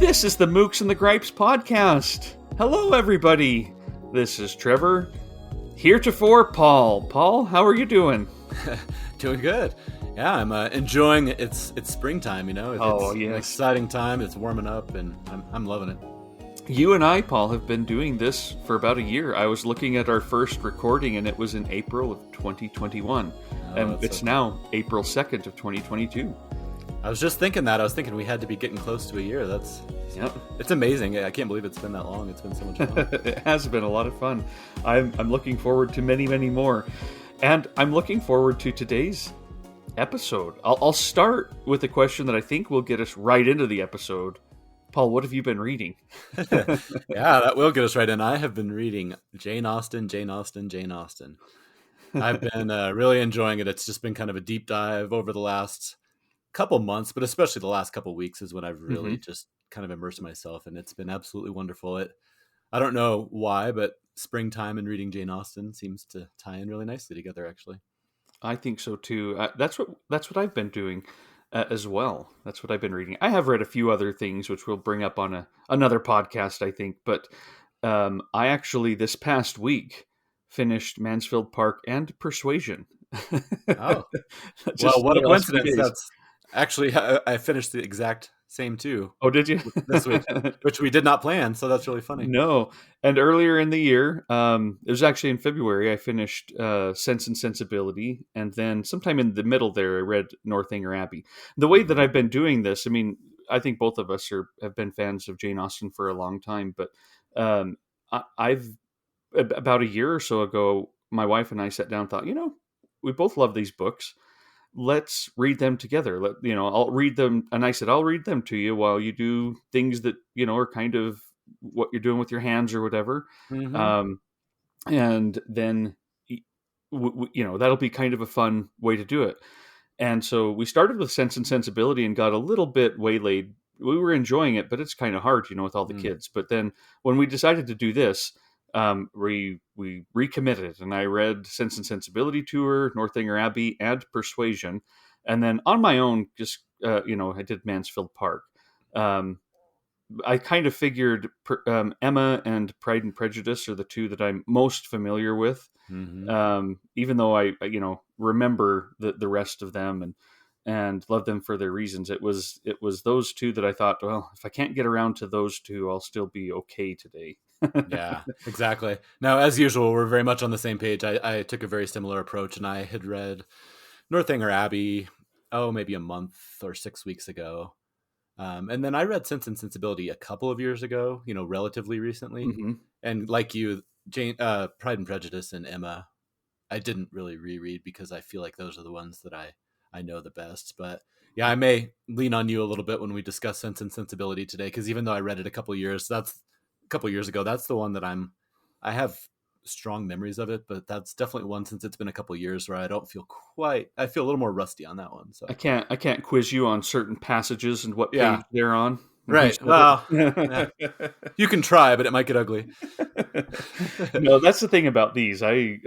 This is the Mooks and the Gripes podcast. Hello, everybody. This is Trevor. Heretofore, Paul. Paul, how are you doing? Doing good. Yeah, I'm enjoying it. It's springtime, you know. It's yes. An exciting time. It's warming up, and I'm loving it. You and I, Paul, have been doing this for about a year. I was looking at our first recording, and it was in April of 2021. And it's now April 2nd of 2022. I was just thinking that. I was thinking we had to be getting close to a year. It's amazing. I can't believe it's been that long. It's been so much fun. It has been a lot of fun. I'm looking forward to many, many more. And I'm looking forward to today's episode. I'll start with a question that I think will get us right into the episode. Paul, what have you been reading? Yeah, that will get us right in. I have been reading Jane Austen. I've been really enjoying it. It's just been kind of a deep dive over the last couple months, but especially the last couple weeks is when I've really just kind of immersed myself, and it's been absolutely wonderful. I don't know why, but springtime and reading Jane Austen seems to tie in really nicely together, actually. I think so too. That's what I've been doing as well. That's what I've been reading. I have read a few other things which we'll bring up on another podcast, I think. But I actually this past week finished Mansfield Park and Persuasion. Oh, well, what a coincidence! That's actually I finished the exact same too. Oh, did you? This week, which we did not plan, so that's really funny. No, and earlier in the year, it was actually in February, I finished Sense and Sensibility, and then sometime in the middle there, I read Northanger Abbey. The way that I've been doing this, I mean, I think both of us have been fans of Jane Austen for a long time, but I've about a year or so ago, my wife and I sat down and thought, we both love these books. Let's read them together. I'll read them. And I said, I'll read them to you while you do things that, are kind of what you're doing with your hands or whatever. Mm-hmm. And then, that'll be kind of a fun way to do it. And so we started with Sense and Sensibility and got a little bit waylaid. We were enjoying it, but it's kind of hard, with all the kids. But then when we decided to do this, we recommitted, and I read Sense and Sensibility to her, Northanger Abbey, and Persuasion, and then on my own, just I did Mansfield Park. I kind of figured Emma and Pride and Prejudice are the two that I'm most familiar with, even though I remember the rest of them and love them for their reasons. It was those two that I thought, well, if I can't get around to those two, I'll still be okay today. Yeah, exactly. Now, as usual, we're very much on the same page. I took a very similar approach, and I had read Northanger Abbey, maybe a month or 6 weeks ago. And then I read Sense and Sensibility a couple of years ago, relatively recently. Mm-hmm. And like you, Jane, Pride and Prejudice and Emma, I didn't really reread because I feel like those are the ones that I know the best. But yeah, I may lean on you a little bit when we discuss Sense and Sensibility today, because even though I read it a couple years ago, that's the one that I have strong memories of it, but that's definitely one since it's been a couple years where I feel a little more rusty on that one. So I can't quiz you on certain passages and what page they're on. Right. Well, you can try, but it might get ugly. No, that's the thing about these. I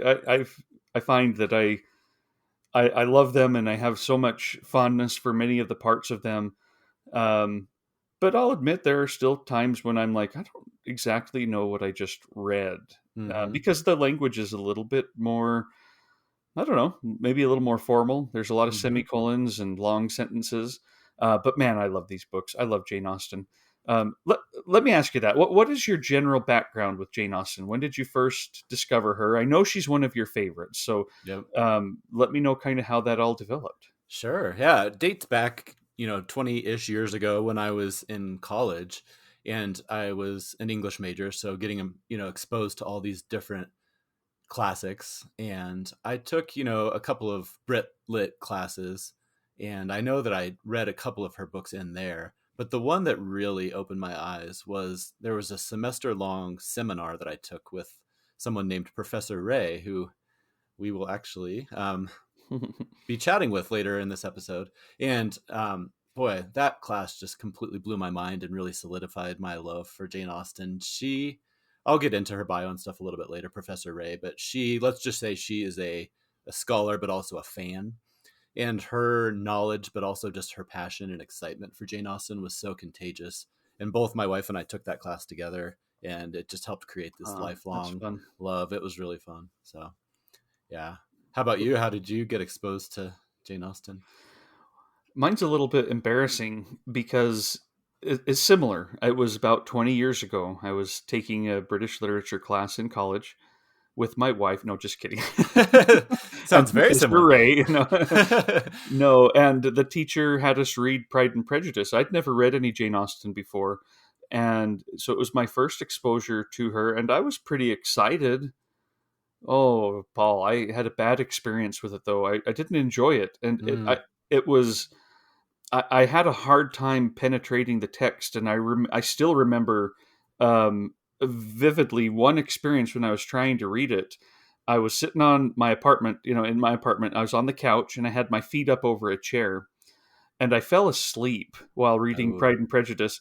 find that I love them, and I have so much fondness for many of the parts of them. But I'll admit there are still times when I'm like, I don't exactly know what I just read, because the language is a little bit more, I don't know, maybe a little more formal. There's a lot of semicolons and long sentences. But man, I love these books. I love Jane Austen. Let me ask you that. What is your general background with Jane Austen? When did you first discover her? I know she's one of your favorites. So let me know kind of how that all developed. Sure. Yeah. It dates back 20-ish years ago when I was in college, and I was an English major. So getting, exposed to all these different classics. And I took, a couple of Brit Lit classes, and I know that I read a couple of her books in there. But the one that really opened my eyes was there was a semester-long seminar that I took with someone named Professor Ray, who we will actually be chatting with later in this episode. And boy, that class just completely blew my mind and really solidified my love for Jane Austen. I'll get into her bio and stuff a little bit later, Professor Ray, but let's just say she is a scholar, but also a fan. And her knowledge, but also just her passion and excitement for Jane Austen was so contagious. and both my wife and I took that class together, and it just helped create this That's lifelong fun. love. It was really fun. So yeah. How about you? How did you get exposed to Jane Austen? Mine's a little bit embarrassing because it's similar. It was about 20 years ago. I was taking a British literature class in college with my wife. No, just kidding. Sounds And very Mr. similar. Ray, no, and the teacher had us read Pride and Prejudice. I'd never read any Jane Austen before, and so it was my first exposure to her, and I was pretty excited. Oh, Paul, I had a bad experience with it though. I didn't enjoy it, and Mm, it was I had a hard time penetrating the text, and I still remember vividly one experience when I was trying to read it. I was sitting on my apartment, in my apartment. I was on the couch, and I had my feet up over a chair, and I fell asleep while reading oh, Pride and Prejudice,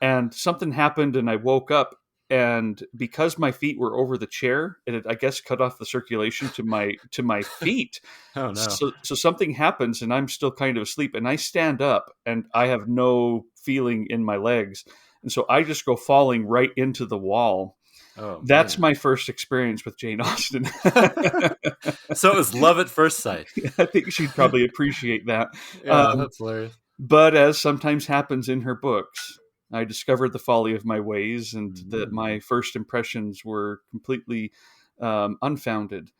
and something happened, and I woke up, and because my feet were over the chair, it had, I guess, cut off the circulation to my feet. oh no. So something happens, and I'm still kind of asleep, and I stand up, and I have no feeling in my legs, and so I just go falling right into the wall. Oh That's man. my first experience with Jane Austen. So it was love at first sight. I think she'd probably appreciate that. Yeah, Um, that's hilarious. But as sometimes happens in her books, I discovered the folly of my ways and that Mm, my first impressions were completely unfounded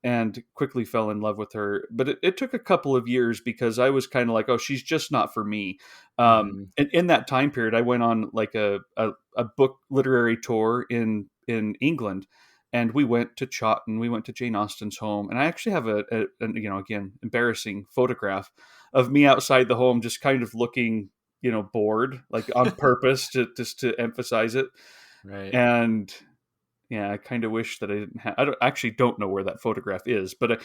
and quickly fell in love with her. But it took a couple of years because I was kind of like, oh, she's just not for me. hmm. And in that time period, I went on like a book literary tour in England. And we went to Chawton, we went to Jane Austen's home, and I actually have again, embarrassing photograph of me outside the home, just kind of looking, bored, like on purpose to just to emphasize it. Right. And yeah, I kind of wish that I didn't have. I don't know where that photograph is, but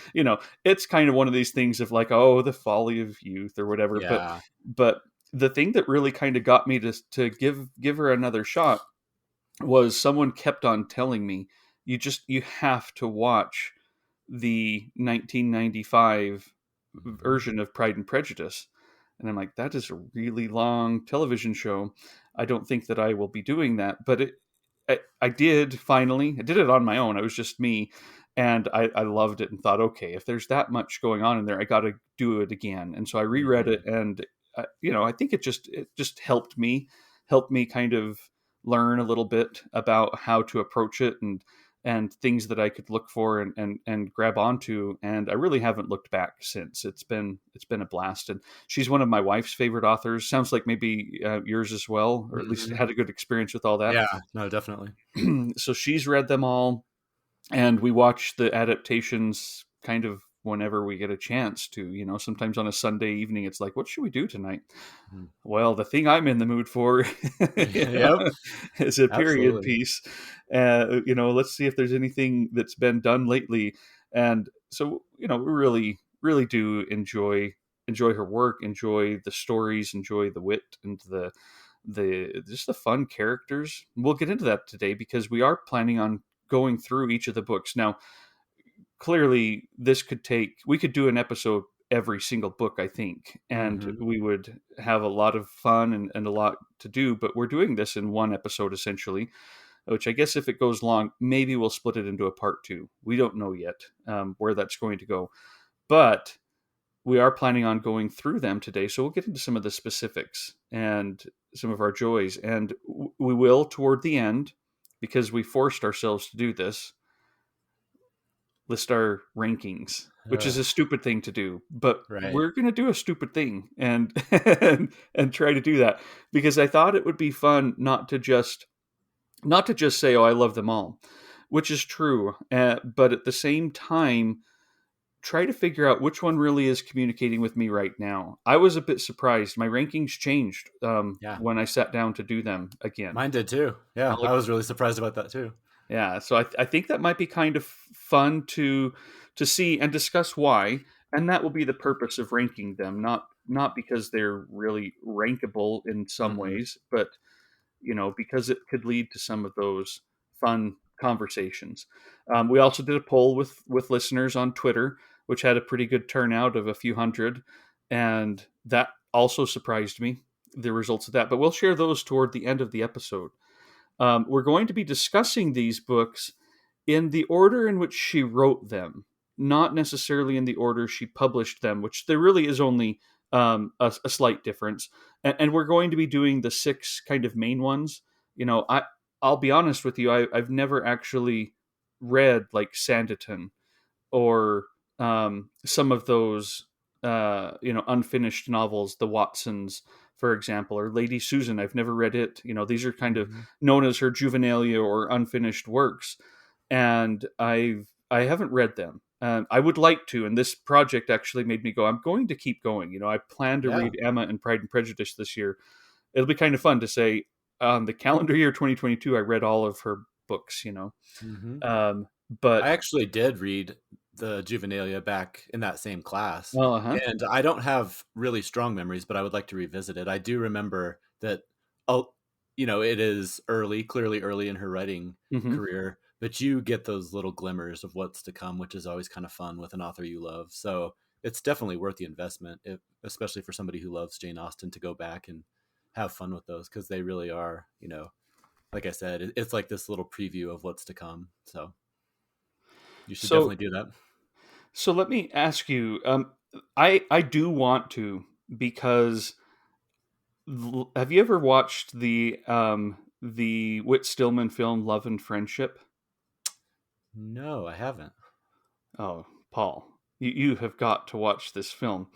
it's kind of one of these things of like, oh, the folly of youth or whatever. Yeah. But the thing that really kind of got me to give her another shot was someone kept on telling me, you have to watch the 1995 Hmm. version of Pride and Prejudice. And I'm like, that is a really long television show. I don't think that I will be doing that. But I did finally. I did it on my own. It was just me. And I loved it and thought, okay, if there's that much going on in there, I got to do it again. And so I reread it, Hmm. and I think it just helped me kind of learn a little bit about how to approach it and things that I could look for and grab onto. And I really haven't looked back since. It's been a blast. And she's one of my wife's favorite authors. Sounds like maybe yours as well, or at least Hmm. had a good experience with all that. Yeah. No, definitely. So she's read them all, and we watch the adaptations kind of whenever we get a chance to. Sometimes on a Sunday evening, it's like, what should we do tonight? Mhm. Well, the thing I'm in the mood for Yep. is a period Absolutely. piece. Let's see if there's anything that's been done lately. And so, we really, really do enjoy her work, enjoy the stories, enjoy the wit and the just the fun characters. We'll get into that today because we are planning on going through each of the books. Now, clearly we could do an episode every single book, I think, and Hmm. we would have a lot of fun and a lot to do, but we're doing this in one episode essentially, which I guess if it goes long, maybe we'll split it into a part two. We don't know yet where that's going to go, but we are planning on going through them today, so we'll get into some of the specifics and some of our joys, and we will toward the end, because we forced ourselves to do this, list our rankings, which is a stupid thing to do, but Right. we're going to do a stupid thing and, and try to do that because I thought it would be fun not to just say, oh, I love them all, which is true, but at the same time try to figure out which one really is communicating with me right now. I was a bit surprised. My rankings changed Yeah. when I sat down to do them again. Mine did too. Yeah. I'll I was really surprised about that too. Yeah, so I think that might be kind of fun to see and discuss why, and that will be the purpose of ranking them, not because they're really rankable in some Hmm. ways, but because it could lead to some of those fun conversations. We also did a poll with listeners on Twitter, which had a pretty good turnout of a few hundred, and that also surprised me. the results of that. But we'll share those toward the end of the episode. We're going to be discussing these books in the order in which she wrote them, not necessarily in the order she published them, which there really is only a slight difference. And we're going to be doing the 6 kind of main ones. I'll be honest with you, I've never actually read like Sanditon or some of those unfinished novels, the Watsons, for example, or Lady Susan. I've never read it. These are kind of Mm-hmm. known as her juvenilia or unfinished works, and I haven't read them. I would like to, and this project actually made me go, I'm going to keep going. I plan to Yeah. read Emma and Pride and Prejudice this year. It'll be kind of fun to say, the calendar year 2022, I read all of her books. Mm-hmm. Um, but I actually did read the Juvenilia back in that same class, uh-huh. and I don't have really strong memories, but I would like to revisit it. I do remember that, oh, it is clearly early in her writing Hmm. career, but you get those little glimmers of what's to come, which is always kind of fun with an author you love. So it's definitely worth the investment, especially for somebody who loves Jane Austen, to go back and have fun with those, because they really are, like I said, it's like this little preview of what's to come. So you should So definitely do that. So let me ask you. I do want to, because have you ever watched the Whit Stillman film Love and Friendship? No, I haven't. Oh, Paul, you have got to watch this film.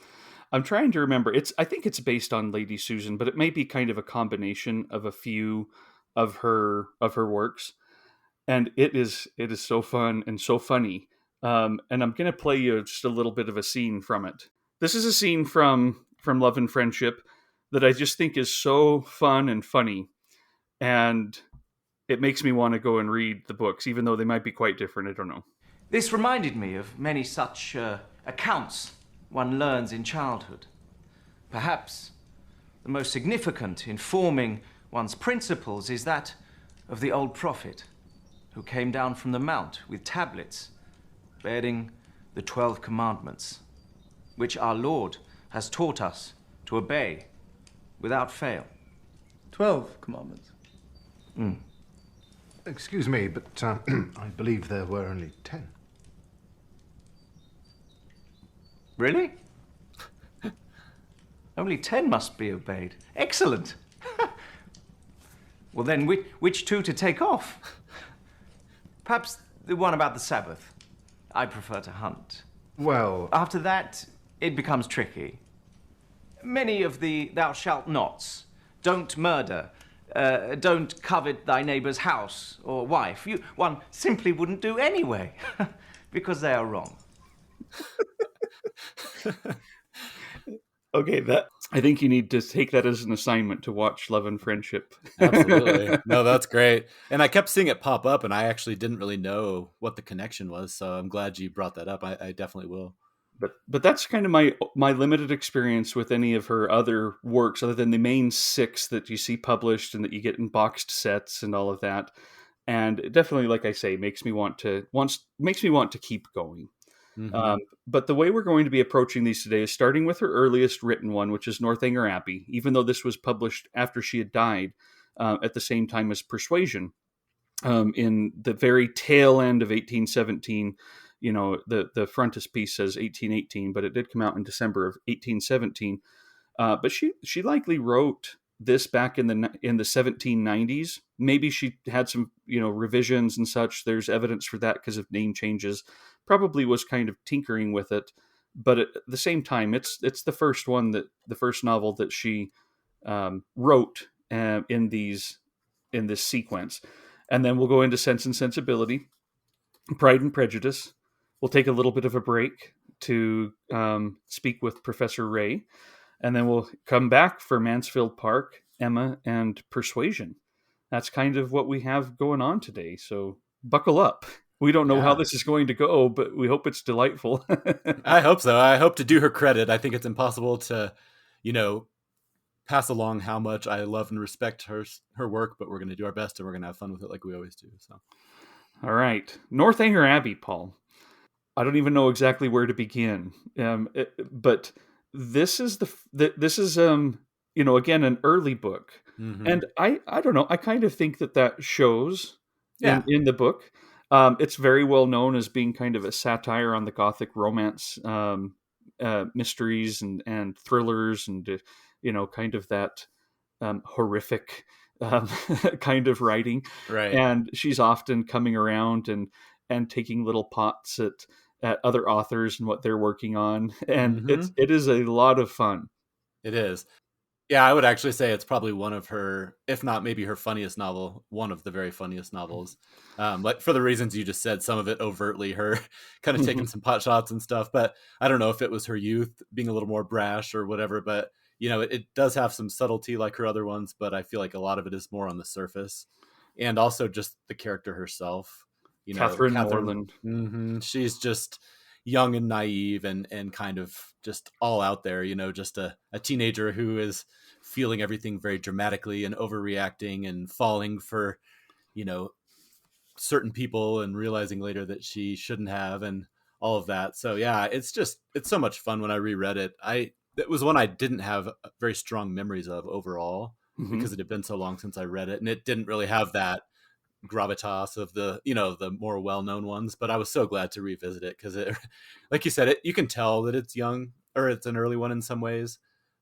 I'm trying to remember. I think it's based on Lady Susan, but it may be kind of a combination of a few of her works, and it is so fun and so funny. And I'm going to play you just a little bit of a scene from it. This is a scene from Love and Friendship that I just think is so fun and funny, and it makes me want to go and read the books, even though they might be quite different. I don't know. This reminded me of many such accounts one learns in childhood. Perhaps the most significant in forming one's principles is that of the old prophet who came down from the mount with tablets bearing the 12 commandments, which our Lord has taught us to obey without fail. 12 commandments. Excuse me, but I believe there were only 10. Really? Only 10 must be obeyed. Excellent. Well, then, which 2 to take off? Perhaps the one about the Sabbath. I prefer to hunt. Well, After that, it becomes tricky. Many of the thou shalt nots. Don't murder. Don't covet thy neighbor's house or wife. One simply wouldn't do anyway, because they are wrong. Okay, I think you need to take that as an assignment to watch Love and Friendship. Absolutely. No, that's great. And I kept seeing it pop up, and I actually didn't really know what the connection was. So I'm glad you brought that up. I definitely will. But that's kind of my limited experience with any of her other works, other than the main 6 that you see published and that you get in boxed sets and all of that. And it definitely, like I say, makes me want to keep going. Mm-hmm. But the way we're going to be approaching these today is starting with her earliest written one, which is Northanger Abbey, even though this was published after she had died, at the same time as Persuasion, in the very tail end of 1817. The frontispiece says 1818, but it did come out in December of 1817. But she likely wrote this back in the 1790s. Maybe she had some revisions and such. There's evidence for that because of name changes. Probably was kind of tinkering with it, but at the same time, it's the first novel that she wrote in this sequence. And then we'll go into Sense and Sensibility, Pride and Prejudice. We'll take a little bit of a break to speak with Professor Ray, and then we'll come back for Mansfield Park, Emma, and Persuasion. That's kind of what we have going on today. So buckle up. We don't know how Yeah, this is going to go, but we hope it's delightful. I hope so. I hope to do her credit. I think it's impossible to, you know, pass along how much I love and respect her work, but we're going to do our best and we're going to have fun with it like we always do. So, All right. Northanger Abbey, Paul. I don't even know exactly where to begin. But this is again, an early book. Mm-hmm. And I don't know, I kind of think that shows Yeah. in the book. It's very well known as being kind of a satire on the Gothic romance, mysteries and thrillers, and kind of that horrific um, kind of writing. Right. And she's often coming around and taking little pots at other authors and what they're working on, and Mm-hmm. it is a lot of fun. It is. Yeah, I would actually say it's probably one of her, if not maybe her funniest novel, one of the very funniest novels. Like for the reasons you just said, some of it overtly her kind of taking some pot shots and stuff. But I don't know if it was her youth being a little more brash or whatever. But it does have some subtlety like her other ones. But I feel like a lot of it is more on the surface, and also just the character herself. Catherine Catherine. Morland. She's just young and naive and kind of just all out there. Just a teenager who is feeling everything very dramatically and overreacting and falling for, you know, certain people and realizing later that she shouldn't have, and all of that. So yeah, it's so much fun. When I reread it, it was one I didn't have very strong memories of overall Hmm. because it had been so long since I read it, and it didn't really have that gravitas of the more well-known ones. But I was so glad to revisit it because it, like you said, you can tell that it's young, or it's an early one in some ways,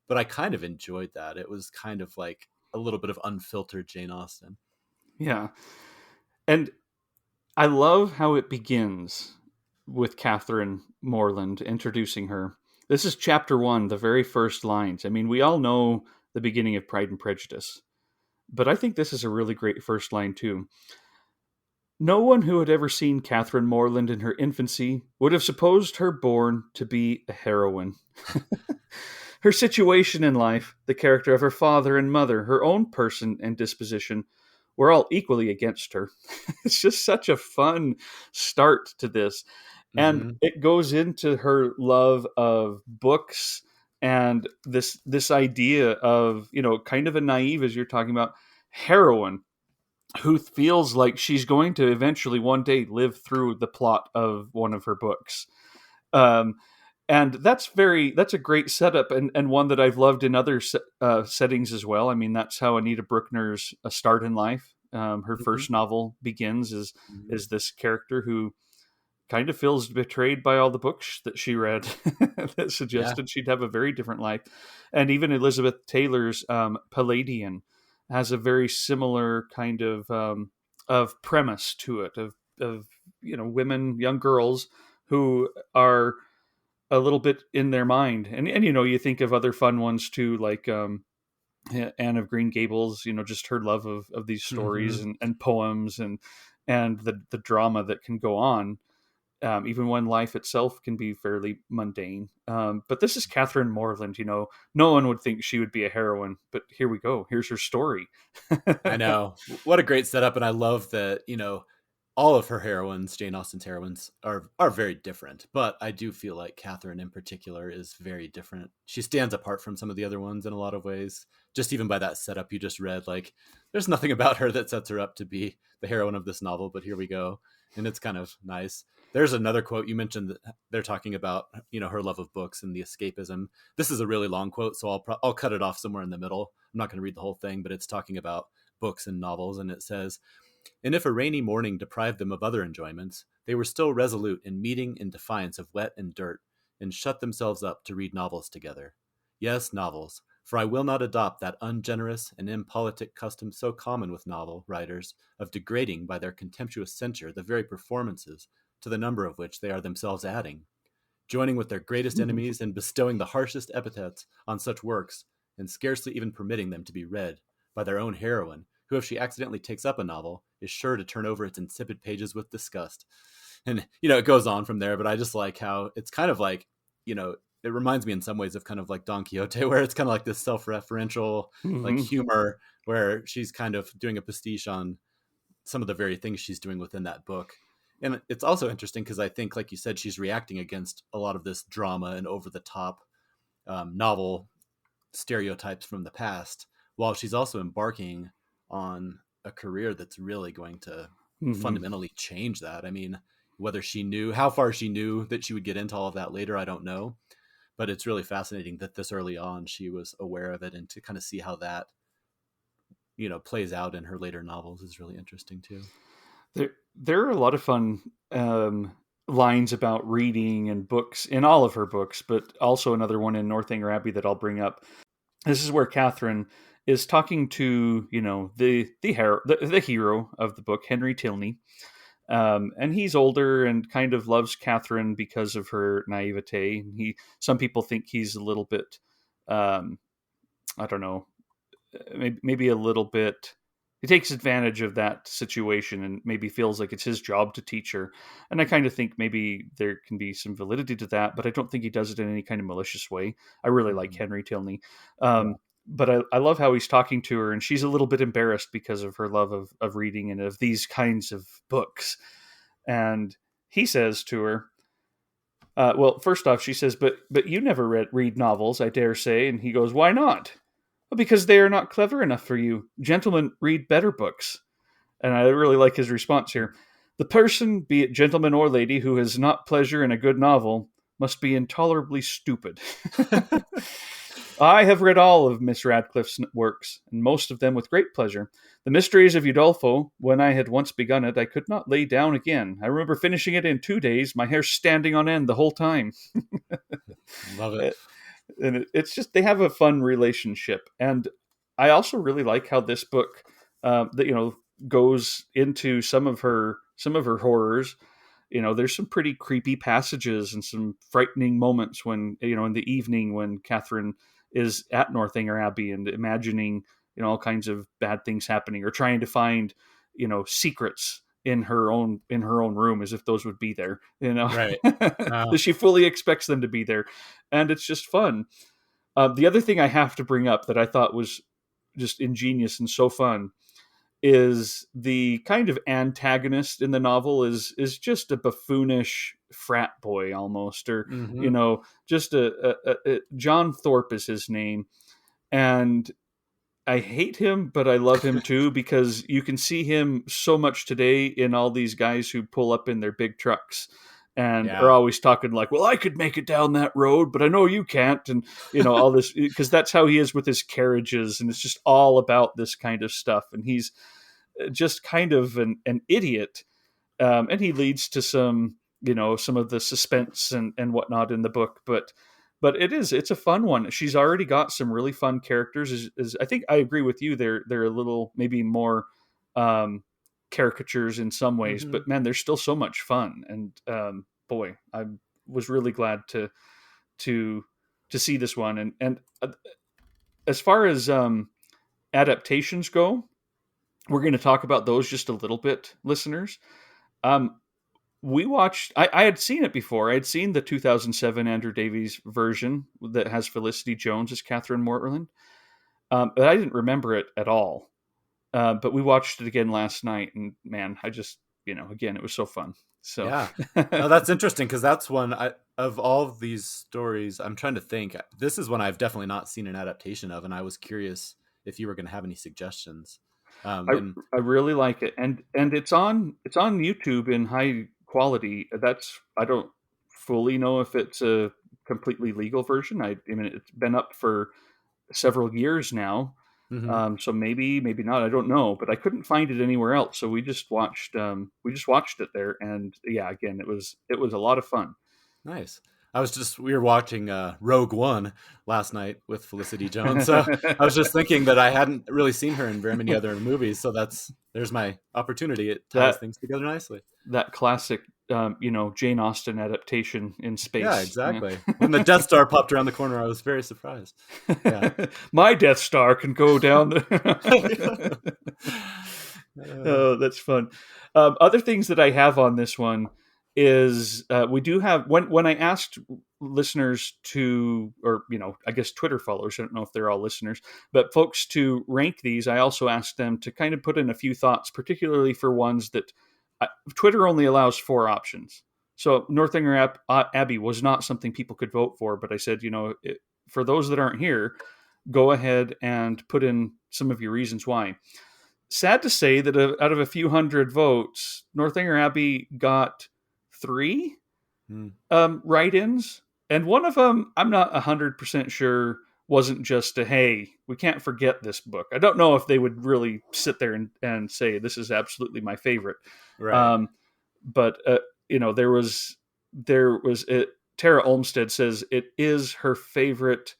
but I kind of enjoyed that. It was kind of like a little bit of unfiltered Jane Austen. Yeah. And I love how it begins with Catherine Morland introducing her. This is chapter 1, the very first lines. I mean, we all know the beginning of Pride and Prejudice, but I think this is a really great first line too. No one who had ever seen Catherine Morland in her infancy would have supposed her born to be a heroine. Her situation in life, the character of her father and mother, her own person and disposition were all equally against her. It's just such a fun start to this. And Mm-hmm. it goes into her love of books and this idea of, kind of a naive, as you're talking about, heroine who feels like she's going to eventually one day live through the plot of one of her books. Um, and that's a great setup, and one that I've loved in other settings as well. I mean, that's how Anita Brookner's A Start in Life, her Mm-hmm. first novel, begins, Mm-hmm. is this character who kind of feels betrayed by all the books that she read that Yeah. suggested she'd have a very different life. And even Elizabeth Taylor's Palladian has a very similar kind of premise to it, of women, young girls who are a little bit in their mind. And you think of other fun ones too, like Anne of Green Gables, just her love of these Mm-hmm. stories and poems, and the drama that can go on, even when life itself can be fairly mundane. But this is Catherine Morland. No one would think she would be a heroine, but here we go. Here's her story. I know. What a great setup. And I love that, all of her heroines, Jane Austen's heroines, are very different. But I do feel like Catherine in particular is very different. She stands apart from some of the other ones in a lot of ways. Just even by that setup you just read, like there's nothing about her that sets her up to be the heroine of this novel, but here we go. And it's kind of nice. There's another quote you mentioned that they're talking about, her love of books and the escapism. This is a really long quote, so I'll cut it off somewhere in the middle. I'm not going to read the whole thing, but it's talking about books and novels, and it says, "And if a rainy morning deprived them of other enjoyments, they were still resolute in meeting in defiance of wet and dirt, and shut themselves up to read novels together. Yes, novels, for I will not adopt that ungenerous and impolitic custom so common with novel writers of degrading by their contemptuous censure the very performances to the number of which they are themselves adding, joining with their greatest enemies in bestowing the harshest epithets on such works, and scarcely even permitting them to be read by their own heroine, who, if she accidentally takes up a novel, is sure to turn over its insipid pages with disgust." And, it goes on from there, but I just like how it's kind of like, it reminds me in some ways of kind of like Don Quixote, where it's kind of like this self-referential, like Hmm. humor, where she's kind of doing a pastiche on some of the very things she's doing within that book. And it's also interesting because I think, like you said, she's reacting against a lot of this drama and over the top novel stereotypes from the past, while she's also embarking on a career that's really going to Hmm. fundamentally change that. I mean, whether she knew how far she knew that she would get into all of that later, I don't know. but it's really fascinating that this early on she was aware of it, and to kind of see how that, plays out in her later novels is really interesting too. There are a lot of fun lines about reading and books in all of her books, but also another one in Northanger Abbey that I'll bring up. This is where Catherine is talking to, the hero of the book, Henry Tilney. And he's older and kind of loves Catherine because of her naivete. Some people think he's a little bit, I don't know, maybe a little bit. He takes advantage of that situation and maybe feels like it's his job to teach her. And I kind of think maybe there can be some validity to that, but I don't think he does it in any kind of malicious way. I really like Henry Tilney. But I love how he's talking to her, and she's a little bit embarrassed because of her love of reading and of these kinds of books. And he says to her, well, first off, she says, but you never read novels, I dare say. And he goes, why not? Well, because they are not clever enough for you. Gentlemen read better books. And I really like his response here. The person, be it gentleman or lady, who has not pleasure in a good novel must be intolerably stupid. I have read all of Miss Radcliffe's works, and most of them with great pleasure. The Mysteries of Udolpho, when I had once begun it, I could not lay down again. I remember finishing it in 2 days, my hair standing on end the whole time. Love it. And it's just, they have a fun relationship. And I also really like how this book, goes into some of her horrors. There's some pretty creepy passages and some frightening moments when, in the evening when Catherine is at Northanger Abbey and imagining, all kinds of bad things happening, or trying to find, secrets in her own room, as if those would be there, Right. That she fully expects them to be there. And it's just fun. The other thing I have to bring up that I thought was just ingenious and so fun is the kind of antagonist in the novel is just a buffoonish frat boy almost, or just a John Thorpe is his name, and I hate him, but I love him too, because you can see him so much today in all these guys who pull up in their big trucks and are always talking like, well, I could make it down that road, but I know you can't. And, all this, because that's how he is with his carriages. And it's just all about this kind of stuff. And he's just kind of an idiot. And he leads to some of the suspense and whatnot in the book. But it's a fun one. She's already got some really fun characters. I think I agree with you. They're a little maybe more caricatures in some ways, but man, they're still so much fun. And boy, I was really glad to see this one. And as far as adaptations go, we're going to talk about those just a little bit, listeners. We watched, I had seen it before. I had seen the 2007 Andrew Davies version that has Felicity Jones as Catherine Mortland. But I didn't remember it at all. But we watched it again last night, and man, I just, again, it was so fun. So yeah, no, that's interesting, because that's one of all of these stories. I'm trying to think. This is one I've definitely not seen an adaptation of, and I was curious if you were going to have any suggestions. I really like it, and it's on YouTube in high quality. I don't fully know if it's a completely legal version. I mean, it's been up for several years now. So maybe not. I don't know, but I couldn't find it anywhere else. So we just watched it there, and yeah, again, it was a lot of fun. Nice. We were watching Rogue One last night with Felicity Jones. So I was just thinking that I hadn't really seen her in very many other movies. So there's my opportunity. It ties things together nicely. That classic, Jane Austen adaptation in space. Yeah, exactly. Yeah. When the Death Star popped around the corner, I was very surprised. Yeah. My Death Star can go down Oh, that's fun. Other things that I have on this one is we do have, when I asked listeners to, or I guess Twitter followers, I don't know if they're all listeners, but folks to rank these, I also asked them to kind of put in a few thoughts, particularly for ones that Twitter only allows 4 options. So Northanger Abbey was not something people could vote for, but I said, for those that aren't here, go ahead and put in some of your reasons why. Sad to say that out of a few hundred votes, Northanger Abbey got 3 write-ins. And one of them, I'm not 100% sure, wasn't just a, hey, we can't forget this book. I don't know if they would really sit there and say, this is absolutely my favorite. Right. Um, but, there was it, Tara Olmsted says it is her favorite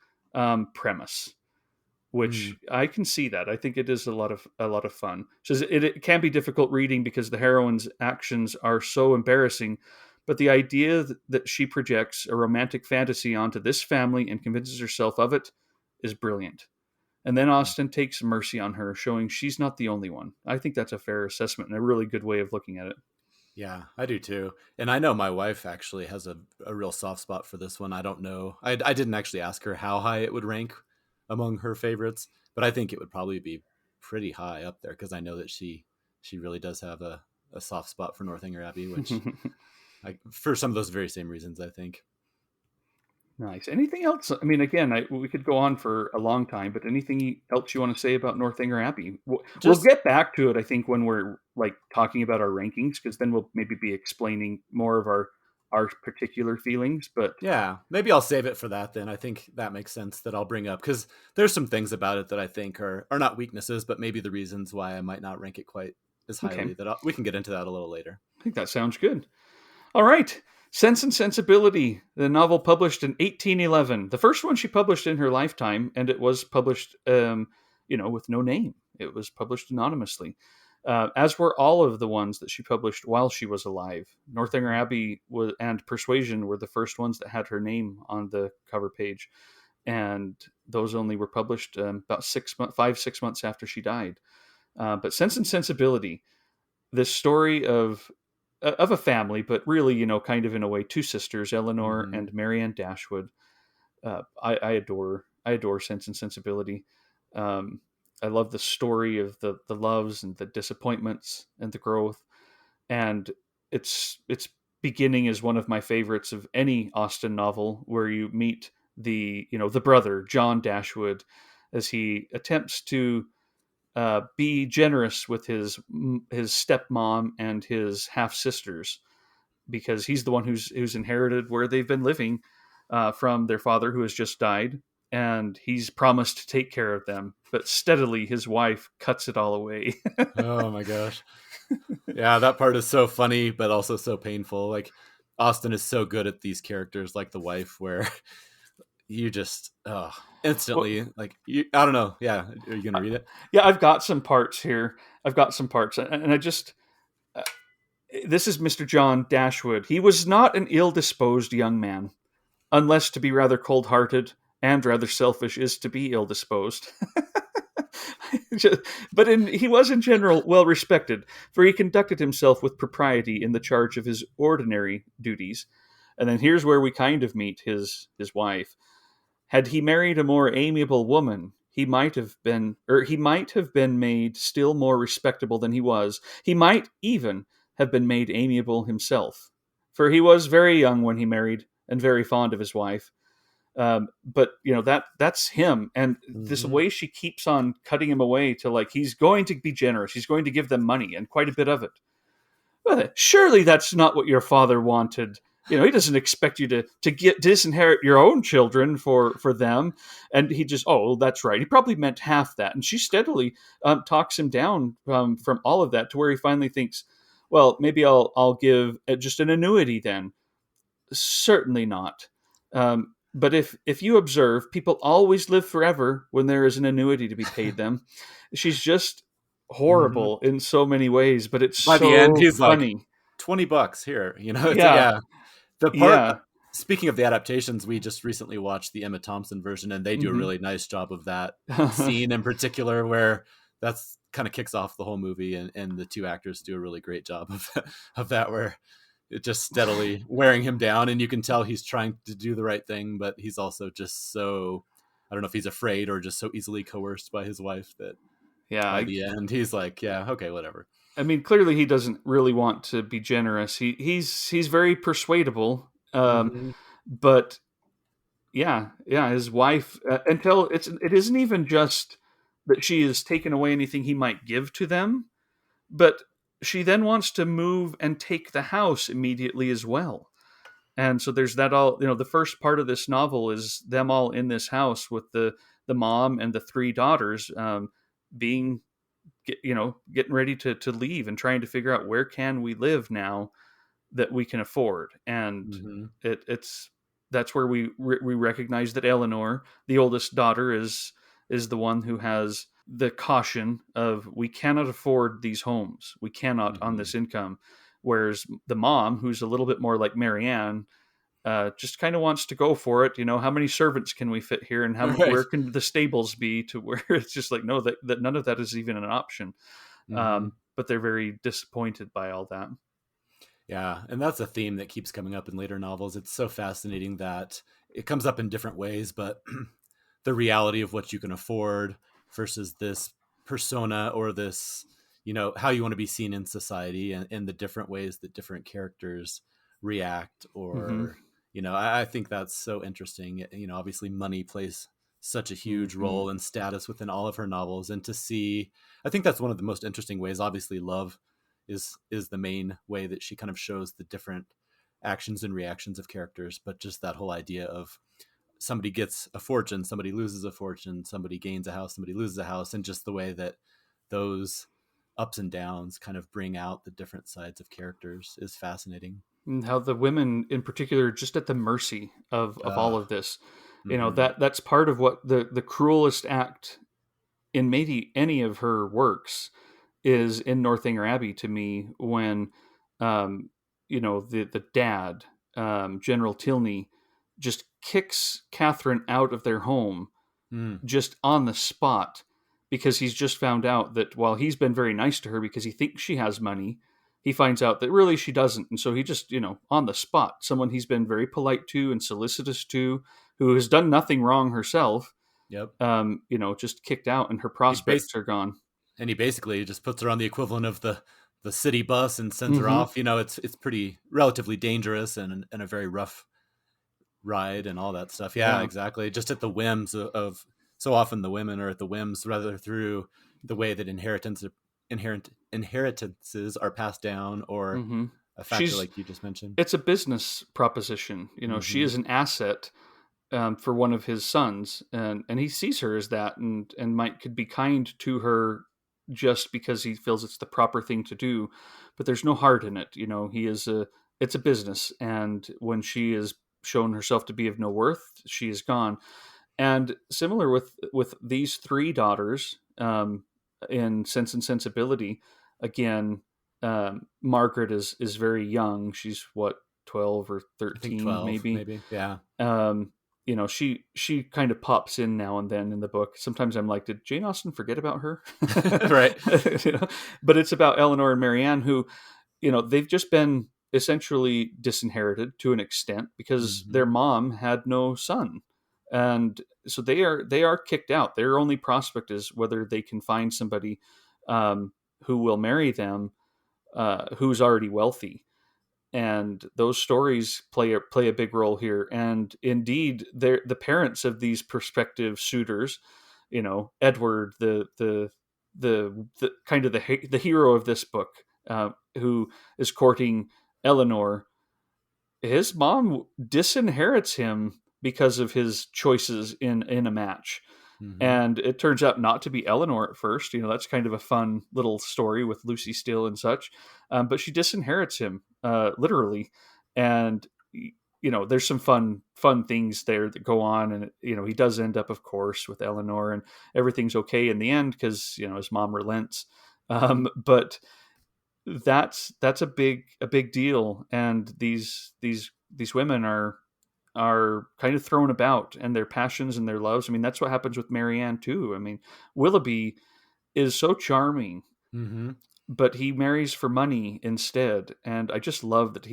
premise, which Mm. I can see that. I think it is a lot of fun. She says it can be difficult reading because the heroine's actions are so embarrassing, but the idea that she projects a romantic fantasy onto this family and convinces herself of it is brilliant. And then Austen takes mercy on her, showing she's not the only one. I think that's a fair assessment and a really good way of looking at it. Yeah, I do too. And I know my wife actually has a real soft spot for this one. I don't know. I didn't actually ask her how high it would rank among her favorites, but I think it would probably be pretty high up there because I know that she really does have a soft spot for Northanger Abbey, which for some of those very same reasons, I think. Nice. Anything else? I mean, again, we could go on for a long time, but anything else you want to say about Northanger Abbey? We'll Just get back to it, I think, when we're like talking about our rankings, because then we'll maybe be explaining more of our particular feelings. But Yeah, maybe I'll save it for that then. I think that makes sense that I'll bring up because there's some things about it that I think are not weaknesses, but maybe the reasons why I might not rank it quite as okay, highly that we can get into that a little later. I think that sounds good. All right. Sense and Sensibility, the novel published in 1811, the first one she published in her lifetime, and it was published, with no name. It was published anonymously, as were all of the ones that she published while she was alive. Northanger Abbey and Persuasion were the first ones that had her name on the cover page, and those only were published about 6 months after she died. But Sense and Sensibility, this story of a family, but really, kind of in a way, two sisters, Eleanor Mm-hmm. and Marianne Dashwood. I adore Sense and Sensibility. Um, I love the story of the loves and the disappointments and the growth, and its beginning is one of my favorites of any Austen novel, where you meet the brother John Dashwood as he attempts to be generous with his stepmom and his half sisters, because he's the one who's inherited where they've been living from their father, who has just died, and he's promised to take care of them. But steadily, his wife cuts it all away. Oh my gosh. Yeah, that part is so funny, but also so painful. Like Austin is so good at these characters, like the wife, where you just Well, instantly I don't know. Yeah, are you gonna read it? yeah, I've got some parts here. I've got some parts, and I just this is Mr. John Dashwood. He was not an ill-disposed young man, unless to be rather cold-hearted and rather selfish is to be ill-disposed. But he was in general well respected, for he conducted himself with propriety in the charge of his ordinary duties. And then here's where we kind of meet his wife. Had he married a more amiable woman, he might have been made still more respectable than he was. He might even have been made amiable himself, for he was very young when he married and very fond of his wife. But that's him, and this Mm-hmm. way she keeps on cutting him away to, like, he's going to be generous, he's going to give them money and quite a bit of it. Well, surely that's not what your father wanted. He doesn't expect you to disinherit your own children for them. And he just, oh, well, that's right. He probably meant half that. And she steadily talks him down from all of that, to where he finally thinks, well, maybe I'll give just an annuity then. Certainly not. But if you observe, people always live forever when there is an annuity to be paid them. She's just Mm-hmm. horrible in so many ways, but it's By the end, so he's like funny. $20 here. It's Yeah, yeah. The part yeah. speaking of the adaptations, we just recently watched the Emma Thompson version, and they do a Hmm. really nice job of that scene in particular, where that's kind of kicks off the whole movie, and the two actors do a really great job of that, where it just steadily wearing him down, and you can tell he's trying to do the right thing, but he's also just so, I don't know if he's afraid or just so easily coerced by his wife that Yeah, by the end he's like, yeah, okay, whatever. I mean, clearly he doesn't really want to be generous. He's very persuadable, Mm-hmm. but yeah, his wife, until it isn't even just that she has taken away anything he might give to them, but she then wants to move and take the house immediately as well. And so there's that all, the first part of this novel is them all in this house with the mom and the three daughters, being, getting ready to leave and trying to figure out where can we live now that we can afford. And Mm-hmm. it's that's where we recognize that Eleanor, the oldest daughter, is the one who has the caution of, we cannot afford these homes, we cannot on Mm-hmm. this income. Whereas the mom, who's a little bit more like Marianne, just kind of wants to go for it. How many servants can we fit here, and where Right. can the stables be, to where it's just like, no, that none of that is even an option. Mm-hmm. But they're very disappointed by all that. Yeah, and that's a theme that keeps coming up in later novels. It's so fascinating that it comes up in different ways, but the reality of what you can afford versus this persona, or this, how you want to be seen in society, and the different ways that different characters react, Mm-hmm. or, I think that's so interesting. Obviously money plays such a huge Mm-hmm. role in status within all of her novels. And to see, I think that's one of the most interesting ways. Obviously love is the main way that she kind of shows the different actions and reactions of characters, but just that whole idea of somebody gets a fortune, somebody loses a fortune, somebody gains a house, somebody loses a house, and just the way that those ups and downs kind of bring out the different sides of characters is fascinating. And how the women in particular are just at the mercy of all Uh, of this. mm-hmm. That's part of what the cruelest act in maybe any of her works is in Northanger Abbey, to me, when um, the dad, General Tilney, just kicks Catherine out of their home Mm. just on the spot, because he's just found out that while he's been very nice to her because he thinks she has money, he finds out that really she doesn't. And so he just, on the spot, someone he's been very polite to and solicitous to, who has done nothing wrong herself, Yep. just kicked out, and her He bas- prospects are gone. and he basically just puts her on the equivalent of the city bus and sends her Mm-hmm. off. It's pretty relatively dangerous, and a very rough ride and all that stuff. Yeah, Yeah. exactly. Just at the whims of so often the women are at the whims, rather through the way that inheritances are passed down, or Mm-hmm. a factor She's like you just mentioned. It's a business proposition. She Mm-hmm. is an asset, for one of his sons, and he sees her as that, and could be kind to her just because he feels it's the proper thing to do, but there's no heart in it. It's a business, and when she is shown herself to be of no worth, she is gone. And similar with these three daughters, in Sense and Sensibility, again, Margaret is very young. She's what, 12 or I think 13 12, maybe. maybe. Yeah. She kind of pops in now and then in the book. Sometimes I'm like, did Jane Austen forget about her? Right. But it's about Eleanor and Marianne, who, they've just been essentially disinherited to an extent because Mm-hmm. their mom had no son. And so they are kicked out. Their only prospect is whether they can find somebody, who will marry them, who's already wealthy. And those stories play a big role here. And indeed, they're the parents of these prospective suitors. Edward, the kind of the hero of this book, who is courting Eleanor. His mom disinherits him because of his choices in a match. Mm-hmm. And it turns out not to be Eleanor at first. That's kind of a fun little story with Lucy Steele and such. But she disinherits him, literally. And there's some fun things there that go on. And he does end up, of course, with Eleanor, and everything's okay in the end because his mom relents. But that's a big deal. And these women are kind of thrown about, and their passions and their loves. I mean, that's what happens with Marianne too. I mean, Willoughby is so charming, Mm-hmm. but he marries for money instead. And I just love that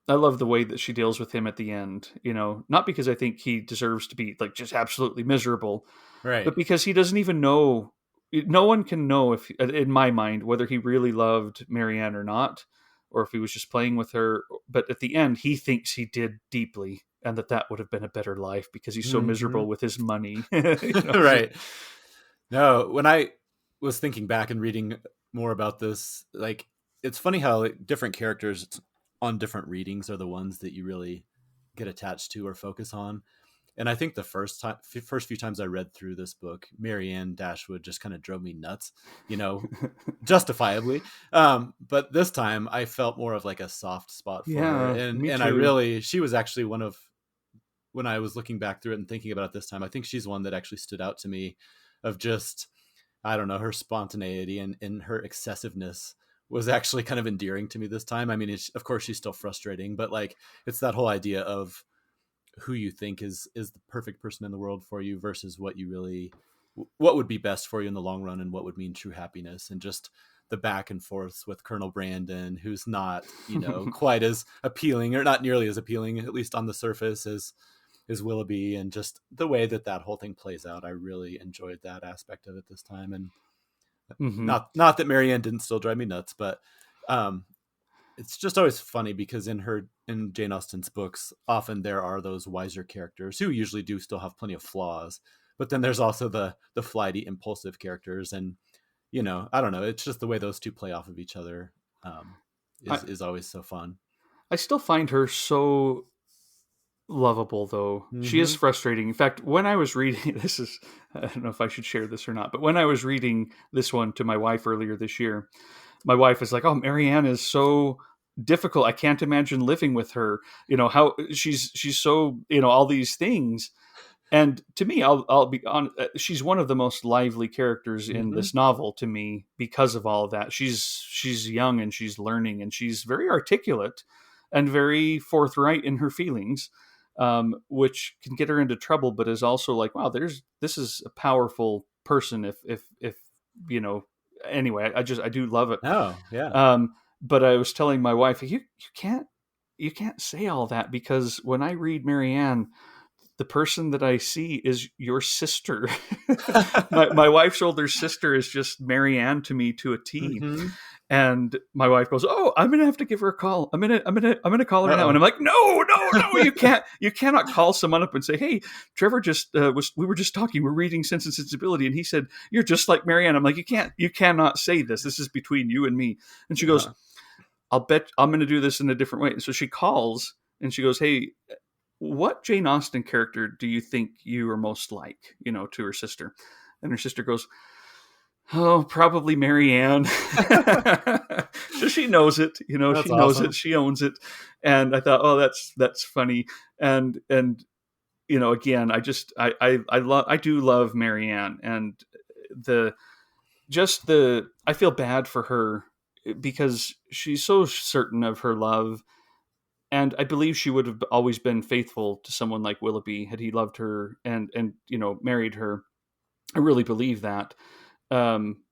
I love the way that she deals with him at the end, not because I think he deserves to be like just absolutely miserable, Right. but because he doesn't even know. No one can know, if, in my mind, whether he really loved Marianne or not, or if he was just playing with her. But at the end, he thinks he did deeply, and that would have been a better life because he's so Mm-hmm. miserable with his money. Right. No, when I was thinking back and reading more about this, like, it's funny how, like, different characters on different readings are the ones that you really get attached to or focus on. And I think the first few times I read through this book, Marianne Dashwood just kind of drove me nuts, justifiably. But this time I felt more of like a soft spot for her. Yeah, And me and too. she was actually one of, when I was looking back through it and thinking about it this time, I think she's one that actually stood out to me, of just, I don't know, her spontaneity and her excessiveness was actually kind of endearing to me this time. I mean, of course she's still frustrating, but like, it's that whole idea of who you think is the perfect person in the world for you versus what would be best for you in the long run and what would mean true happiness, and just the back and forths with Colonel Brandon, who's not, quite as appealing, or not nearly as appealing, at least on the surface, as Willoughby, and just the way that whole thing plays out. I really enjoyed that aspect of it this time. And Hmm. not that Marianne didn't still drive me nuts, but um it's just always funny because in Jane Austen's books, often there are those wiser characters who usually do still have plenty of flaws, but then there's also the flighty, impulsive characters. And I don't know, it's just the way those two play off of each other, I, is always so fun. I still find her so lovable, though. She is Mm-hmm. frustrating. In fact, when I was reading this is I don't know if I should share this or not, but when I was reading this one to my wife earlier this year, my wife is like, "Oh, Marianne is so difficult. I can't imagine living with her. How she's so, all these things." And to me, I'll be on. She's one of the most lively characters in Mm-hmm. this novel to me because of all of that. She's young and she's learning and she's very articulate and very forthright in her feelings, which can get her into trouble, but is also like, wow, this is a powerful person. If you know. Anyway, I do love it. Oh yeah. But I was telling my wife, you can't say all that, because when I read Marianne, the person that I see is your sister. my wife's older sister is just Marianne to me to a T. Mm-hmm. And my wife goes, "Oh, I'm gonna have to give her a call. I'm gonna call her now." And Uh-oh. I'm like, "No, no, no! You cannot call someone up and say, 'Hey, Trevor just we were just talking. We're reading Sense and Sensibility, and he said you're just like Marianne.'" I'm like, You cannot say this. This is between you and me." And she goes, Uh-huh. "I'll bet I'm gonna do this in a different way." And so she calls and she goes, "Hey, what Jane Austen character do you think you are most like?" To her sister. And her sister goes, "Oh, probably Marianne." So she knows it, That's she knows it, awesome. she owns it. And I thought, oh, that's funny. And again, I do love Marianne, and the I feel bad for her because she's so certain of her love, and I believe she would have always been faithful to someone like Willoughby had he loved her and married her. I really believe that.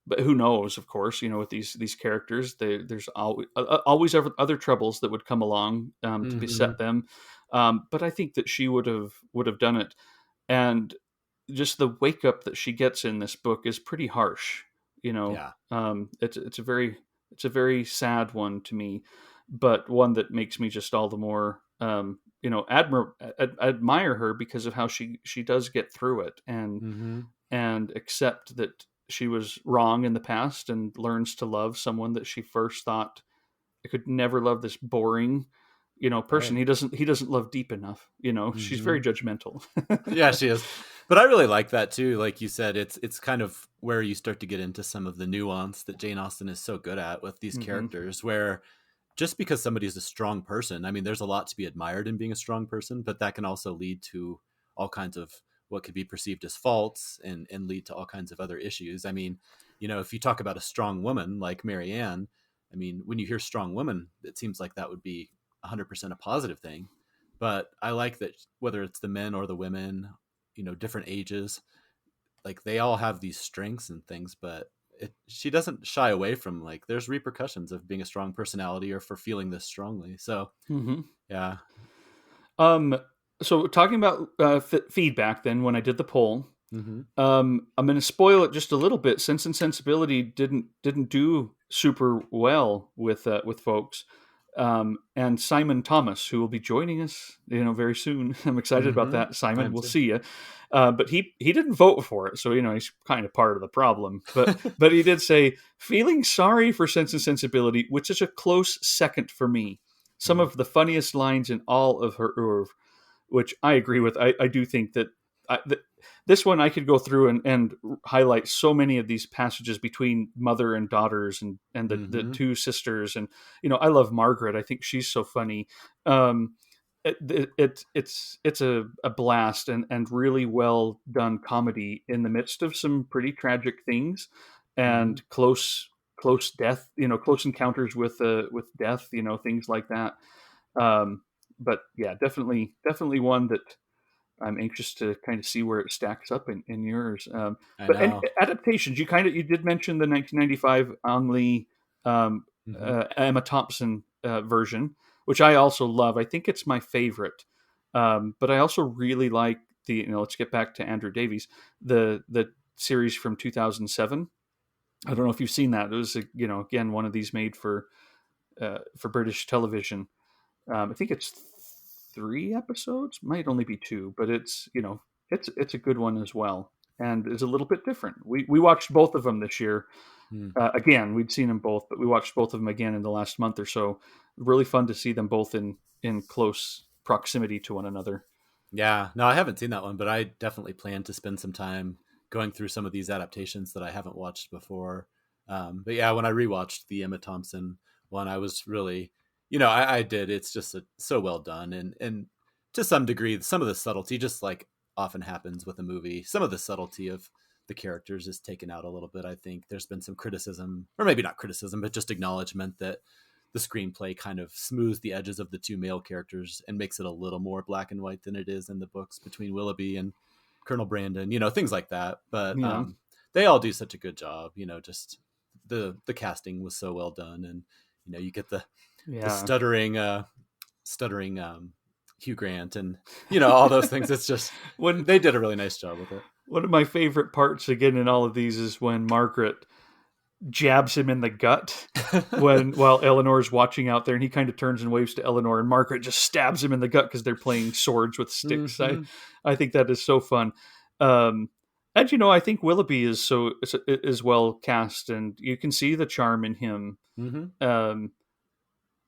But who knows? Of course, with these characters, there's always other troubles that would come along to Mm-hmm. beset them. But I think that she would have done it, and just the wake up that she gets in this book is pretty harsh. Yeah. It's a very sad one to me, but one that makes me just all the more admire her because of how she does get through it Mm-hmm. and accept that she was wrong in the past and learns to love someone that she first thought I could never love, this boring person. Right. He doesn't love deep enough. She's Mm-hmm. very judgmental. Yeah, she is. But I really like that too. Like you said, it's kind of where you start to get into some of the nuance that Jane Austen is so good at with these Hmm. characters, where just because somebody's a strong person, I mean, there's a lot to be admired in being a strong person, but that can also lead to all kinds of what could be perceived as faults, and lead to all kinds of other issues. I mean, if you talk about a strong woman like Marianne, I mean, when you hear strong woman, it seems like that would be 100% a positive thing. But I like that whether it's the men or the women, different ages, like they all have these strengths and things, but she doesn't shy away from, like, there's repercussions of being a strong personality or for feeling this strongly. So Hmm. yeah. Um, so talking about feedback, then when I did the poll, Mm-hmm. I'm going to spoil it just a little bit. Sense and Sensibility didn't do super well with folks. And Simon Thomas, who will be joining us, very soon. I'm excited about Mm-hmm. that. I Simon, am we'll too. see you. But he didn't vote for it, so he's kind of part of the problem. But he did say, feeling sorry for Sense and Sensibility, which is a close second for me. some of the funniest lines in all of her oeuvre, which I agree with. I do think that, this one I could go through and highlight so many of these passages between mother and daughters, and the two sisters. And, I love Margaret. I think she's so funny. It's a blast, and really well done comedy in the midst of some pretty tragic things, and close death, close encounters with death, things like that. But yeah, definitely one that I'm anxious to kind of see where it stacks up in yours. I But and know. adaptations, you did mention the 1995 Ang Lee, Emma Thompson version, which I also love. I think it's my favorite. But I also really like let's get back to Andrew Davies, the series from 2007. I don't know if you've seen that. It was, again, one of these made for British television. I think it's 3 episodes, might only be 2, but it's a good one as well, and is a little bit different. We watched both of them this year. Again, we'd seen them both, but we watched both of them again in the last month or so. Really fun to see them both in close proximity to one another. Yeah, no, I haven't seen that one, but I definitely plan to spend some time going through some of these adaptations that I haven't watched before. But yeah, when I rewatched the Emma Thompson one, I was really, I did. It's just so well done, and to some degree, some of the subtlety, just like often happens with a movie, some of the subtlety of the characters is taken out a little bit. I think there's been some criticism, or maybe not criticism, but just acknowledgement that the screenplay kind of smooths the edges of the two male characters and makes it a little more black and white than it is in the books between Willoughby and Colonel Brandon, things like that. But Yeah. they all do such a good job, just the casting was so well done. And, you get the stuttering Hugh Grant and, all those things. It's just when they did a really nice job with it. One of my favorite parts, again, in all of these is when Margaret jabs him in the gut while Eleanor's watching out there, and he kind of turns and waves to Eleanor, and Margaret just stabs him in the gut because they're playing swords with sticks. I think that is so fun. And I think Willoughby is well cast, and you can see the charm in him.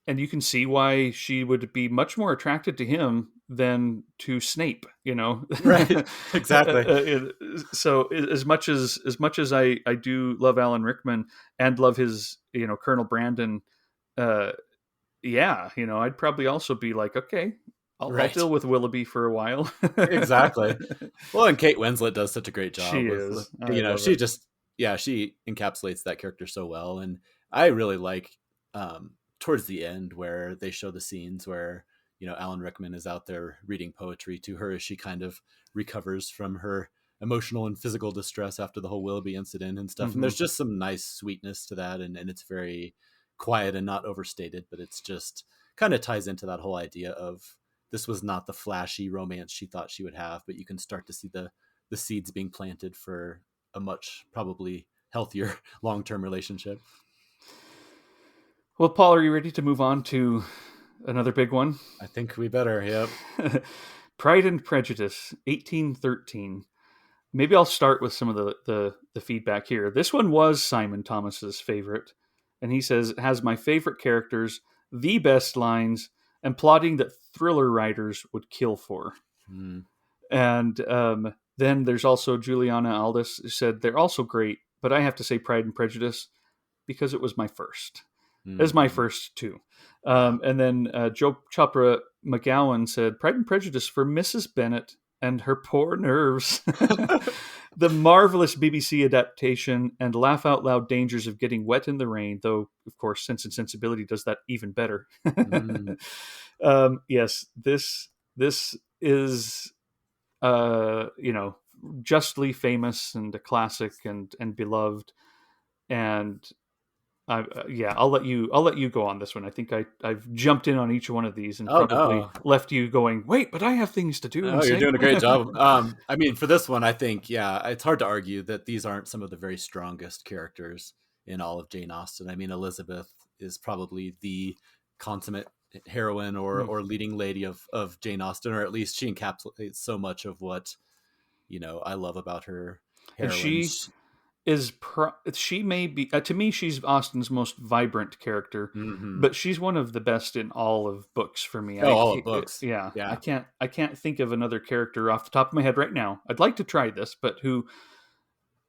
And you can see why she would be much more attracted to him than to Snape, Right. Exactly. So as much as I do love Alan Rickman and love his, Colonel Brandon, I'd probably also be like, okay, I'll deal with Willoughby for a while. Exactly. Well, and Kate Winslet does such a great job. She is. She encapsulates that character so well. And I really like, towards the end where they show the scenes where, Alan Rickman is out there reading poetry to her as she kind of recovers from her emotional and physical distress after the whole Willoughby incident and stuff. And there's just some nice sweetness to that. And it's very quiet and not overstated, but it's just kind of ties into that whole idea of this was not the flashy romance she thought she would have, but you can start to see the seeds being planted for a much probably healthier long-term relationship. Well, Paul, are you ready to move on to another big one? I think we better. Yep. Pride and Prejudice, 1813. Maybe I'll start with some of the feedback here. This one was Simon Thomas's favorite, and he says it has my favorite characters, the best lines, and plotting that thriller writers would kill for. And then there's also Juliana Aldis, who said they're also great, but I have to say Pride and Prejudice because it was my first. As my first too. And then Joe Chopra McGowan said, Pride and Prejudice for Mrs. Bennet and her poor nerves. The marvelous BBC adaptation and laugh out loud dangers of getting wet in the rain, though, of course, Sense and Sensibility does that even better. Yes, this is, justly famous and a classic and beloved. And I'll let you go on this one. I think I've jumped in on each one of these and left you going, wait, but I have things to do. Oh, you're doing a great job. I mean, for this one, I think, it's hard to argue that these aren't some of the very strongest characters in all of Jane Austen. I mean, Elizabeth is probably the consummate heroine or leading lady of Jane Austen, or at least she encapsulates so much of what, I love about her heroines. she may be to me she's Austen's most vibrant character, Mm-hmm. but she's one of the best in all of books for me. Oh, all of books. Yeah, Yeah. I can't think of another character off the top of my head right now. I'd like to try this, but who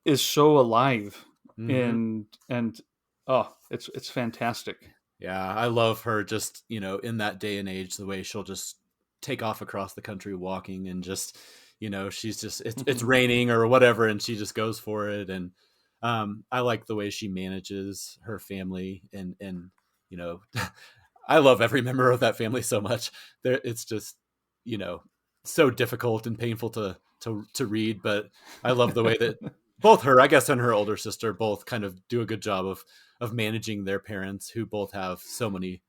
is so alive Mm-hmm. and oh, it's fantastic. Yeah, I love her just, in that day and age, the way she'll just take off across the country walking and just, she's just it's raining or whatever and she just goes for it. And I like the way she manages her family and you know, I love every member of that family so much. It's just, you know, so difficult and painful to read, but I love the way that both her, I guess, and her older sister both kind of do a good job of managing their parents, who both have so many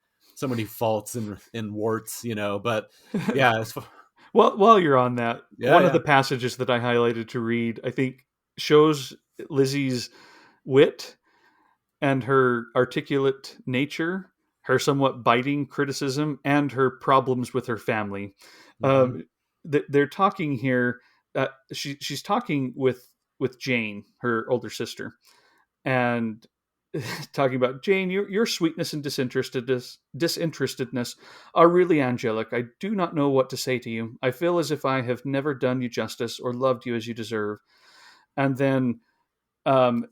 faults and warts, But yeah, Well, while you're on that, yeah, one of yeah. the passages that I highlighted to read, I think, shows Lizzie's wit and her articulate nature, her somewhat biting criticism, and her problems with her family. Mm-hmm. Um, they're talking here. She's talking with Jane, her older sister, and talking about Jane, your sweetness and disinterestedness are really angelic. I do not know what to say to you. I feel as if I have never done you justice or loved you as you deserve. And then um,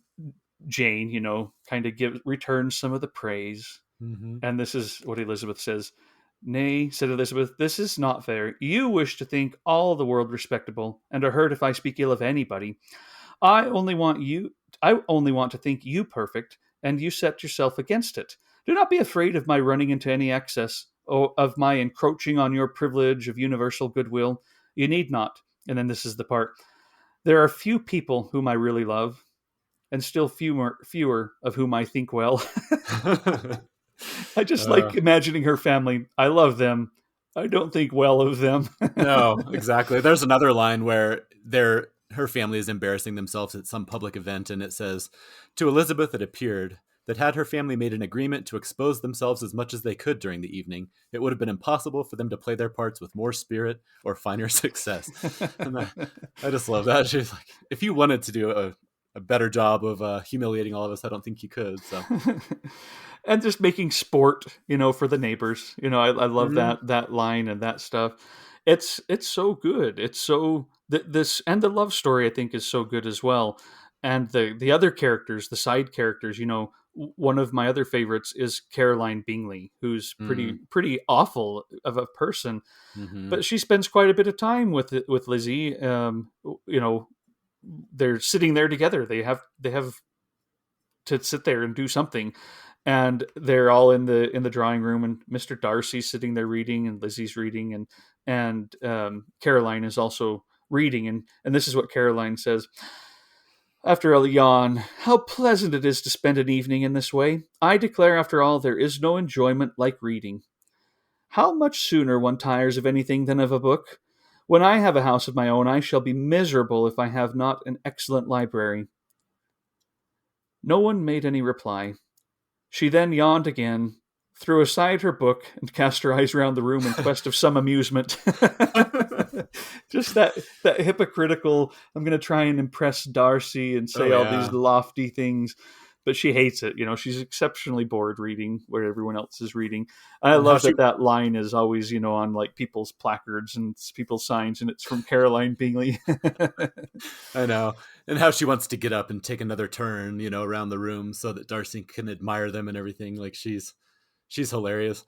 Jane, kind of returns some of the praise. Mm-hmm. And this is what Elizabeth says. Nay, said Elizabeth, this is not fair. You wish to think all the world respectable, and are hurt if I speak ill of anybody. I only want you I only want to think you perfect, and you set yourself against it. Do not be afraid of my running into any excess, or of my encroaching on your privilege of universal goodwill. You need not. And then this is the part. There are few people whom I really love, and still fewer of whom I think well. I just uh, like imagining her family. I love them. I don't think well of them. no, exactly. There's another line where her family is embarrassing themselves at some public event, and it says, "To Elizabeth it appeared that had her family made an agreement to expose themselves as much as they could during the evening, it would have been impossible for them to play their parts with more spirit or finer success." And I just love that. She's like, if you wanted to do a better job of humiliating all of us, I don't think you could. So, And just making sport, for the neighbors. I love Mhm. that line and that stuff. It's so good. It's so this and the love story I think is so good as well. And the other characters, the side characters, one of my other favorites is Caroline Bingley, who's Mm. pretty awful of a person, Mhm. but she spends quite a bit of time with Lizzie. You know, they're sitting there together. They have to sit there and do something, and they're all in the drawing room, and Mr. Darcy's sitting there reading, and Lizzie's reading, and Caroline is also reading, and this is what Caroline says after a yawn. How pleasant it is to spend an evening in this way. I declare, after all, there is no enjoyment like reading. How much sooner one tires of anything than of a book. When I have a house of my own, I shall be miserable if I have not an excellent library. No one made any reply. She then yawned again, threw aside her book, and cast her eyes round the room in quest of some amusement. Just that hypocritical, I'm going to try and impress Darcy and Oh say all these yeah. lofty things, but she hates it. She's exceptionally bored reading where everyone else is reading. And I And how love she that line is always, on like people's placards and people's signs, and it's from Caroline Bingley. I know. And how she wants to get up and take another turn, around the room so that Darcy can admire them and everything. Like she's hilarious.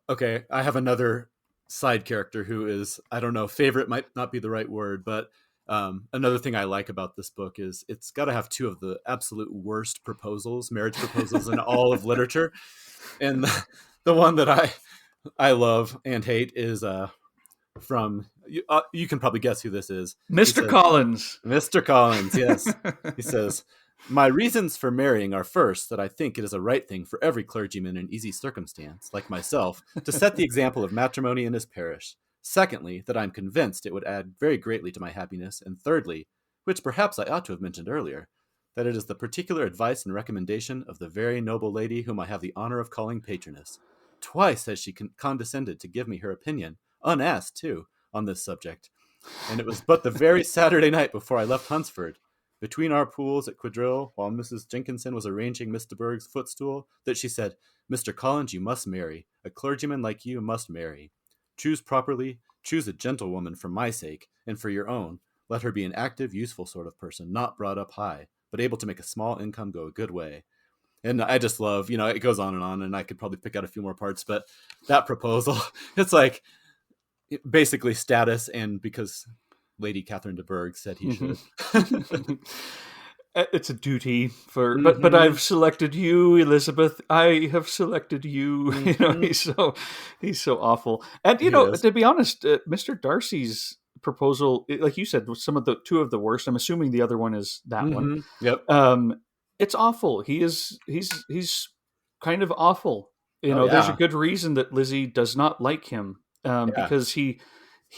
Okay, I have another side character who is, I don't know, favorite might not be the right word, but another thing I like about this book is it's got to have two of the absolute worst marriage proposals in all of literature. And the one that I love and hate is from you can probably guess who this is. He Mr. says, Collins. Mr. Collins, yes. He says, "My reasons for marrying are first, that I think it is a right thing for every clergyman in easy circumstance, like myself, to set the example of matrimony in his parish. Secondly, that I am convinced it would add very greatly to my happiness. And thirdly, which perhaps I ought to have mentioned earlier, that it is the particular advice and recommendation of the very noble lady whom I have the honor of calling patroness. Twice has she condescended to give me her opinion, unasked too, on this subject. And it was but the very Saturday night before I left Hunsford. between our pools at quadrille, while Mrs. Jenkinson was arranging Miss de Bourgh's footstool, that she said, "Mr. Collins, you must marry. A clergyman like you must marry. Choose properly, choose a gentlewoman for my sake, and for your own. Let her be an active, useful sort of person, not brought up high, but able to make a small income go a good way." And I just love, it goes on, and I could probably pick out a few more parts, but that proposal, it's like basically status, and because Lady Catherine de Bourgh said he should. It's a duty for, but Mhm. I've selected you, Elizabeth. I have selected you. Mhm. He's so awful. And He is. to be honest, Mr. Darcy's proposal, like you said, was two of the worst. I'm assuming the other one is that one. Yep. It's awful. He's kind of awful. Oh There's a yeah. good reason that Lizzie does not like him, Yeah. because he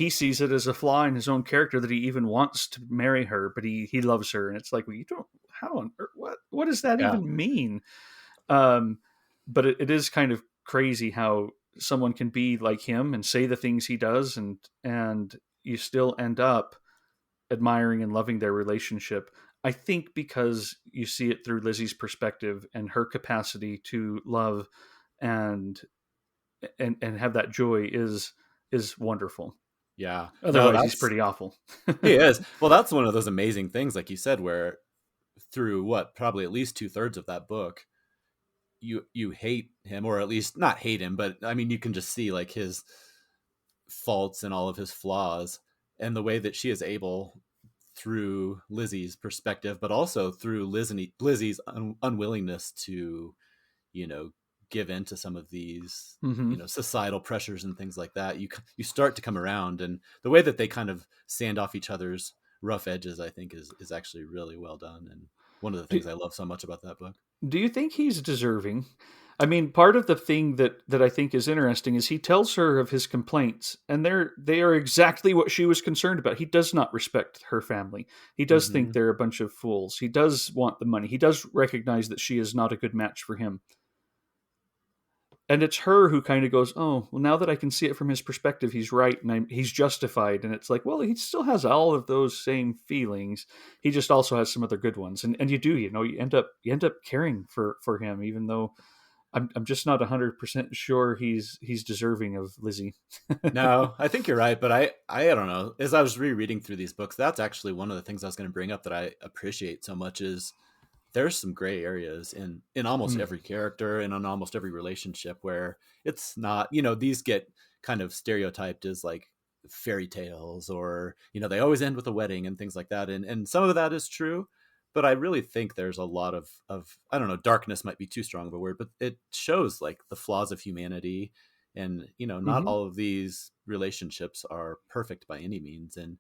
sees it as a flaw in his own character that he even wants to marry her, but he loves her, and it's like, well, you don't. How on earth? What does that Yeah. even mean? Um, but it is kind of crazy how someone can be like him and say the things he does, and you still end up admiring and loving their relationship. I think because you see it through Lizzie's perspective and her capacity to love and and have that joy is wonderful. Yeah. No, Otherwise, he's that's pretty awful. he is. Well, that's one of those amazing things, like you said, where through what probably at least 2/3 of that book, you hate him, or at least not hate him, but I mean, you can just see like his faults and all of his flaws, and the way that she is able, through Lizzie's perspective, but also through Lizzie's unwillingness to, you know, give in to some of these, Mm-hmm. societal pressures and things like that. You start to come around, and the way that they kind of sand off each other's rough edges, I think, is actually really well done, and one of the Do, things I love so much about that book. do you think he's deserving? I mean, part of the thing that I think is interesting is he tells her of his complaints, and they are exactly what she was concerned about. He does not respect her family. He does think Hmm. they're a bunch of fools. He does want the money. He does recognize that she is not a good match for him. And it's her who kind of goes, "Oh, well, now that I can see it from his perspective, he's right, and he's justified." And it's like, well, he still has all of those same feelings. He just also has some other good ones, and you end up caring for him, even though I'm just not 100% sure he's deserving of Lizzie. No, I think you're right, but I don't know. As I was rereading through these books, that's actually one of the things I was going to bring up that I appreciate so much is there's some gray areas in almost Mm. every character and on almost every relationship where it's not, these get kind of stereotyped as like fairy tales, or they always end with a wedding and things like that, and some of that is true, but I really think there's a lot of, I don't know, darkness might be too strong of a word, but it shows like the flaws of humanity, and not Hmm. all of these relationships are perfect by any means, and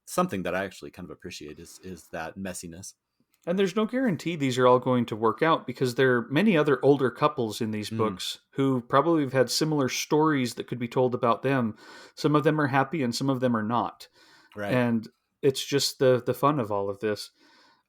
something that I actually kind of appreciate is that messiness. And there's no guarantee these are all going to work out, because there are many other older couples in these Mm, books who probably have had similar stories that could be told about them. Some of them are happy and some of them are not. right. And it's just the fun of all of this.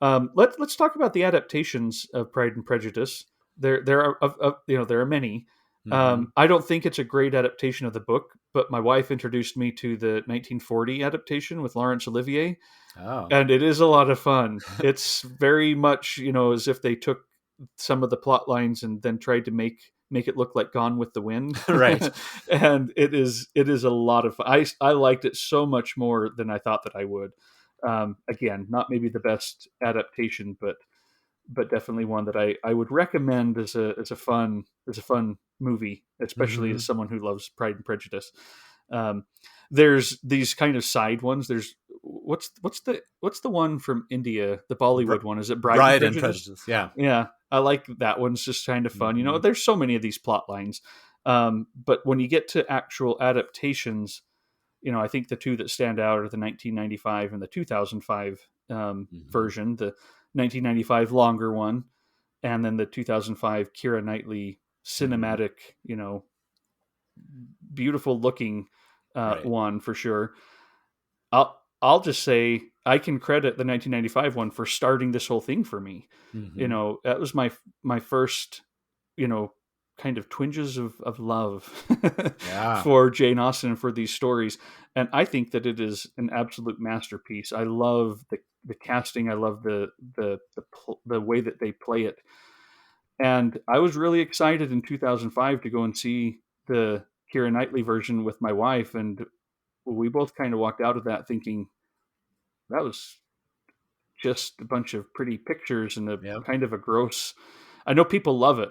Let's talk about the adaptations of Pride and Prejudice. There are there are many. Hmm. I don't think it's a great adaptation of the book, but my wife introduced me to the 1940 adaptation with Laurence Olivier, Oh. and it is a lot of fun. It's very much as if they took some of the plot lines and then tried to make it look like Gone with the Wind. Right. And it is a lot of fun. I liked it so much more than I thought that I would. Again, not maybe the best adaptation, but definitely one that I would recommend as a fun movie, especially as Hmm. someone who loves Pride and Prejudice. Um, there's these kind of side ones. There's what's the one from India, the Bollywood one? Is it Bride and Bride and Prejudice? Prejudice. Yeah. Yeah, I like that one's just kind of fun. Hmm. There's so many of these plot lines, but when you get to actual adaptations, I think the two that stand out are the 1995 and the 2005 Hmm. version. The 1995 longer one, and then the 2005 Keira Knightley Hmm. cinematic, beautiful looking Right. one for sure. I'll just say I can credit the 1995 one for starting this whole thing for me. Hmm. That was my first, you know, kind of twinges of love Yeah. for Jane Austen and for these stories. And I think that it is an absolute masterpiece. I love the casting. I love the way that they play it. And I was really excited in 2005 to go and see the Keira Knightley version with my wife, and we both kind of walked out of that thinking that was just a bunch of pretty pictures and a Yep. kind of a gross. I know people love it.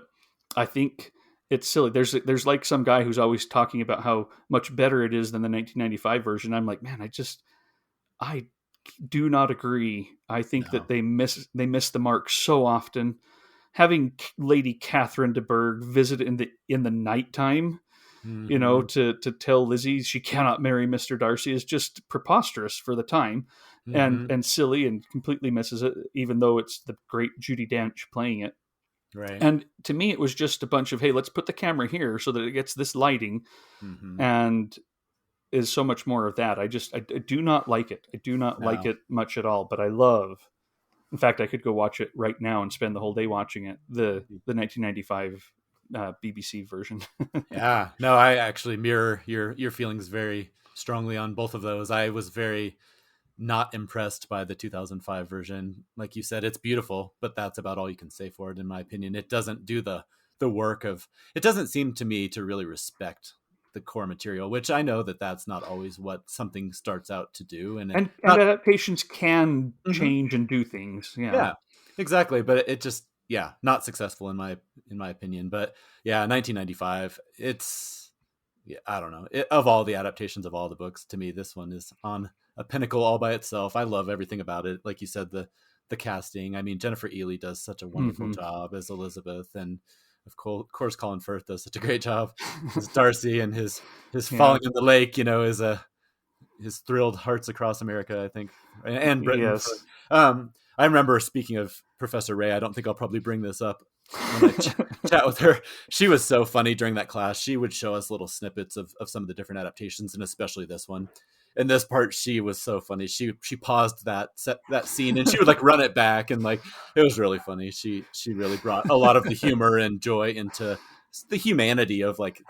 I think it's silly. There's like some guy who's always talking about how much better it is than the 1995 version. I'm like, man, I do not agree. I think No. that they miss the mark so often. Having Lady Catherine de Bourgh visit in the nighttime, Mm-hmm. to tell Lizzie she cannot marry Mr. Darcy is just preposterous for the time, Mm-hmm. and silly, and completely misses it, even though it's the great Judi Dench playing it. Right. And to me, it was just a bunch of, hey, let's put the camera here so that it gets this lighting, Mm-hmm. and is so much more of that. I do not like it. I do not like No. it much at all, but I love. In fact, I could go watch it right now and spend the whole day watching it. The 1995 BBC version. Yeah. No, I actually mirror your feelings very strongly on both of those. I was very not impressed by the 2005 version. Like you said, it's beautiful, but that's about all you can say for it, in my opinion. It doesn't do the work of. It doesn't seem to me to really respect the core material, which I know that that's not always what something starts out to do, and And not. adaptations can Mhm. change and do things. Yeah. Yeah, exactly. But it just, yeah, not successful in my opinion. But yeah, 1995. It's, yeah, I don't know. Of all the adaptations of all the books, to me, this one is on a pinnacle all by itself. I love everything about it. Like you said, the casting. I mean, Jennifer Ehle does such a wonderful Hmm. job as Elizabeth, and of course, Colin Firth does such a great job as Darcy, and his Yeah. falling in the lake. Is a his thrilled hearts across America, I think, and Britain. Yes. I remember, speaking of Professor Ray, I don't think I'll probably bring this up when I chat with her. She was so funny during that class. She would show us little snippets of some of the different adaptations, and especially this one. In this part, she was so funny. She paused that scene, and she would like run it back, and like it was really funny. She really brought a lot of the humor and joy into the humanity of, like,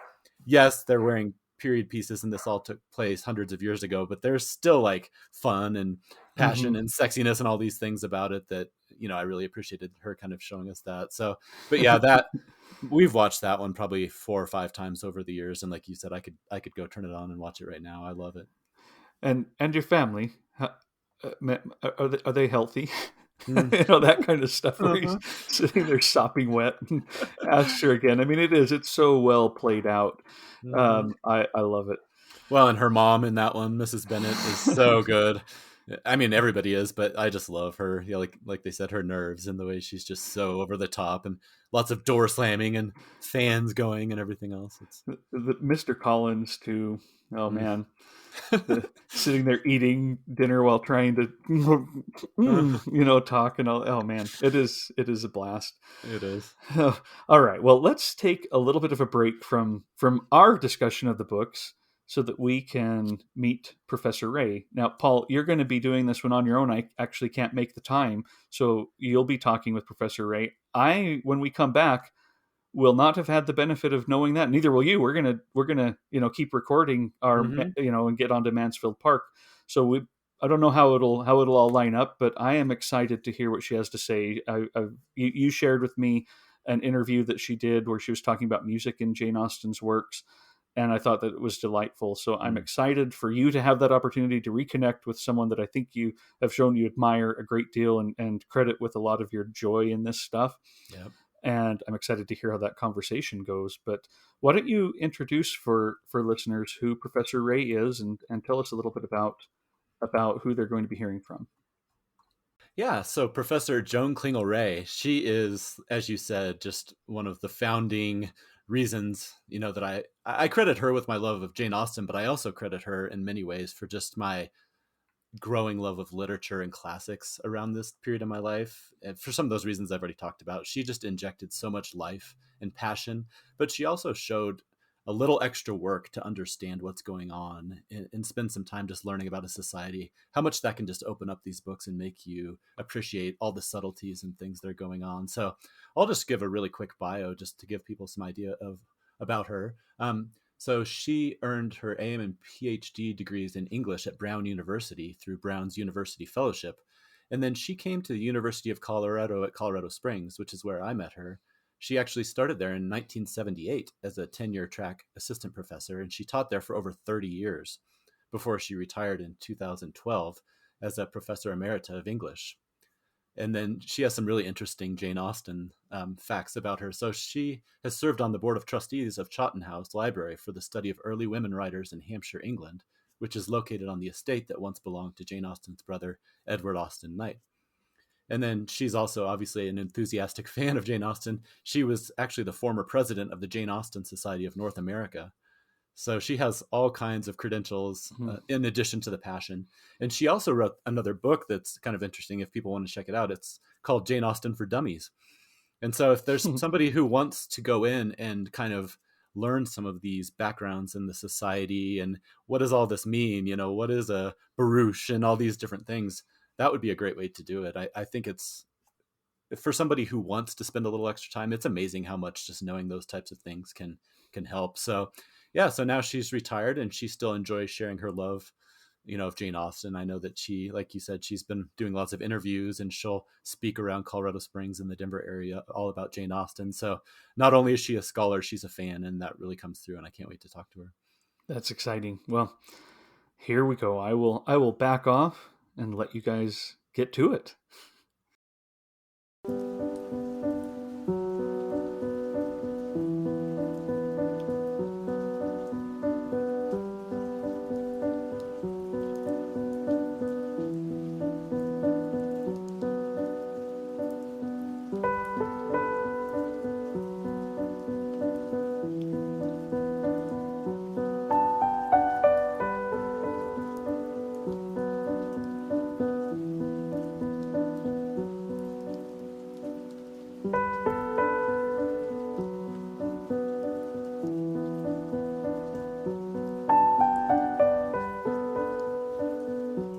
yes, they're wearing period pieces and this all took place hundreds of years ago, but there's still like fun and Hmm. passion and sexiness and all these things about it that, I really appreciated her kind of showing us that. So, but yeah, that we've watched that one probably 4 or 5 times over the years, and like you said, I could go turn it on and watch it right now. I love it. And your family, are they healthy? Mm. That kind of stuff where he's Uh-huh. sitting there sopping wet and asks her again. I mean, it's so well played out. Hmm. I love it. Well, and her mom in that one, Mrs. Bennett, is so good. I mean, everybody is, but I just love her. Yeah, like they said, her nerves and the way she's just so over the top, and lots of door slamming and fans going and everything else. It's Mr. Collins too. Oh mm. man, sitting there eating dinner while trying to, talk and all. Oh man, it is a blast. It is. All right, well, let's take a little bit of a break from our discussion of the books so that we can meet Professor Ray. Now, Paul, you're going to be doing this one on your own. I actually can't make the time, so you'll be talking with Professor Ray. When we come back, will not have had the benefit of knowing that. Neither will you. We're gonna keep recording our Hmm. and get onto Mansfield Park. So I don't know how it'll all line up, but I am excited to hear what she has to say. You shared with me an interview that she did where she was talking about music in Jane Austen's works, and I thought that it was delightful. So I'm Mm. excited for you to have that opportunity to reconnect with someone that I think you have shown you admire a great deal, and credit with a lot of your joy in this stuff. Yep. And I'm excited to hear how that conversation goes. But why don't you introduce for listeners who Professor Ray is, and tell us a little bit about who they're going to be hearing from. Yeah, so Professor Joan Klingel Ray, she is, as you said, just one of the founding reasons, that I credit her with my love of Jane Austen, but I also credit her in many ways for just my growing love of literature and classics around this period of my life. And for some of those reasons I've already talked about, she just injected so much life and passion, but she also showed a little extra work to understand what's going on, and spend some time just learning about a society, how much that can just open up these books and make you appreciate all the subtleties and things that are going on. So I'll just give a really quick bio just to give people some idea of about her. So she earned her AM and PhD degrees in English at Brown University through Brown's University Fellowship. And then she came to the University of Colorado at Colorado Springs, which is where I met her. She actually started there in 1978 as a tenure track assistant professor, and she taught there for over 30 years before she retired in 2012 as a professor emerita of English. And then she has some really interesting Jane Austen facts about her. So she has served on the board of trustees of Chawton House Library for the study of early women writers in Hampshire, England, which is located on the estate that once belonged to Jane Austen's brother, Edward Austen Knight. And then she's also obviously an enthusiastic fan of Jane Austen. She was actually the former president of the Jane Austen Society of North America. So she has all kinds of credentials in addition to the passion. And she also wrote another book that's kind of interesting if people want to check it out. It's called Jane Austen for Dummies. And so if there's somebody who wants to go in and kind of learn some of these backgrounds in the society and what does all this mean, what is a barouche and all these different things, that would be a great way to do it. I think it's, for somebody who wants to spend a little extra time, it's amazing how much just knowing those types of things can help. So yeah, so now she's retired and she still enjoys sharing her love, of Jane Austen. I know that she, like you said, she's been doing lots of interviews and she'll speak around Colorado Springs in the Denver area all about Jane Austen. So not only is she a scholar, she's a fan, and that really comes through, and I can't wait to talk to her. That's exciting. Well, here we go. I will back off and let you guys get to it.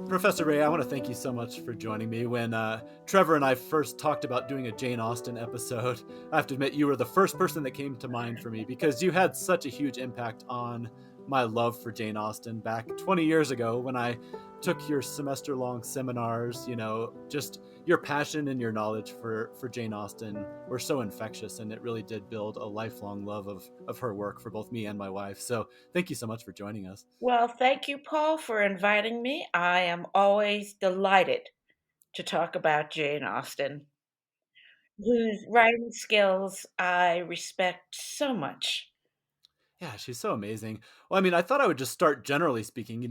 Professor Ray, I want to thank you so much for joining me. When Trevor and I first talked about doing a Jane Austen episode, I have to admit you were the first person that came to mind for me because you had such a huge impact on my love for Jane Austen back 20 years ago when I took your semester-long seminars. Just your passion and your knowledge for Jane Austen were so infectious, and it really did build a lifelong love of her work for both me and my wife. So thank you so much for joining us. Well, thank you, Paul, for inviting me. I am always delighted to talk about Jane Austen, whose writing skills I respect so much. Yeah, she's so amazing. Well, I mean, I thought I would just start generally speaking.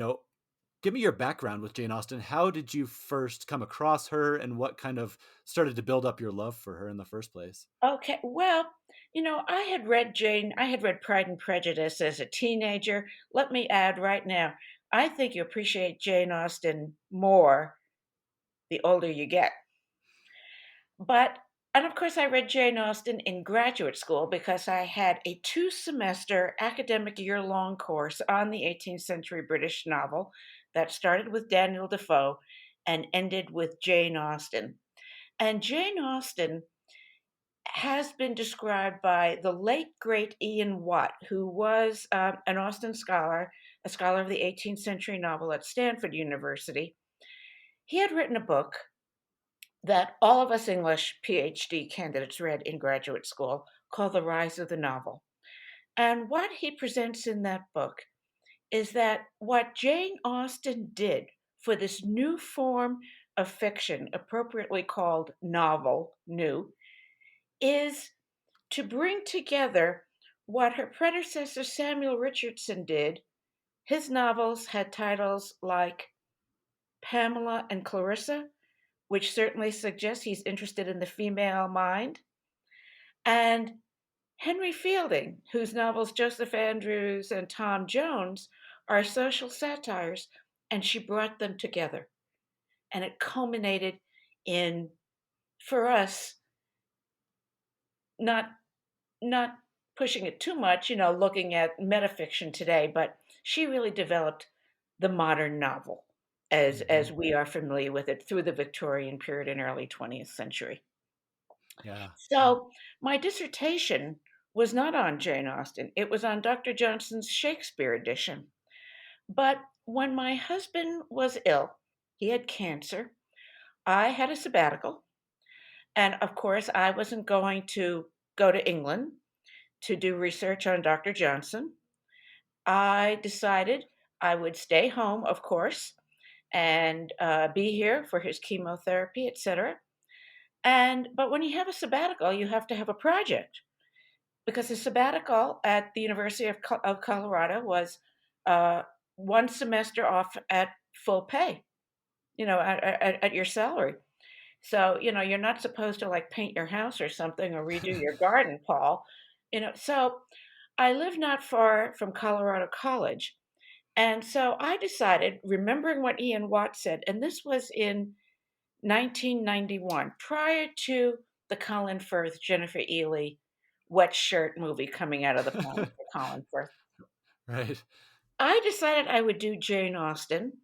Give me your background with Jane Austen. How did you first come across her, and what kind of started to build up your love for her in the first place? Okay, well, I had read Pride and Prejudice as a teenager. Let me add right now, I think you appreciate Jane Austen more the older you get. And of course, I read Jane Austen in graduate school because I had a 2-semester academic year-long course on the 18th century British novel that started with Daniel Defoe and ended with Jane Austen. And Jane Austen has been described by the late, great Ian Watt, who was an Austen scholar, a scholar of the 18th century novel at Stanford University. He had written a book that all of us English Ph.D. candidates read in graduate school called The Rise of the Novel. And what he presents in that book is that what Jane Austen did for this new form of fiction, appropriately called novel, new, is to bring together what her predecessor Samuel Richardson did. His novels had titles like Pamela and Clarissa, which certainly suggests he's interested in the female mind, and Henry Fielding, whose novels Joseph Andrews and Tom Jones are social satires, and she brought them together. And it culminated in, for us, not not pushing it too much, looking at metafiction today, but she really developed the modern novel as we are familiar with it through the Victorian period and early 20th century. Yeah. So my dissertation was not on Jane Austen. It was on Dr. Johnson's Shakespeare edition. But when my husband was ill, he had cancer, I had a sabbatical, and of course, I wasn't going to go to England to do research on Dr. Johnson. I decided I would stay home, of course, and be here for his chemotherapy, etc. And but when you have a sabbatical, you have to have a project because the sabbatical at the University of Colorado was uh, one semester off at full pay, at your salary. So, you're not supposed to like paint your house or something or redo your garden, Paul. So I live not far from Colorado College. And so I decided, remembering what Ian Watt said, and this was in 1991, prior to the Colin Firth, Jennifer Ely wet shirt movie coming out of the pond for Colin Firth. Right. I decided I would do Jane Austen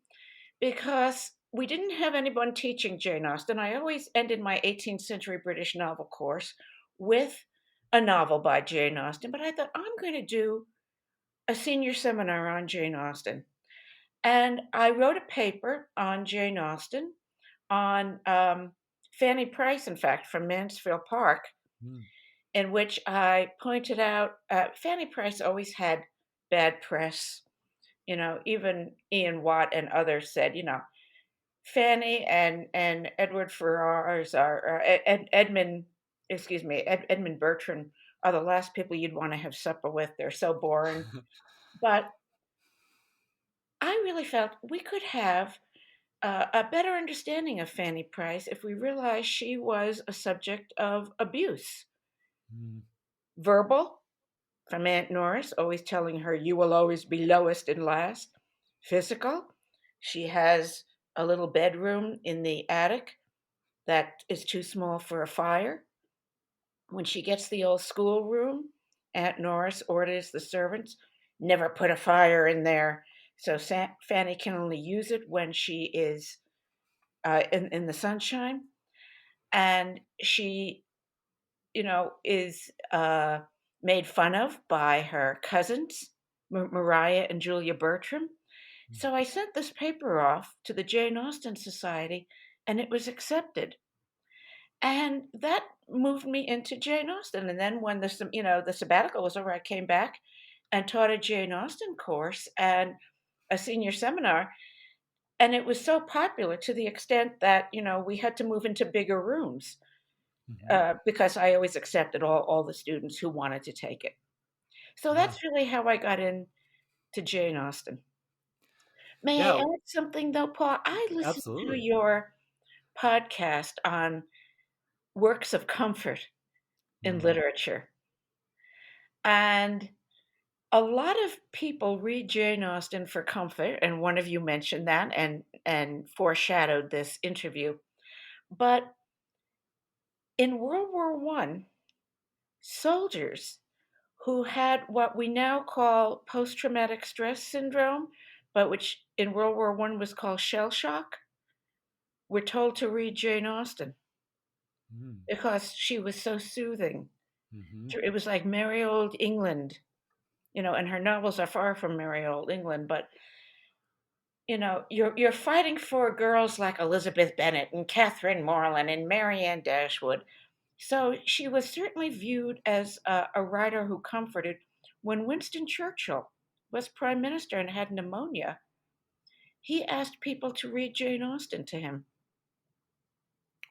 because we didn't have anyone teaching Jane Austen. I always ended my 18th century British novel course with a novel by Jane Austen, but I thought I'm going to do a senior seminar on Jane Austen. And I wrote a paper on Jane Austen, on Fanny Price, in fact, from Mansfield Park, Mm. in which I pointed out Fanny Price always had bad press. Even Ian Watt and others said, Fanny and Edward Ferrars are Edmund, excuse me, Edmund Bertrand are the last people you'd want to have supper with. They're so boring. But I really felt we could have a better understanding of Fanny Price if we realized she was a subject of abuse. Mm. Verbal, from Aunt Norris, always telling her, "You will always be lowest and last." Physical, she has a little bedroom in the attic that is too small for a fire. When she gets the old schoolroom, Aunt Norris orders the servants, "Never put a fire in there." So Fanny can only use it when she is in the sunshine. And she, is made fun of by her cousins, Mariah and Julia Bertram. So I sent this paper off to the Jane Austen Society, and it was accepted. And that moved me into Jane Austen. And then when the sabbatical was over, I came back and taught a Jane Austen course and a senior seminar. And it was so popular to the extent that, we had to move into bigger rooms Mhm. because I always accepted all the students who wanted to take it. So Yeah. that's really how I got into Jane Austen. May I Yeah, add something though, Paul? I listened to absolutely. your podcast on works of comfort in Mm. literature. And a lot of people read Jane Austen for comfort, and one of you mentioned that and foreshadowed this interview. But in World War One, soldiers who had what we now call post-traumatic stress syndrome, but which in World War One was called shell shock, were told to read Jane Austen Mm. because she was so soothing. Mhm. It was like merry old England, and her novels are far from merry old England, but you're fighting for girls like Elizabeth Bennet and Catherine Morland and Marianne Dashwood. So she was certainly viewed as a writer who comforted. When Winston Churchill was prime minister and had pneumonia, he asked people to read Jane Austen to him.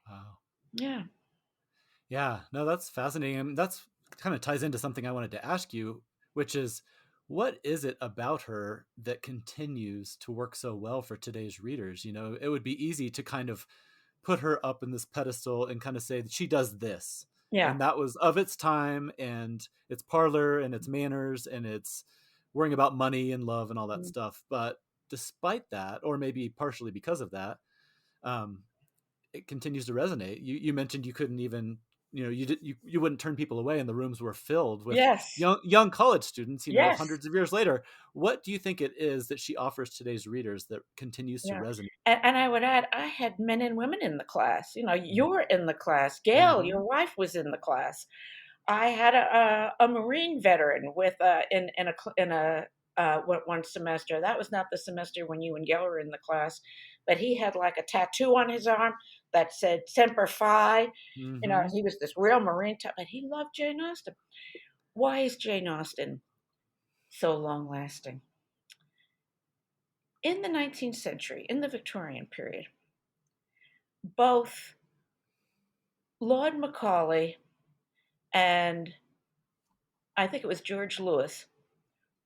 Wow. Yeah. Yeah, no, that's fascinating. And that's kind of ties into something I wanted to ask you, which is what is it about her that continues to work so well for today's readers? It would be easy to kind of put her up in this pedestal and kind of say that she does this. Yeah. And that was of its time and its parlor and its manners and its worrying about money and love and all that Mm. stuff. But despite that, or maybe partially because of that, um, it continues to resonate. You mentioned you couldn't even, you wouldn't turn people away, and the rooms were filled with Yes. young college students. Yes. Hundreds of years later. What do you think it is that she offers today's readers that continues to Yeah. resonate? And I would add, I had men and women in the class. You're in the class. Gail, Mm-hmm. your wife, was in the class. I had a Marine veteran with in a one semester. That was not the semester when you and Gail were in the class, but he had like a tattoo on his arm that said Semper Fi. Mm-hmm. He was this real Marine type, but he loved Jane Austen. Why is Jane Austen so long lasting? In the 19th century, in the Victorian period, both Lord Macaulay and I think it was George Lewis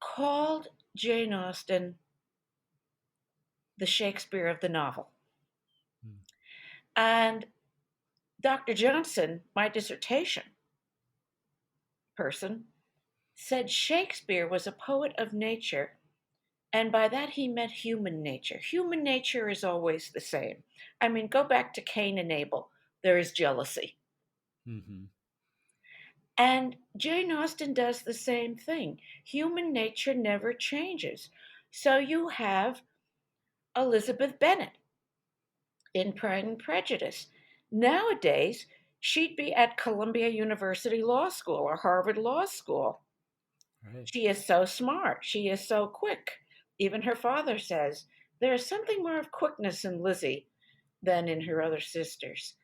called Jane Austen the Shakespeare of the novel. Mm. And Dr. Johnson, my dissertation person, said Shakespeare was a poet of nature, and by that he meant human nature. Human nature is always the same. I mean, go back to Cain and Abel, there is jealousy. Mm-hmm. And Jane Austen does the same thing. Human nature never changes. So you have Elizabeth Bennet in Pride and Prejudice. Nowadays, she'd be at Columbia University Law School or Harvard Law School. Right. She is so smart. She is so quick. Even her father says there is something more of quickness in Lizzie than in her other sisters.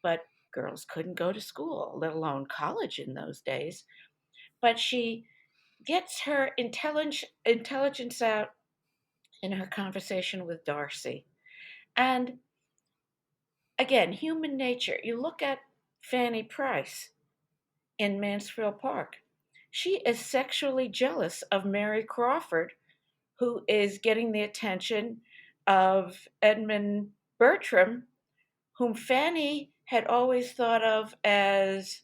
But girls couldn't go to school, let alone college in those days. But she gets her intelligence out in her conversation with Darcy. And again, human nature. You look at Fanny Price in Mansfield Park. She is sexually jealous of Mary Crawford, who is getting the attention of Edmund Bertram, whom Fanny had always thought of as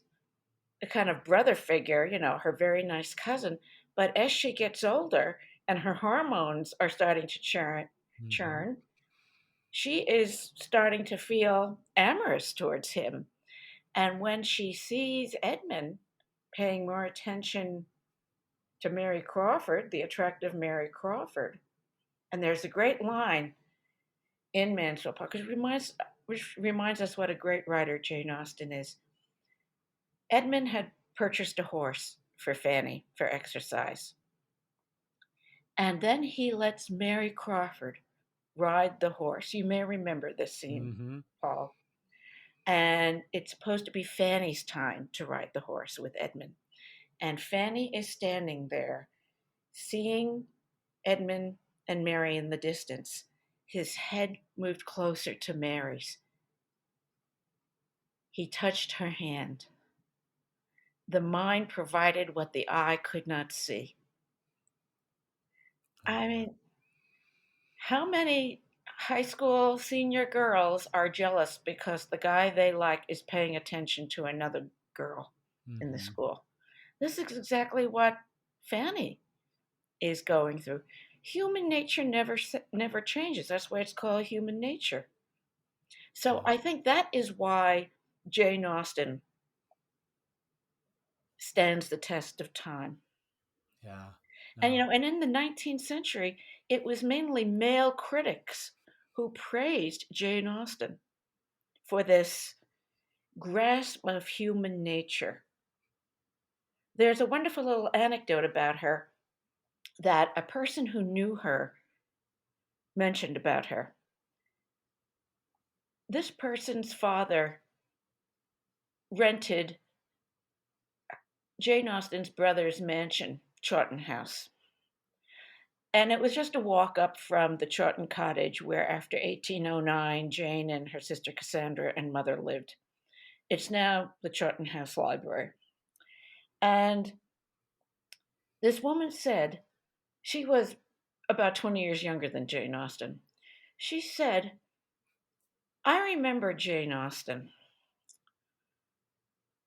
a kind of brother figure, her very nice cousin. But as she gets older and her hormones are starting to Mm-hmm. churn, she is starting to feel amorous towards him. And when she sees Edmund paying more attention to Mary Crawford, the attractive Mary Crawford, and there's a great line in Mansfield Park, which reminds us what a great writer Jane Austen is. Edmund had purchased a horse for Fanny for exercise. And then he lets Mary Crawford ride the horse. You may remember this scene, Mm-hmm. Paul. And it's supposed to be Fanny's time to ride the horse with Edmund. And Fanny is standing there, seeing Edmund and Mary in the distance. His head moved closer to Mary's. He touched her hand. The mind provided what the eye could not see. Oh, I yeah. mean, how many high school senior girls are jealous because the guy they like is paying attention to another girl in the Mm-hmm. school? This is exactly what Fanny is going through. Human nature never changes. That's why it's called human nature. So Yeah. I think that is why Jane Austen stands the test of time. Yeah. And No. and in the 19th century, it was mainly male critics who praised Jane Austen for this grasp of human nature. There's a wonderful little anecdote about her that a person who knew her mentioned about her. This person's father rented Jane Austen's brother's mansion, Chawton House. And it was just a walk up from the Chawton cottage where, after 1809, Jane and her sister Cassandra and mother lived. It's now the Chawton House Library. And this woman said, she was about 20 years younger than Jane Austen. She said, I remember Jane Austen.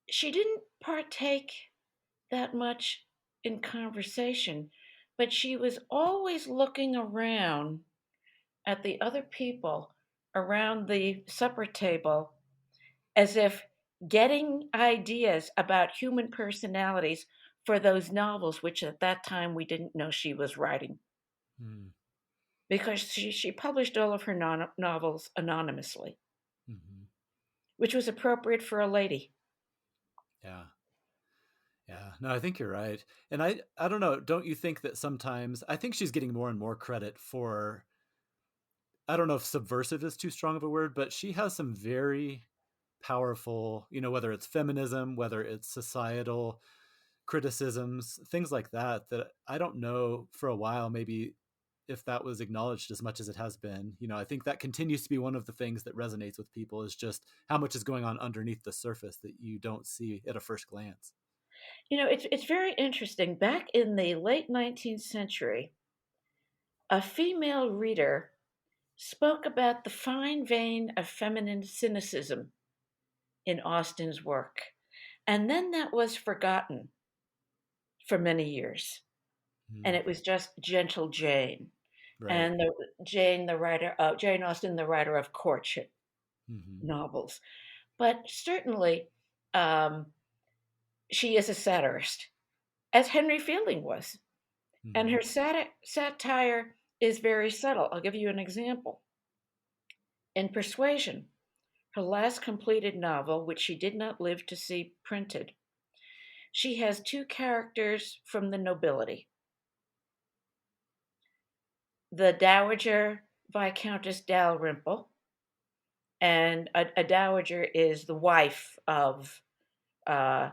She didn't partake that much in conversation, but she was always looking around at the other people around the supper table as if getting ideas about human personalities for those novels, which at that time we didn't know she was writing. Mm. Because she published all of her novels anonymously, Mm-hmm. which was appropriate for a lady. Yeah. Yeah, no, I think you're right. And I don't know, don't you think that sometimes I think she's getting more and more credit for, I don't know if subversive is too strong of a word, but she has some very powerful, whether it's feminism, whether it's societal criticisms, things like that, that I don't know for a while maybe if that was acknowledged as much as it has been. I think that continues to be one of the things that resonates with people is just how much is going on underneath the surface that you don't see at a first glance. It's very interesting. Back in the late 19th century, a female reader spoke about the fine vein of feminine cynicism in Austen's work. And then that was forgotten for many years. And Mm, it was just Gentle Jane. right. And Jane Austen, the writer of courtship Hmm. novels. But certainly, um, she is a satirist, as Henry Fielding was. And Hmm. her satire is very subtle. I'll give you an example. In Persuasion, her last completed novel, which she did not live to see printed, she has two characters from the nobility: the Dowager Viscountess Dalrymple, and a dowager is the wife of uh,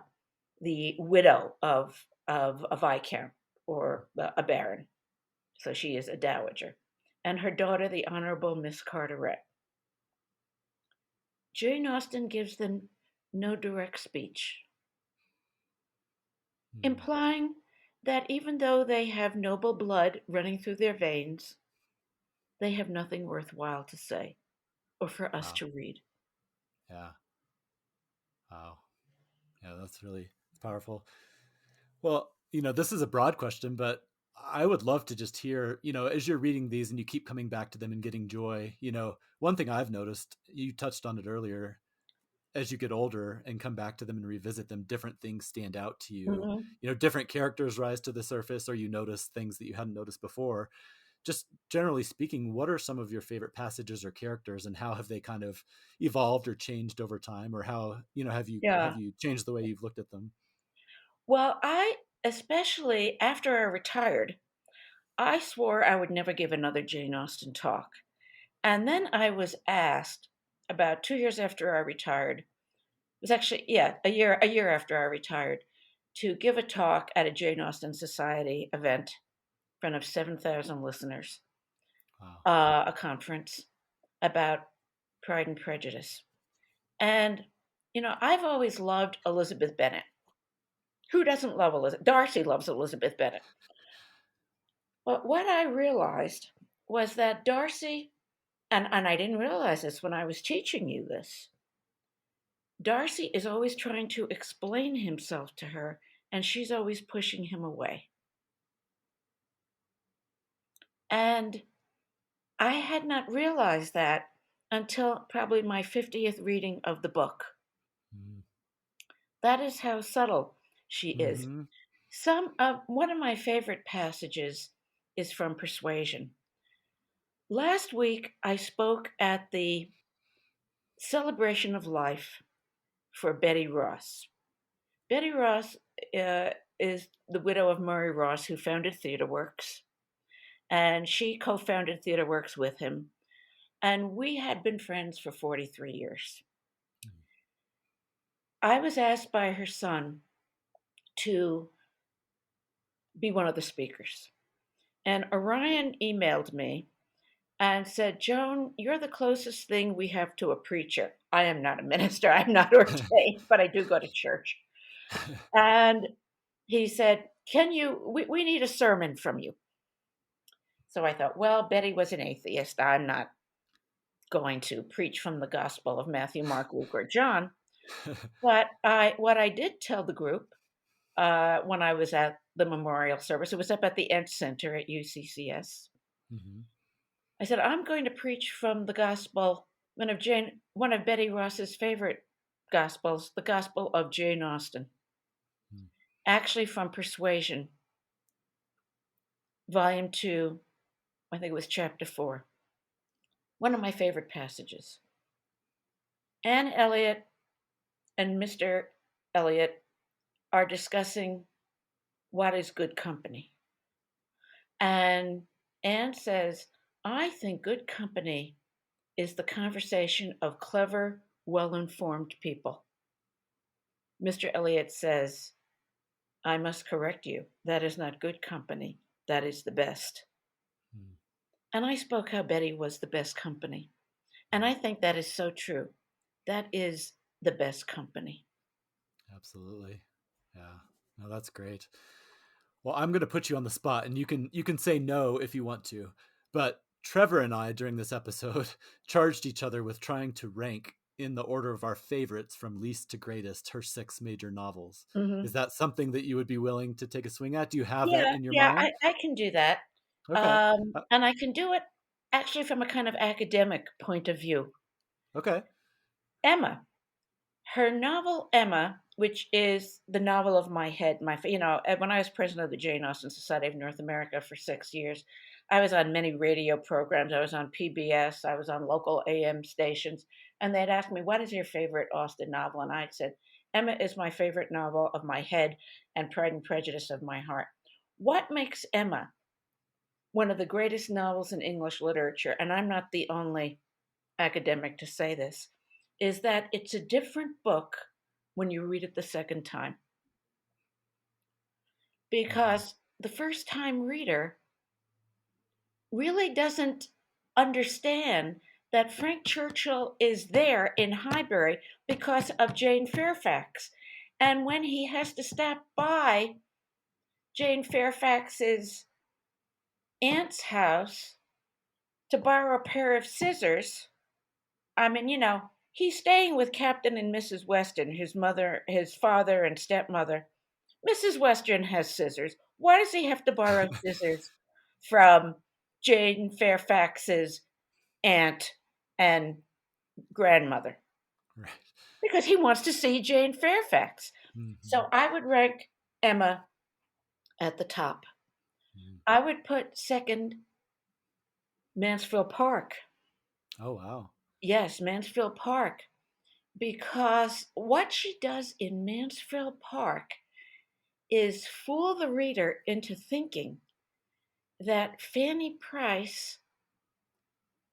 the widow of a viscount or a baron. So she is a dowager. And her daughter, the Honorable Miss Carteret. Jane Austen gives them no direct speech, Hmm. implying that even though they have noble blood running through their veins, they have nothing worthwhile to say or for us Wow. to read. Yeah. Wow. Yeah, that's really powerful. Well, this is a broad question, but I would love to just hear, as you're reading these and you keep coming back to them and getting joy, one thing I've noticed, you touched on it earlier, as you get older and come back to them and revisit them, different things stand out to you. Mhm. Different characters rise to the surface, or you notice things that you hadn't noticed before. Just generally speaking, what are some of your favorite passages or characters, and how have they kind of evolved or changed over time, or how have Yeah. you changed the way you've looked at them? Well, especially after I retired, I swore I would never give another Jane Austen talk. And then I was asked about 2 years after I retired. It was actually, yeah, a year after I retired, to give a talk at a Jane Austen Society event in front of 7,000 listeners, Wow. a conference about Pride and Prejudice. And, I've always loved Elizabeth Bennet. Who doesn't love Elizabeth? Darcy loves Elizabeth Bennet. But what I realized was that Darcy, and I didn't realize this when I was teaching you this, Darcy is always trying to explain himself to her, and she's always pushing him away. And I had not realized that until probably my 50th reading of the book. That is how subtle she is. Mm-hmm. One of my favorite passages is from Persuasion. Last week, I spoke at the celebration of life for Betty Ross. Betty Ross is the widow of Murray Ross, who founded TheatreWorks, and she co founded TheatreWorks with him. And we had been friends for 43 years. I was asked by her son to be one of the speakers. And Orion emailed me and said, Joan, you're the closest thing we have to a preacher. I am not a minister, I'm not ordained, but I do go to church. And he said, we need a sermon from you. So I thought, well, Betty was an atheist. I'm not going to preach from the Gospel of Matthew, Mark, Luke, or John. But what I did tell the group when I was at the memorial service, it was up at the Ent Center at UCCS. Mm-hmm. I said, I'm going to preach from the Gospel, one of Betty Ross's favorite Gospels, the Gospel of Jane Austen, actually from Persuasion, Volume 2, I think it was Chapter 4. One of my favorite passages. Anne Elliot and Mr. Elliot are discussing what is good company. And Anne says, I think good company is the conversation of clever, well informed people. Mr. Elliot says, I must correct you. That is not good company. That is the best. Mm. And I spoke how Betty was the best company. And I think that is so true. That is the best company. Absolutely. Yeah. No, that's great. Well, I'm going to put you on the spot, and you can say no if you want to. But Trevor and I during this episode charged each other with trying to rank in the order of our favorites from least to greatest her 6 major novels. Is Mm-hmm. that something that you would be willing to take a swing at? Do you have that Yeah, in your yeah, mind? I can do that. Okay. And I can do it actually from a kind of academic point of view. Okay. Emma, her novel Emma, which is the novel of my head, when I was president of the Jane Austen Society of North America for 6 years, I was on many radio programs. I was on PBS, I was on local AM stations, and they'd ask me, what is your favorite Austen novel? And I'd said, Emma is my favorite novel of my head and Pride and Prejudice of my heart. What makes Emma one of the greatest novels in English literature, and I'm not the only academic to say this, is that it's a different book when you read it the second time. Mhm. Because the first time reader really doesn't understand that Frank Churchill is there in Highbury because of Jane Fairfax. And when he has to stop by Jane Fairfax's aunt's house to borrow a pair of scissors, he's staying with Captain and Mrs. Weston, his father and stepmother. Mrs. Weston has scissors. Why does he have to borrow scissors from Jane Fairfax's aunt and grandmother? Right. Because he wants to see Jane Fairfax. Mhm. So I would rank Emma at the top. Mhm. I would put second Mansfield Park. Oh, wow. Yes, Mansfield Park. Because what she does in Mansfield Park is fool the reader into thinking that Fanny Price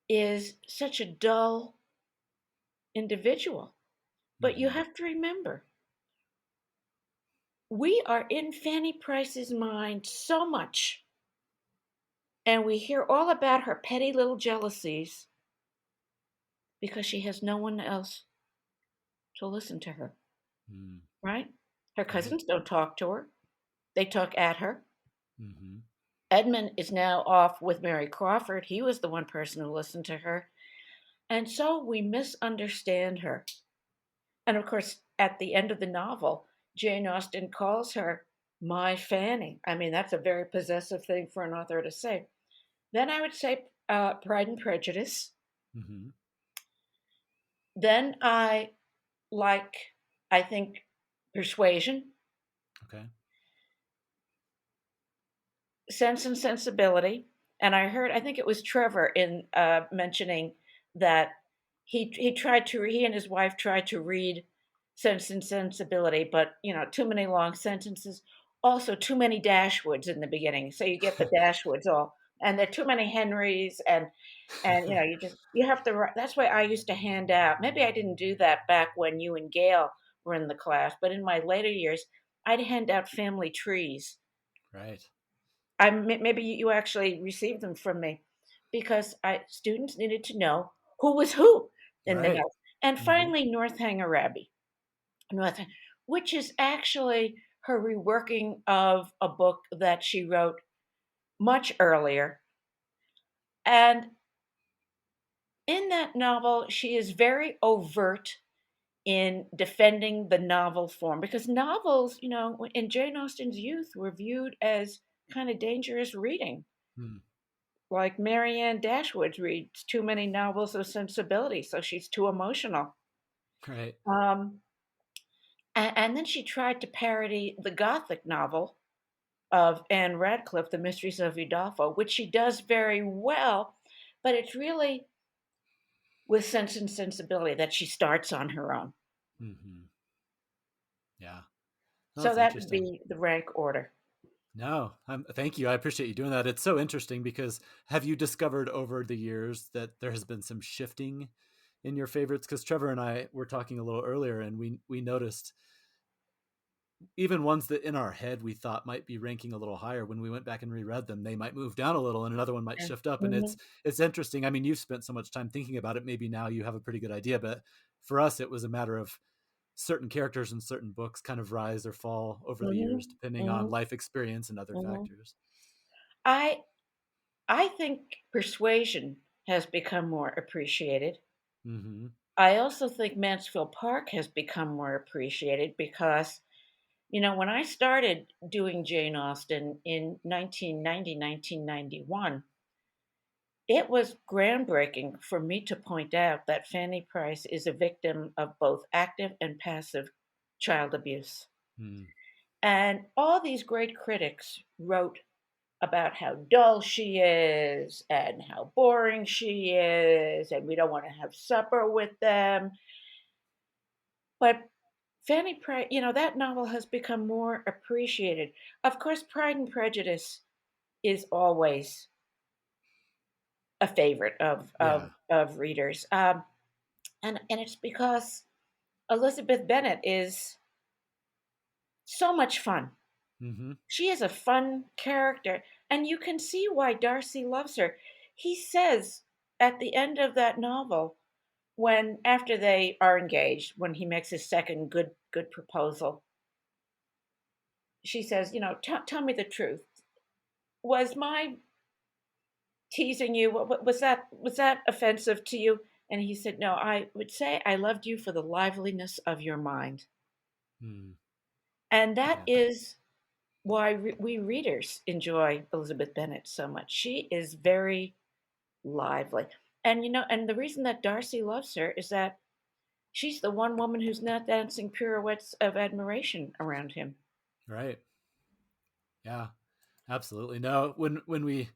is such a dull individual. But you Mhm. have to remember, we are in Fanny Price's mind so much, and we hear all about her petty little jealousies because she has no one else to listen to her, Mm. right? Her Right. cousins don't talk to her, they talk at her. Mhm. Edmund is now off with Mary Crawford. He was the one person who listened to her. And so we misunderstand her. And of course, at the end of the novel, Jane Austen calls her my Fanny. I mean, that's a very possessive thing for an author to say. Then I would say Pride and Prejudice. Mhm. Then I think, Persuasion, Okay. Sense and Sensibility. And I think it was Trevor in mentioning that he and his wife tried to read Sense and Sensibility, but too many long sentences, also too many Dashwoods in the beginning. So you get the Dashwoods all, and there are too many Henrys, and you have to write. That's why I used to hand out. Maybe I didn't do that back when you and Gail were in the class, but in my later years, I'd hand out family trees. Right. Maybe you actually received them from me because students needed to know who was who in the Right. notes. And Mhm. finally, Northanger Abbey, North, which is actually her reworking of a book that she wrote much earlier. And in that novel, she is very overt in defending the novel form because novels, in Jane Austen's youth, were viewed as kind of dangerous reading. Mm. Like Marianne Dashwood reads too many novels of sensibility, so she's too emotional. Right. Um, and then she tried to parody the Gothic novel of Anne Radcliffe, The Mysteries of Udolpho, which she does very well, but it's really with Sense and Sensibility that she starts on her own. Mhm. Yeah. Oh, So that's that would interesting. be the rank order. No, thank you. I appreciate you doing that. It's so interesting because have you discovered over the years that there has been some shifting in your favorites? Because Trevor and I were talking a little earlier, and we noticed even ones that in our head we thought might be ranking a little higher, when we went back and reread them, they might move down a little and another one might Yeah. shift up. And Mhm. it's interesting. I mean, you've spent so much time thinking about it. Maybe now you have a pretty good idea, but for us, it was a matter of certain characters in certain books kind of rise or fall over the years, Mhm. depending on Mhm. life experience and other Mhm. factors. I I think persuasion has become more appreciated. Mm-hmm. I also think Mansfield Park has become more appreciated because, when I started doing Jane Austen in 1990, 1991, it was groundbreaking for me to point out that Fanny Price is a victim of both active and passive child abuse. Mm. And all these great critics wrote about how dull she is and how boring she is, and we don't want to have supper with them. But Fanny Price, that novel has become more appreciated. Of course, Pride and Prejudice is always a favorite of Yeah. readers, and it's because Elizabeth Bennet is so much fun. Mm-hmm. She is a fun character, and you can see why Darcy loves her. He says at the end of that novel, when after they are engaged, when he makes his second good proposal, she says, tell me the truth. Was my teasing you? Was that offensive to you? And he said, no. I would say I loved you for the liveliness of your mind, Mm. and that Yeah. is why we readers enjoy Elizabeth Bennet so much. She is very lively. And the reason that Darcy loves her is that she's the one woman who's not dancing pirouettes of admiration around him. Right. Yeah. Absolutely. No, when we,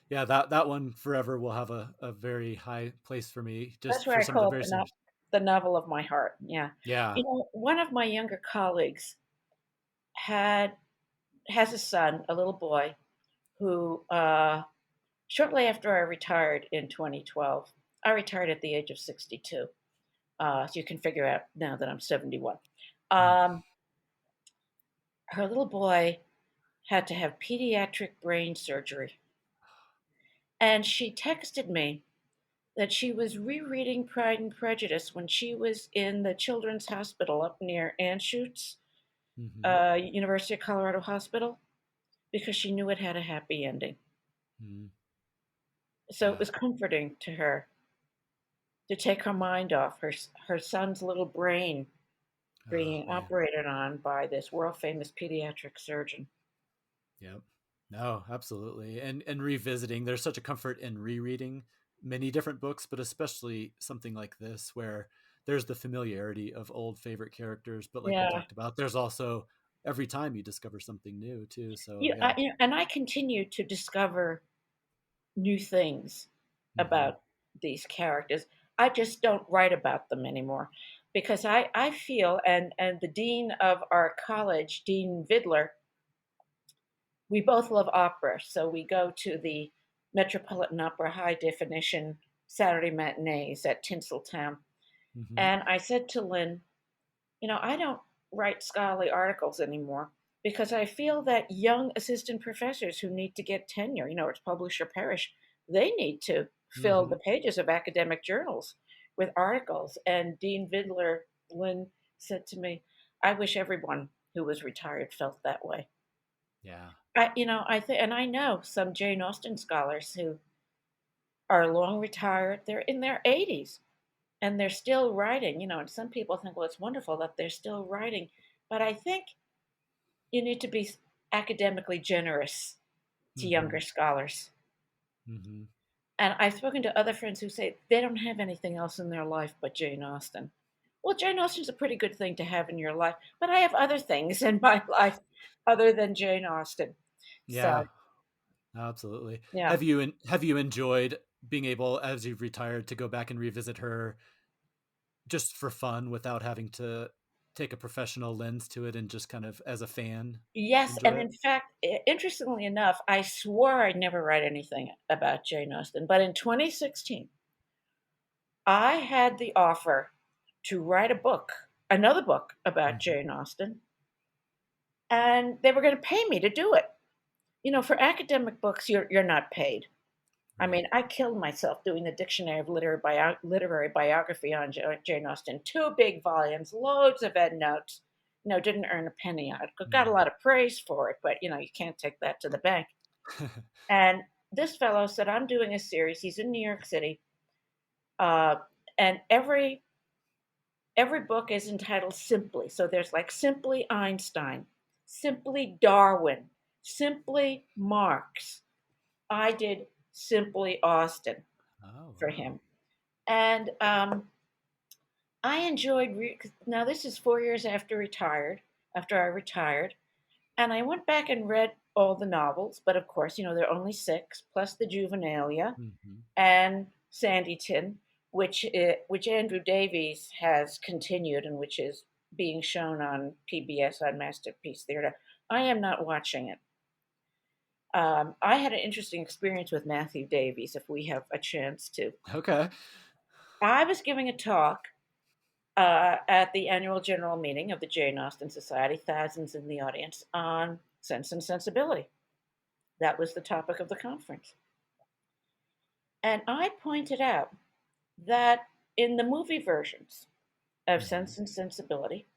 yeah, that one forever will have a very high place for me, That's just why for I some of the call it very same. the novel of my heart. Yeah. Yeah. One of my younger colleagues had has a son, a little boy, who shortly after I retired in 2012, I retired at the age of 62. So you can figure out now that I'm 71. Mm. Um, Her little boy had to have pediatric brain surgery. And she texted me that she was rereading Pride and Prejudice when she was in the Children's Hospital up near Anschutz, Mm-hmm. University of Colorado Hospital, because she knew it had a happy ending. Mm. So it Yeah. was comforting to her to take her mind off her son's little brain Oh being man. operated on by this world famous pediatric surgeon. Yep. No, absolutely. And revisiting, there's such a comfort in rereading many different books, but especially something like this where there's the familiarity of old favorite characters, but like we Yeah, talked about, there's also every time you discover something new too. So you, yeah. and I continue to discover new things Hmm. about these characters. I just don't write about them anymore because I feel, and the dean of our college, Dean Vidler, we both love opera. So we go to the Metropolitan Opera high definition Saturday matinees at Tinseltown. Hmm. And I said to Lynn, I don't write scholarly articles anymore because I feel that young assistant professors who need to get tenure, it's publish or perish, they need to fill Hmm. the pages of academic journals with articles. And Dean Vidler, Lynn, said to me, I wish everyone who was retired felt that way. Yeah. I think, and I know some Jane Austen scholars who are long retired. They're in their 80s and they're still writing. And some people think, well, it's wonderful that they're still writing, but I think you need to be academically generous to Hmm. younger scholars. Hmm. And I've spoken to other friends who say they don't have anything else in their life but Jane Austen. Well, Jane Austen's a pretty good thing to have in your life, but I have other things in my life other than Jane Austen. So, Yeah. Absolutely. yeah. Have you enjoyed being able, as you've retired, to go back and revisit her just for fun without having to? take a professional lens to it and just kind of as a fan Yes, enjoy and it? in fact, interestingly enough, I swore I'd never write anything about Jane Austen, but in 2016, I had the offer to write a book, another book about Mhm. Jane Austen, and they were going to pay me to do it. You know, for academic books, you're not paid. I Right. mean, I killed myself doing the Dictionary of Literary Biography on Jane Austen. 2 big volumes, loads of endnotes. Didn't earn a penny on it. Got a Mhm. lot of praise for it, but you can't take that to the bank. And this fellow said, "I'm doing a series." He's in New York City, uh, and every book is entitled simply. So there's like simply Einstein, simply Darwin, simply Marx. I did simply Austen Oh, for wow. him. And I enjoyed, now this is 4 years after I retired. And I went back and read all the novels, but of course, there are only 6, plus the Juvenilia Mhm. and Sanditon, which Andrew Davies has continued and which is being shown on PBS on Masterpiece Theater. I am not watching it. I had an interesting experience with Matthew Davies, if we have a chance to. Okay. I was giving a talk at the annual general meeting of the Jane Austen Society, thousands in the audience, on Sense and Sensibility. That was the topic of the conference. And I pointed out that in the movie versions of Mhm. Sense and Sensibility,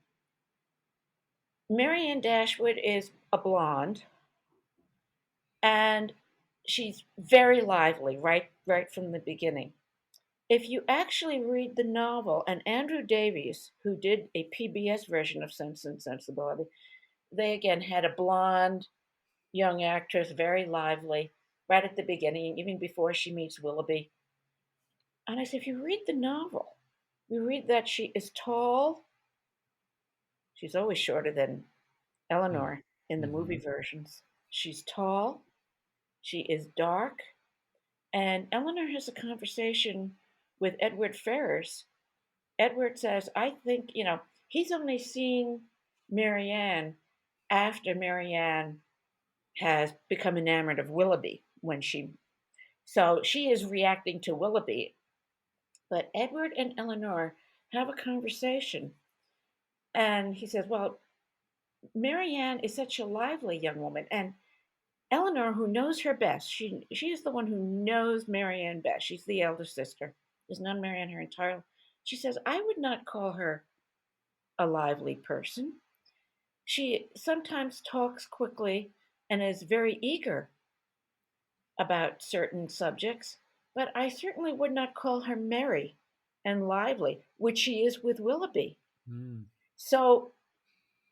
Marianne Dashwood is a blonde and she's very lively right from the beginning. If you actually read the novel, and Andrew Davies, who did a PBS version of Sense and Sensibility, they again had a blonde young actress, very lively, right at the beginning, even before she meets Willoughby. And I said, if you read the novel, you read that she is tall. She's always shorter than Mm. Eleanor in the movie Mhm. versions. She's tall, she is dark, and Eleanor has a conversation with Edward Ferrars. Edward says, I think, he's only seeing Marianne after Marianne has become enamored of Willoughby so she is reacting to Willoughby. But Edward and Eleanor have a conversation, and he says, well, Marianne is such a lively young woman, and Eleanor, who knows her best, she is the one who knows Marianne best. She's the elder sister. Has known Marianne her entire life. She says, I would not call her a lively person. She sometimes talks quickly and is very eager about certain subjects, but I certainly would not call her merry and lively, which she is with Willoughby. Mm. So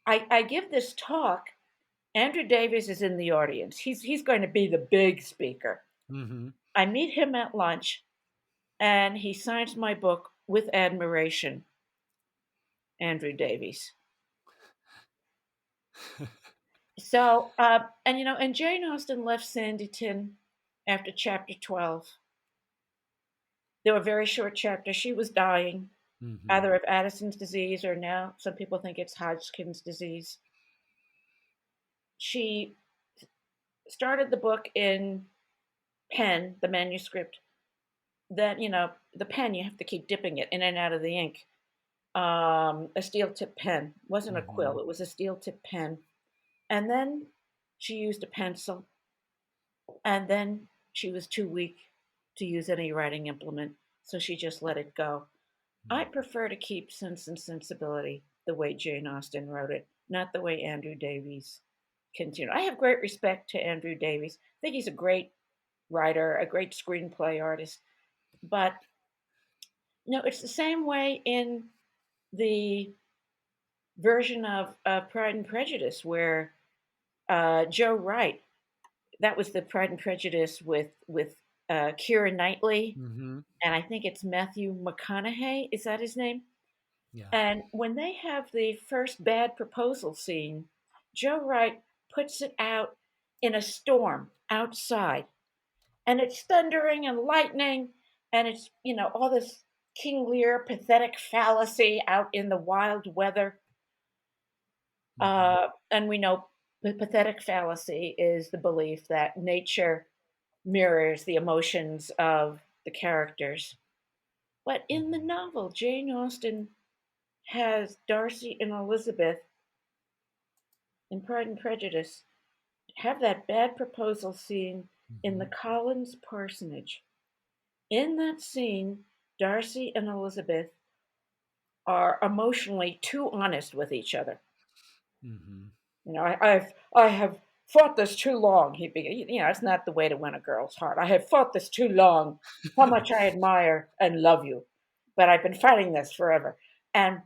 I give this talk. Andrew Davies is in the audience. He's going to be the big speaker. Mhm. I meet him at lunch, and he signs my book with admiration. Andrew Davies. So, and Jane Austen left Sanditon after chapter 12. There were very short chapters. She was dying, Mhm. either of Addison's disease or now some people think it's Hodgkin's disease. She started the book in pen, the manuscript. Then, the pen, you have to keep dipping it in and out of the ink. A steel tip pen. It wasn't a quill, Mhm. it was a steel tip pen. And then she used a pencil. And then she was too weak to use any writing implement. So she just let it go. I Mm. prefer to keep Sense and Sensibility the way Jane Austen wrote it, not the way Andrew Davies continued. I have great respect to Andrew Davies. I think he's a great writer, a great screenplay artist. But it's the same way in the version of Pride and Prejudice where Joe Wright, that was the Pride and Prejudice with Keira Knightley, Mhm. and I think it's Matthew McConaughey. Is that his name? Yeah. And when they have the first bad proposal scene, Joe Wright puts it out in a storm outside, and it's thundering and lightning, and it's, all this King Lear pathetic fallacy out in the wild weather. Mm-hmm. And we know the pathetic fallacy is the belief that nature mirrors the emotions of the characters. But in the Mm-hmm. novel, Jane Austen has Darcy and Elizabeth in Pride and Prejudice have that bad proposal scene in the Mm-hmm. Collins parsonage. In that scene, Darcy and Elizabeth are emotionally too honest with each other. Mm-hmm. You know, I have fought this too long. It's not the way to win a girl's heart. I have fought this too long. How much I admire and love you, but I've been fighting this forever. And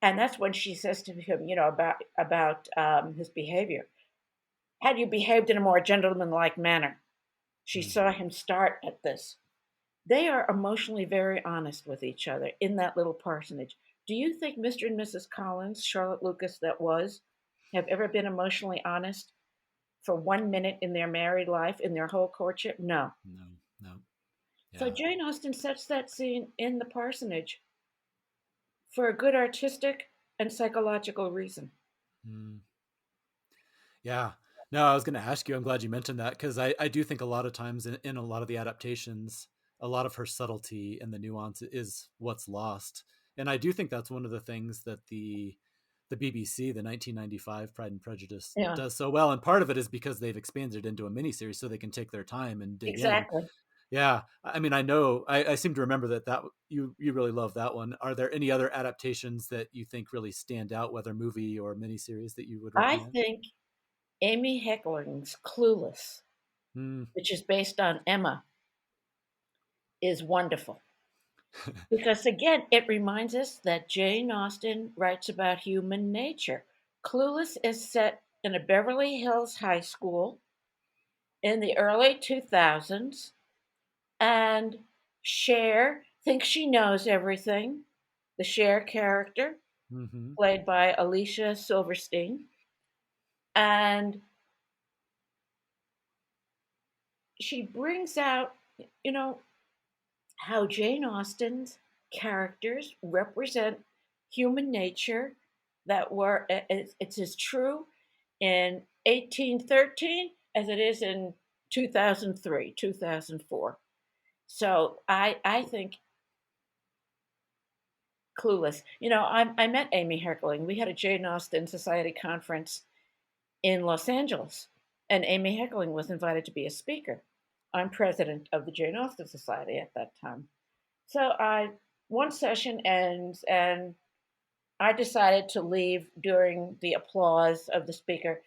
and that's when she says to him, about his behavior. Had you behaved in a more gentlemanlike manner, she saw Mm-hmm. him start at this. They are emotionally very honest with each other in that little parsonage. Do you think Mr. and Mrs. Collins, Charlotte Lucas, have ever been emotionally honest for 1 minute in their married life, in their whole courtship? No. No, no, So yeah. Jane Austen sets that scene in the parsonage for a good artistic and psychological reason. Mm. Yeah. No, I was going to ask you. I'm glad you mentioned that because I do think a lot of times in a lot of the adaptations, a lot of her subtlety and the nuance is what's lost. And I do think that's one of the things that the BBC, the 1995 Pride and Prejudice, Yeah, does so well. And part of it is because they've expanded it into a miniseries so they can take their time and dig in. exactly. Yeah, I mean, I know I seem to remember that you really love that one. Are there any other adaptations that you think really stand out, whether movie or miniseries, that you would I recommend? think Amy Heckerling's Clueless, Mm. which is based on Emma, is wonderful. Because again, it reminds us that Jane Austen writes about human nature. Clueless is set in a Beverly Hills high school in the early 2000s, and Cher thinks she knows everything. The Cher character, Hmm. played by Alicia Silverstein, and she brings out, you know, how Jane Austen's characters represent human nature that it's as true in 1813 as it is in 2003, 2004. So I think Clueless. I met Amy Herkling. We had a Jane Austen Society conference in Los Angeles, and Amy Heckerling was invited to be a speaker. I'm president of the Jane Austen Society at that time. So I one session ends, and I decided to leave during the applause of the speaker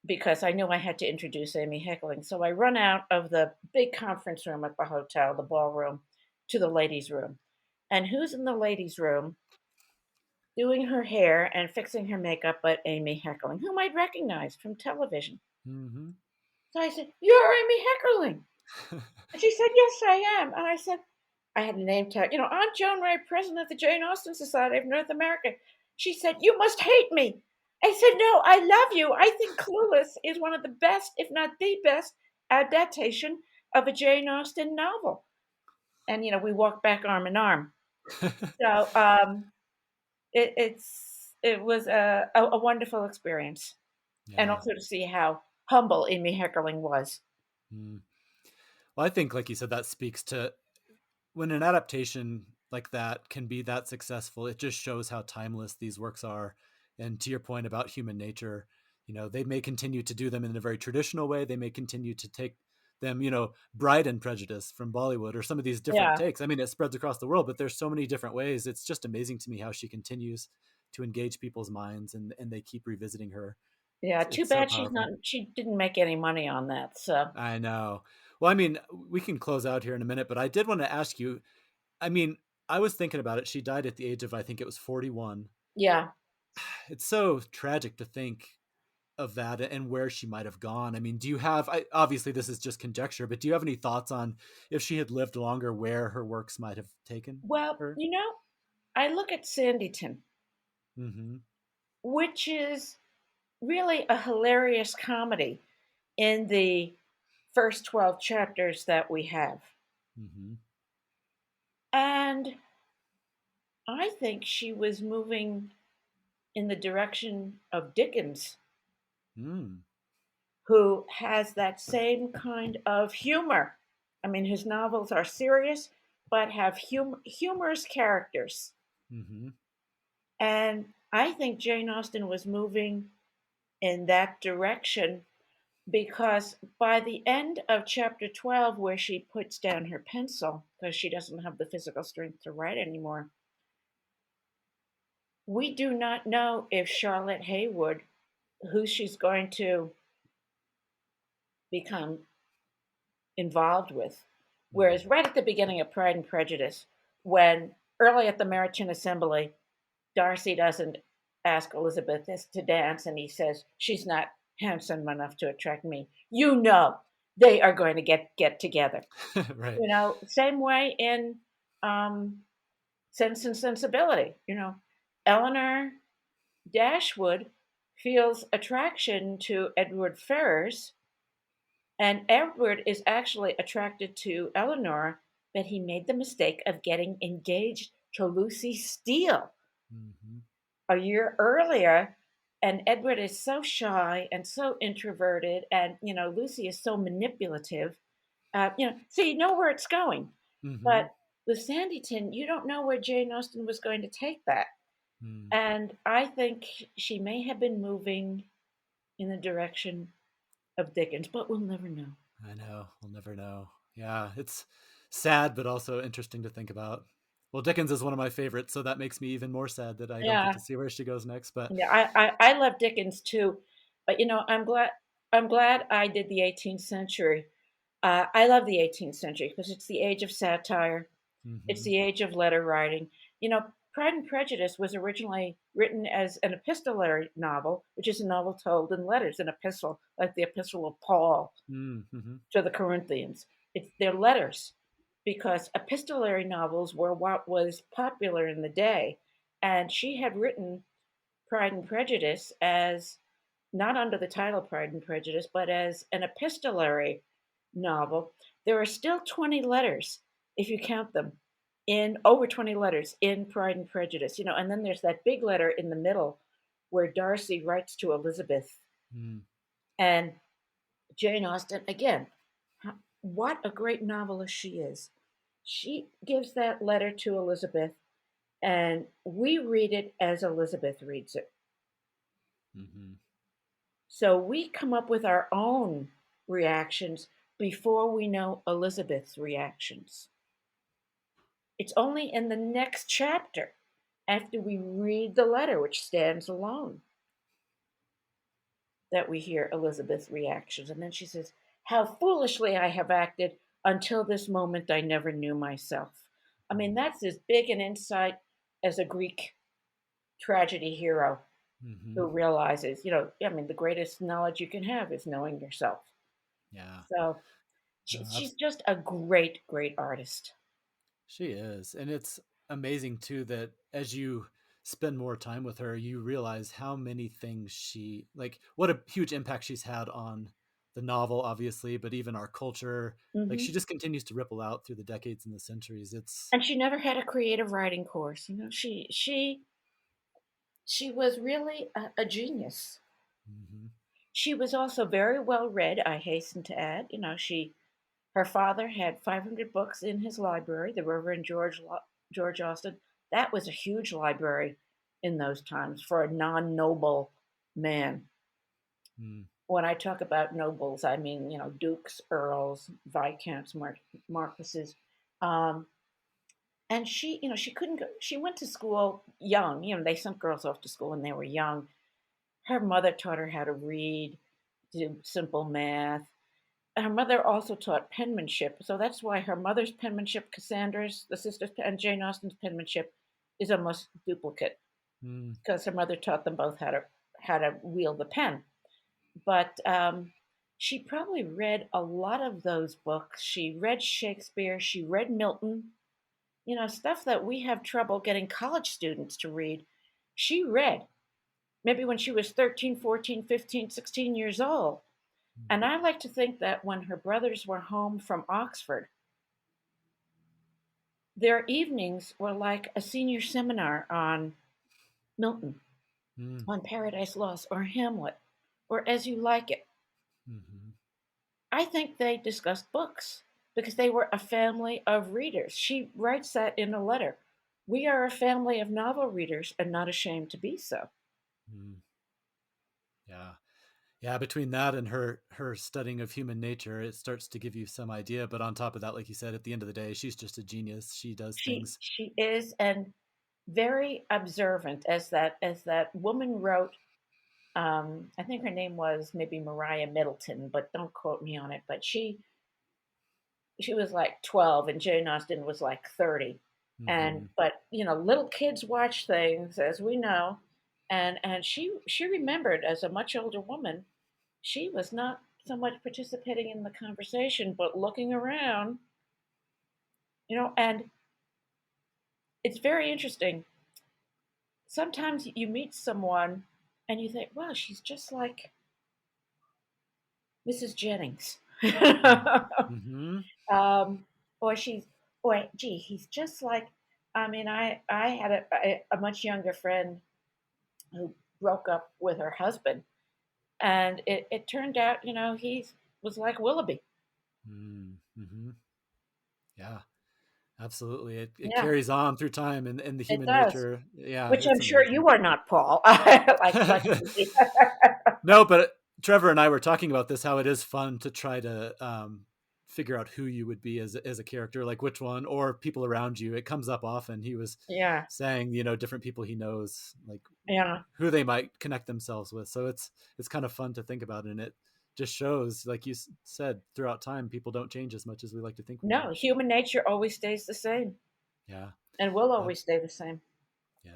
because I knew I had to introduce Amy Heckerling. So I run out of the big conference room at the hotel, the ballroom, to the ladies' room. And who's in the ladies' room doing her hair and fixing her makeup but Amy Heckerling, whom I'd recognized from television. Hmm. So I said, "You're Amy Heckerling." And she said, "Yes, I am." And I said, I had a name tag. I'm Joan Ray, president of the Jane Austen Society of North America. She said, "You must hate me." I said, "No, I love you. I think Clueless is one of the best, if not the best, adaptation of a Jane Austen novel." And, we walked back arm in arm. So it was a wonderful experience. And Yeah. also to see how humble Amy Heckerling was. Mm. Well, I think, like you said, that speaks to when an adaptation like that can be that successful. It just shows how timeless these works are. And to your point about human nature, they may continue to do them in a very traditional way. They may continue to take them, Bride and Prejudice from Bollywood or some of these different Yeah. takes. I mean, it spreads across the world, but there's so many different ways. It's just amazing to me how she continues to engage people's minds and they keep revisiting her. Yeah, too It's so bad powerful. she didn't make any money on that. So, I know. Well, I mean, we can close out here in a minute, but I did want to ask you, I mean, I was thinking about it. She died at the age of, I think it was 41. yeah. It's so tragic to think of that and where she might have gone. I mean, do you have, obviously this is just conjecture, but do you have any thoughts on if she had lived longer, where her works might have taken Well, her? I look at Sanditon, Hmm. which is really a hilarious comedy in the first 12 chapters that we have. Hmm. And I think she was moving in the direction of Dickens, Mm. who has that same kind of humor. I mean, his novels are serious, but have humorous characters. Hmm. And I think Jane Austen was moving in that direction because by the end of chapter 12, where she puts down her pencil because she doesn't have the physical strength to write anymore, we do not know if Charlotte Haywood, who she's going to become involved with. Whereas right at the beginning of Pride and Prejudice, when early at the Meryton Assembly, Darcy doesn't ask Elizabeth to dance, and he says she's not handsome enough to attract me. You know, they are going to get together. Right. You know, same way in um, Sense and Sensibility. You know, Eleanor Dashwood feels attraction to Edward Ferrars, and Edward is actually attracted to Eleanor, but he made the mistake of getting engaged to Lucy Steele Hmm. a year earlier. And Edward is so shy and so introverted, and Lucy is so manipulative. So you know where it's going, Hmm. but with Sanditon, you don't know where Jane Austen was going to take that. Mm. And I think she may have been moving in the direction of Dickens, but we'll never know. I know. We'll never know. Yeah, it's sad, but also interesting to think about. Well, Dickens is one of my favorites, so that makes me even more sad that I don't get Yeah, to see where she goes next. But yeah, I love Dickens too, but I'm glad I did the 18th century. I love the 18th century because it's the age of satire. It's hmm. the age of letter writing. You know, Pride and Prejudice was originally written as an epistolary novel, which is a novel told in letters, an epistle, like the Epistle of Paul Mm-hmm. to the Corinthians. It's their letters, because epistolary novels were what was popular in the day. And she had written Pride and Prejudice as not under the title Pride and Prejudice, but as an epistolary novel. There are still 20 letters, if you count them, in over 20 letters in Pride and Prejudice, and then there's that big letter in the middle where Darcy writes to Elizabeth. Mm. And Jane Austen, again, what a great novelist she is. She gives that letter to Elizabeth, and we read it as Elizabeth reads it. Mm-hmm. So we come up with our own reactions before we know Elizabeth's reactions. It's only in the next chapter, after we read the letter, which stands alone, that we hear Elizabeth's reactions. And then she says, "How foolishly I have acted. Until this moment, I never knew myself." I mean, that's as big an insight as a Greek tragedy hero Mm-hmm. who realizes, I mean, the greatest knowledge you can have is knowing yourself. Yeah. So No, she's just a great, great artist. she is. And it's amazing too that as you spend more time with her, you realize how many things like what a huge impact she's had on the novel, obviously, but even our culture. Like she Hmm. just continues to ripple out through the decades and the centuries. It's And she never had a creative writing course. She was really a genius. Mhm. She was also very well read, I hasten to add. Her father had 500 books in his library, the Reverend George Austen. That was a huge library in those times for a non-noble man. Mm. When I talk about nobles, I mean, dukes, earls, viscounts, marquises. Um, and she couldn't go. She went to school young. They sent girls off to school when they were young. Her mother taught her how to read, do simple math. Her mother also taught penmanship, so that's why her mother's penmanship, Cassandra's, the sisters, and Jane Austen's penmanship is almost duplicate, Mm. because her mother taught them both how to wield the pen. But she probably read a lot of those books. She read Shakespeare. She read Milton. Stuff that we have trouble getting college students to read. She read maybe when she was 13, 14, 15, 16 years old. Mm. And I like to think that when her brothers were home from Oxford, their evenings were like a senior seminar on Milton. Mm. on Paradise Lost or Hamlet or As You Like It. Mm-hmm. I think they discussed books because they were a family of readers. She writes that in a letter. We are a family of novel readers and not ashamed to be so. Mm. Yeah. Yeah, between that and her studying of human nature, it starts to give you some idea. But on top of that, like you said, at the end of the day, she's just a genius. She does She things. she is, and very observant, as that woman wrote. I think her name was maybe Maria Middleton, but don't quote me on it. But she was like 12 and Jane Austen was like 30. And Mm-hmm. but little kids watch things, as we know, and she remembered, as a much older woman, she was not so much participating in the conversation but looking around, and it's very interesting. Sometimes you meet someone and you think, well, she's just like Mrs. Jennings. Mm-hmm. um, or gee, he's just like. I mean, I had a much younger friend who broke up with her husband, and it turned out, he was like Willoughby. Mm-hmm. Yeah, absolutely. It Yeah, carries on through time and the it human does. nature. Yeah, Which I'm it's sure amazing. you are not, Paul. like me. No, but Trevor and I were talking about this, how it is fun to try to figure out who you would be as a character, like which one, or people around you. It comes up often. He was Yeah, saying, different people he knows, like yeah. who they might connect themselves with. So it's kind of fun to think about, and it just shows, like you said, throughout time, people don't change as much as we like to think we do. No, human nature always stays the same, Yeah, and will always abs- stay the same. yeah.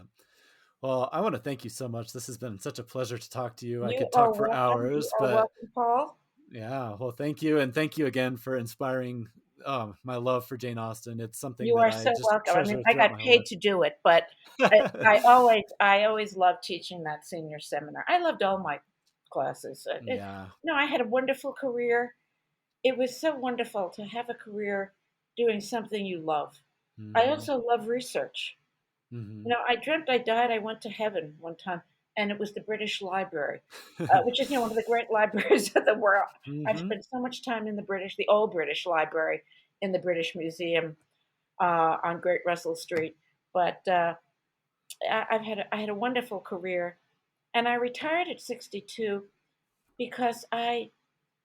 Well, I want to thank you so much. This has been such a pleasure to talk to you. I You could are talk for welcome. You hours, are but welcome, Paul. yeah, well, thank you. And thank you again for inspiring my love for Jane Austen. It's something You that are I so just welcome. I mean, treasure I throughout got my whole paid life. to do it, but I always loved teaching that senior seminar. I loved all my classes. Yeah. I had a wonderful career. It was so wonderful to have a career doing something you love. I Mm-hmm. also love research. Mm-hmm. I dreamt I died. I went to heaven one time, and it was the British Library, which is one of the great libraries of the world. I've Mm-hmm. spent so much time in the old British Library, in the British Museum on Great Russell Street. But I had a wonderful career, and I retired at 62 because I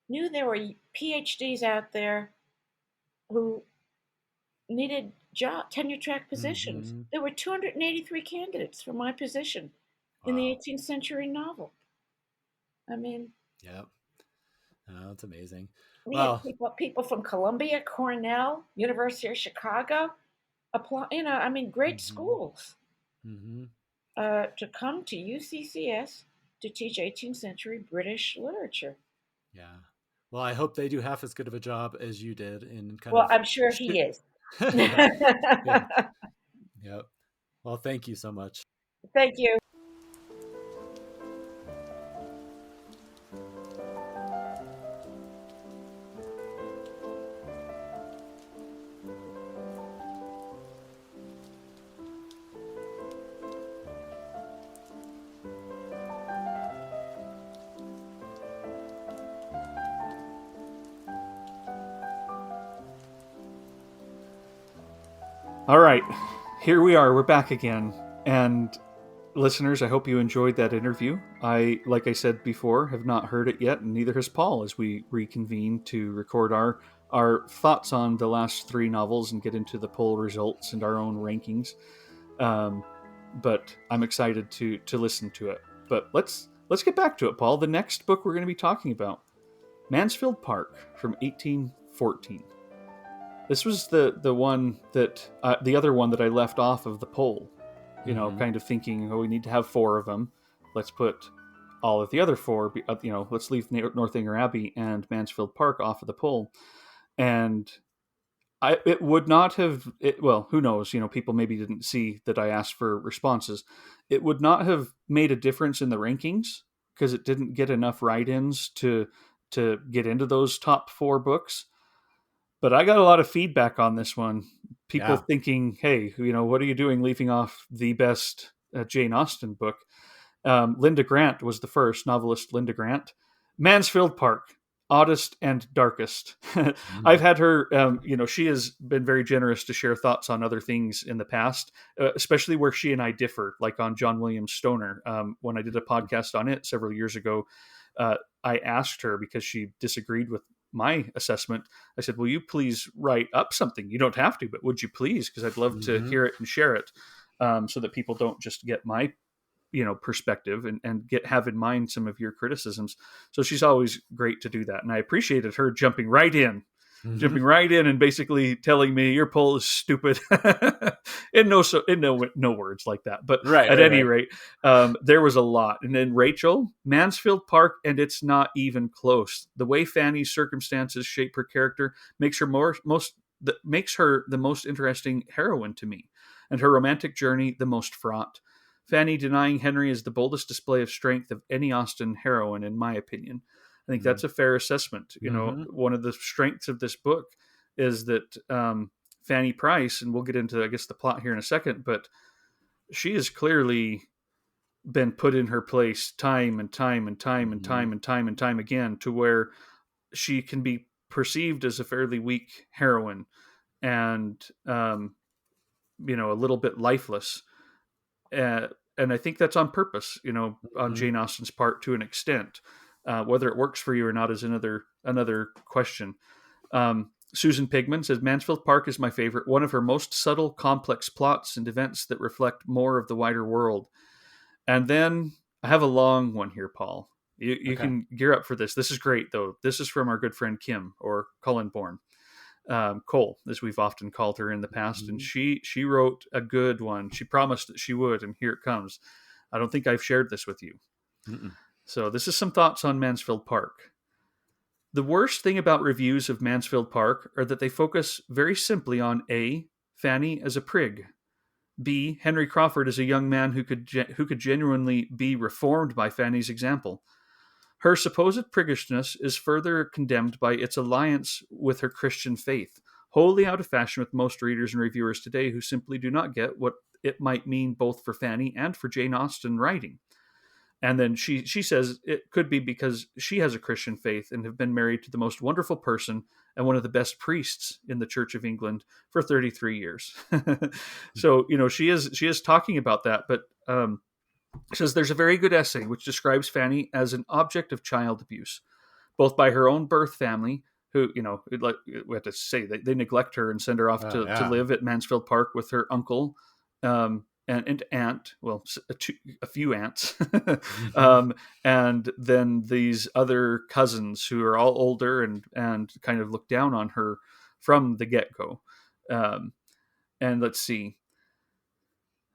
knew there were PhDs out there who needed tenure track positions. Mm-hmm. There were 283 candidates for my position in the Wow. 18th century novel. I mean, Yep. Oh, that's amazing. we had Well, people from Columbia, Cornell, University of Chicago apply. I mean, great mm-hmm. schools Mm-hmm. to come to UCCS to teach 18th century British literature. Yeah. Well, I hope they do half as good of a job as you did in kind Well, of I'm sure he is. yeah. Good. Yep. Well, thank you so much. Thank you. All right, here we are. We're back again. And listeners, I hope you enjoyed that interview. Like I said before, have not heard it yet, and neither has Paul, as we reconvene to record our thoughts on the last three novels and get into the poll results and our own rankings. Um, but I'm excited to listen to it. But let's get back to it, Paul. The next book we're going to be talking about, Mansfield Park from 1814. This was the one that the other one that I left off of the poll. Mm-hmm. Kind of thinking, oh, we need to have four of them. Let's put all of the other four. Let's leave Northanger Abbey and Mansfield Park off of the poll. And it would not have. Well, who knows? People maybe didn't see that I asked for responses. It would not have made a difference in the rankings because it didn't get enough write-ins to get into those top four books. But I got a lot of feedback on this one. People Yeah. thinking, hey, what are you doing leaving off the best Jane Austen book? Linda Grant was the first, novelist Linda Grant. Mansfield Park, oddest and darkest. I've had her, she has been very generous to share thoughts on other things in the past, especially where she and I differ, like on John William Stoner. When I did a podcast on it several years ago, I asked her, because she disagreed with my assessment, I said, will you please write up something? You don't have to, but would you please? Because I'd love to hear it and share it, so that people don't just get my perspective and have in mind some of your criticisms. So she's always great to do that. And I appreciated her jumping right in and basically telling me your poll is stupid in no words like that. But at any rate, there was a lot. And then Rachel, Mansfield Park, and it's not even close. The way Fanny's circumstances shape her character makes her the most interesting heroine to me, and her romantic journey the most fraught. Fanny denying Henry is the boldest display of strength of any Austen heroine, in my opinion. I think that's a fair assessment. One of the strengths of this book is that Fanny Price, and we'll get into, I guess, the plot here in a second, but she has clearly been put in her place time and time and time and time and time and time again, to where she can be perceived as a fairly weak heroine and, a little bit lifeless. And I think that's on purpose, on Jane Austen's part to an extent. Whether it works for you or not is another question. Susan Pigman says, Mansfield Park is my favorite, one of her most subtle, complex plots and events that reflect more of the wider world. And then I have a long one here, Paul. You can gear up for this. This is great, though. This is from our good friend Kim, or Cullen Bourne. Cole, as we've often called her in the past, and she wrote a good one. She promised that she would, and here it comes. I don't think I've shared this with you. So this is some thoughts on Mansfield Park. The worst thing about reviews of Mansfield Park are that they focus very simply on A, Fanny as a prig, B, Henry Crawford as a young man who could genuinely be reformed by Fanny's example. Her supposed priggishness is further condemned by its alliance with her Christian faith, wholly out of fashion with most readers and reviewers today, who simply do not get what it might mean both for Fanny and for Jane Austen writing. And then she says it could be because she has a Christian faith and have been married to the most wonderful person and one of the best priests in the Church of England for 33 years. So, she is talking about that, but says there's a very good essay which describes Fanny as an object of child abuse, both by her own birth family, who, we have to say they neglect her and send her off to live at Mansfield Park with her uncle and aunt, well, a few aunts, and then these other cousins who are all older and kind of look down on her from the get-go. And let's see.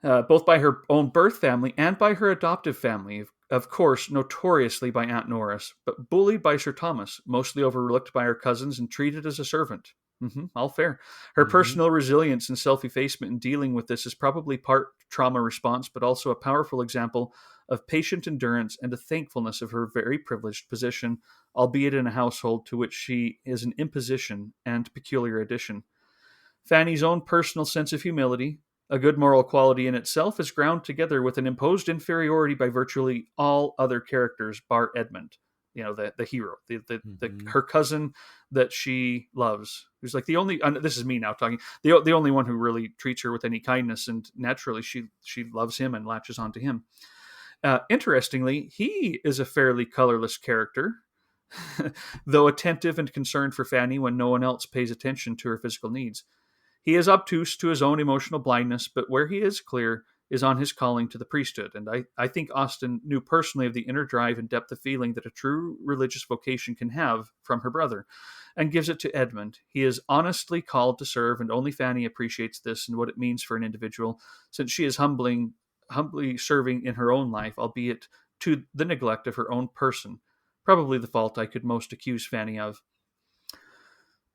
Both by her own birth family and by her adoptive family, of course, notoriously by Aunt Norris, but bullied by Sir Thomas, mostly overlooked by her cousins and treated as a servant. All fair. Her personal resilience and self-effacement in dealing with this is probably part trauma response, but also a powerful example of patient endurance and a thankfulness of her very privileged position, albeit in a household to which she is an imposition and peculiar addition. Fanny's own personal sense of humility, a good moral quality in itself, is ground together with an imposed inferiority by virtually all other characters, bar Edmund, the hero, her cousin that she loves, who's like the only. This is me now talking. The only one who really treats her with any kindness, and naturally she loves him and latches onto him. Interestingly, he is a fairly colorless character, though attentive and concerned for Fanny when no one else pays attention to her physical needs. He is obtuse to his own emotional blindness, but where he is clear is on his calling to the priesthood. And I think Austen knew personally of the inner drive and depth of feeling that a true religious vocation can have from her brother, and gives it to Edmund. He is honestly called to serve, and only Fanny appreciates this and what it means for an individual, since she is humbly serving in her own life, albeit to the neglect of her own person. Probably the fault I could most accuse Fanny of.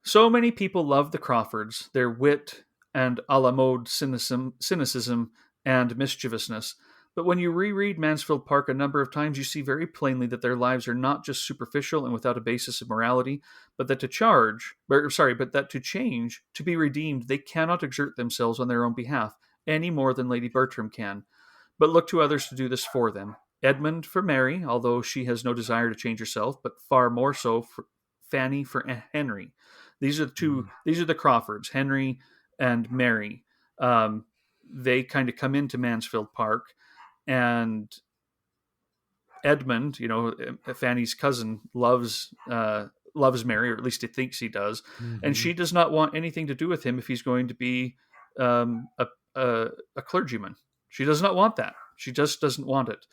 So many people love the Crawfords, their wit and a la mode cynicism and mischievousness. But when you reread Mansfield Park a number of times, you see very plainly that their lives are not just superficial and without a basis of morality, but that to change, to be redeemed, they cannot exert themselves on their own behalf, any more than Lady Bertram can, but look to others to do this for them. Edmund for Mary, although she has no desire to change herself, but far more so for Fanny for Henry. These are the two. These are the Crawfords, Henry and Mary. They kind of come into Mansfield Park, and Edmund, Fanny's cousin, loves Mary, or at least he thinks he does, and Mm-hmm. she does not want anything to do with him if he's going to be a, a clergyman. She does not want that. She just doesn't want it.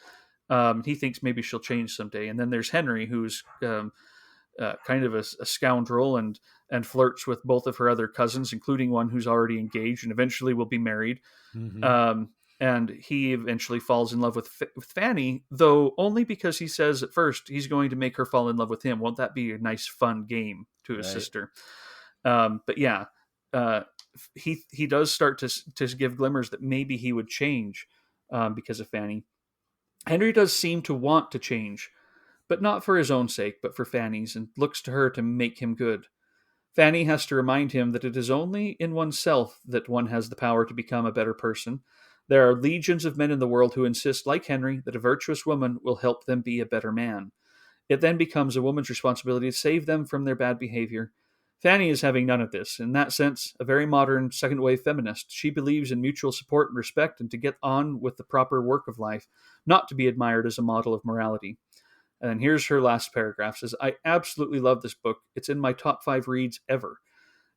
He thinks maybe she'll change someday. And then there's Henry, who's kind of a scoundrel and flirts with both of her other cousins, including one who's already engaged and eventually will be married. Mm-hmm. Um, and he eventually falls in love with Fanny, though only because he says at first he's going to make her fall in love with him. Won't that be a nice, fun game to his Right. sister? But yeah, uh, he does start to give glimmers that maybe he would change because of Fanny. Henry does seem to want to change, but not for his own sake, but for Fanny's, and looks to her to make him good. Fanny has to remind him that it is only in oneself that one has the power to become a better person. There are legions of men in the world who insist, like Henry, that a virtuous woman will help them be a better man. It then becomes a woman's responsibility to save them from their bad behavior. Fanny is having none of this. In that sense, a very modern second wave feminist. She believes in mutual support and respect and to get on with the proper work of life, not to be admired as a model of morality. And here's her last paragraph. Says, I absolutely love this book. It's in my top 5 reads ever.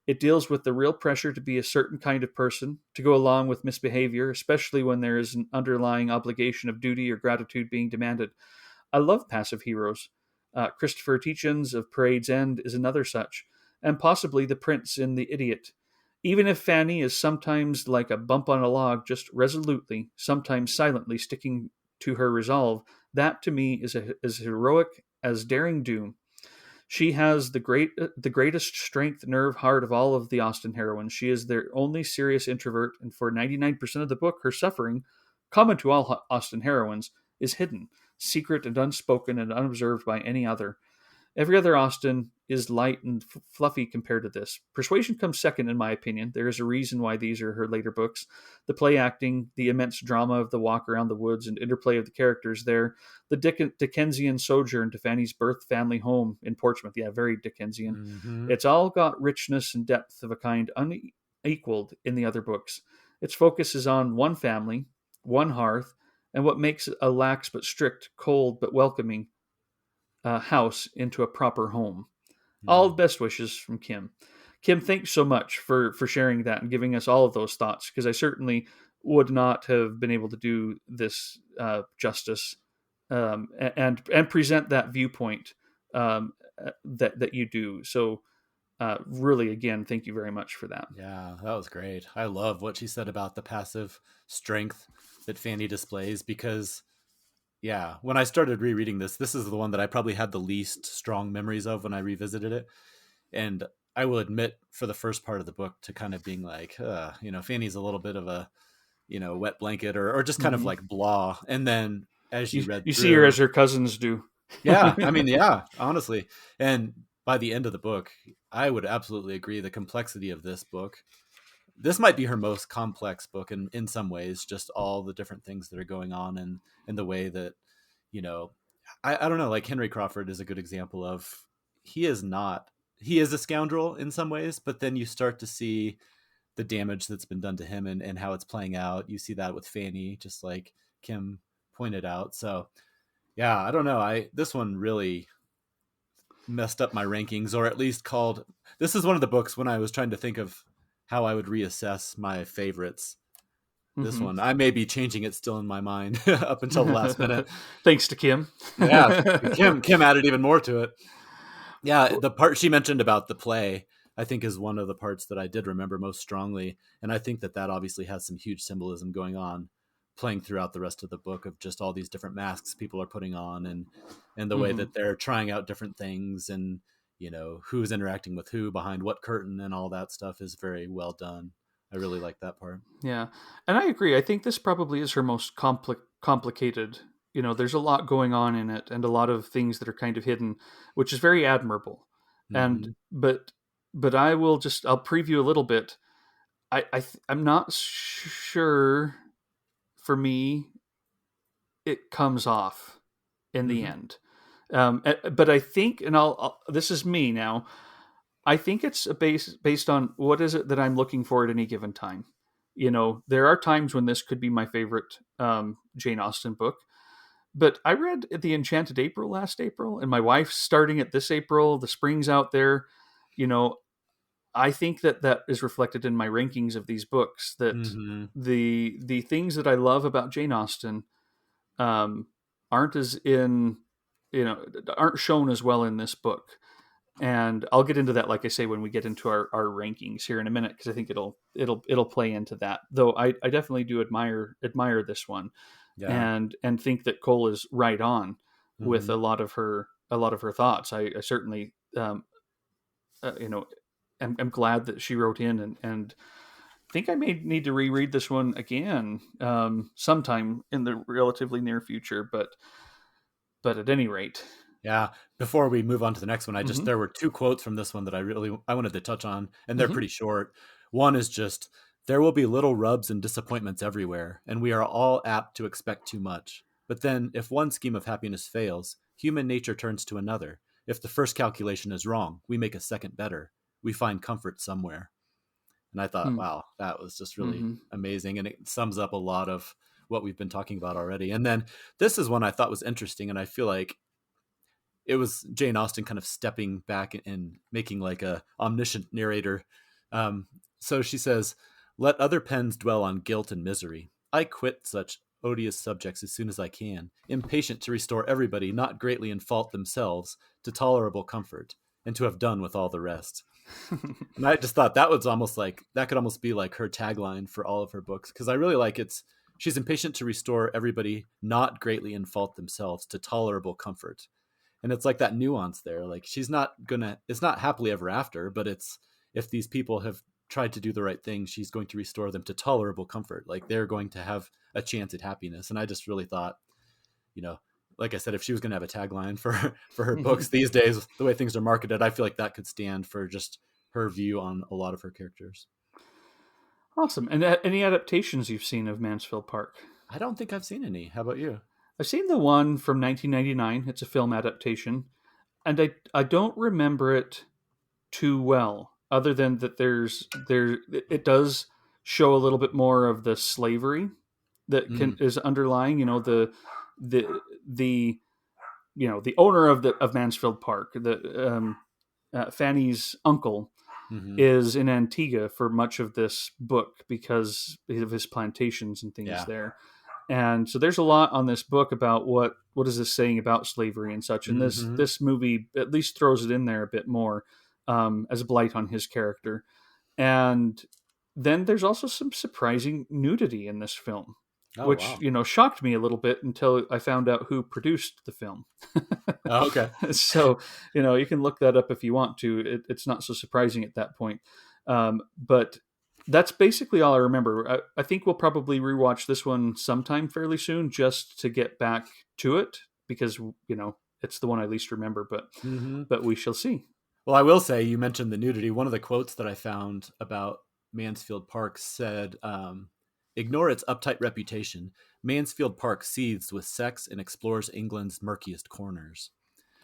It deals with the real pressure to be a certain kind of person, to go along with misbehavior, especially when there is an underlying obligation of duty or gratitude being demanded. I love passive heroes. Christopher Tietjens of Parade's End is another such, and possibly the prince in The Idiot. Even if Fanny is sometimes like a bump on a log, just resolutely, sometimes silently sticking to her resolve, that to me is as heroic as daring do. She has the greatest strength, nerve, heart of all of the Austen heroines. She is their only serious introvert, and for 99% of the book, her suffering, common to all Austen heroines, is hidden, secret and unspoken and unobserved by any other. Every other Austen is light and fluffy compared to this. Persuasion comes second, in my opinion. There is a reason why these are her later books. The play acting, the immense drama of the walk around the woods and interplay of the characters there, the Dickensian sojourn to Fanny's birth family home in Portsmouth. Yeah, very Dickensian. Mm-hmm. It's all got richness and depth of a kind unequaled in the other books. Its focus is on one family, one hearth, and what makes it a lax but strict, cold but welcoming house into a proper home. All best wishes from Kim. Kim, thanks so much for sharing that and giving us all of those thoughts, because I certainly would not have been able to do this justice and present that viewpoint that you do. So really, again, thank you very much for that. Yeah, that was great. I love what she said about the passive strength that Fanny displays because, yeah, when I started rereading this is the one that I probably had the least strong memories of when I revisited it. And I will admit for the first part of the book to kind of being like, Fanny's a little bit of a, wet blanket or just kind of Mhm. like blah. And then as you read You see her as through, her cousins do. yeah, I mean, yeah, honestly. And by the end of the book, I would absolutely agree the complexity of this book. This might be her most complex book in some ways, just all the different things that are going on and in the way that, you know, I don't know, like Henry Crawford is a good example of he is not he is a scoundrel in some ways, but then you start to see the damage that's been done to him and how it's playing out. You see that with Fanny, just like Kim pointed out. So yeah, I don't know. This one really messed up my rankings, or at least called. This is one of the books when I was trying to think of how I would reassess my favorites. This Mhm. one, I may be changing it still in my mind up until the last minute. Thanks to Kim. Yeah, Kim added even more to it. Yeah, the part she mentioned about the play, I think, is one of the parts that I did remember most strongly, and I think that obviously has some huge symbolism going on, playing throughout the rest of the book of just all these different masks people are putting on, and the way Mhm. that they're trying out different things, and who's interacting with who behind what curtain, and all that stuff is very well done. I really like that part. Yeah, and I agree. I think this probably is her most complicated. There's a lot going on in it, and a lot of things that are kind of hidden, which is very admirable. And Mm-hmm. but I'll preview a little bit. I'm not sure for me it comes off in the Mm-hmm. end. But I think, and this is me now, I think it's based on what is it that I'm looking for at any given time. There are times when this could be my favorite Jane Austen book, but I read The Enchanted April last April, and my wife's starting it this April. The spring's out there. You know, I think that is reflected in my rankings of these books. That Mm-hmm. the things that I love about Jane Austen um, aren't as in aren't shown as well in this book. And I'll get into that, like I say, when we get into our rankings here in a minute, because I think it'll play into that. Though I definitely do admire this one, Yeah. and think that Cole is right on with Mm-hmm. a lot of her thoughts. I certainly you know I'm glad that she wrote in, and think I may need to reread this one again sometime in the relatively near future. But at any rate, Yeah. Before we move on to the next one, mm-hmm, there were two quotes from this one that I wanted to touch on, and they're mm-hmm. pretty short. One is just, there will be little rubs and disappointments everywhere, and we are all apt to expect too much. But then, if one scheme of happiness fails, human nature turns to another. If the first calculation is wrong, we make a second better. We find comfort somewhere. And I thought, wow, that was just really Mm-hmm. amazing. And it sums up a lot of what we've been talking about already. And then this is one I thought was interesting. And I feel like it was Jane Austen kind of stepping back and making like a omniscient narrator. So she says, "Let other pens dwell on guilt and misery. I quit such odious subjects as soon as I can, impatient to restore everybody not greatly in fault themselves to tolerable comfort, and to have done with all the rest." And I just thought that was almost like, that could almost be like her tagline for all of her books, because I really like she's impatient to restore everybody not greatly in fault themselves to tolerable comfort. And it's like that nuance there. Like, it's not happily ever after, but it's, if these people have tried to do the right thing, she's going to restore them to tolerable comfort. Like, they're going to have a chance at happiness. And I just really thought, like I said, if she was going to have a tagline for her books these days, the way things are marketed, I feel like that could stand for just her view on a lot of her characters. Awesome. And any adaptations you've seen of Mansfield Park? I don't think I've seen any. How about you? I've seen the one from 1999. It's a film adaptation, and I don't remember it too well, other than that it does show a little bit more of the slavery that is underlying. The the the owner of Mansfield Park, Fanny's uncle, Mm-hmm. is in Antigua for much of this book because of his plantations and things Yeah. there. And so there's a lot on this book about what is this saying about slavery and such. And Mm-hmm. this movie at least throws it in there a bit more as a blight on his character. And then there's also some surprising nudity in this film, Oh, which wow. shocked me a little bit until I found out who produced the film. Oh, okay. So you can look that up if you want to. It's not so surprising at that point, but that's basically all I remember. I think we'll probably rewatch this one sometime fairly soon just to get back to it, because it's the one I least remember. Mm-hmm. But we shall see. Well, I will say, you mentioned the nudity. One of the quotes that I found about Mansfield Park said, "Ignore its uptight reputation. Mansfield Park seethes with sex and explores England's murkiest corners."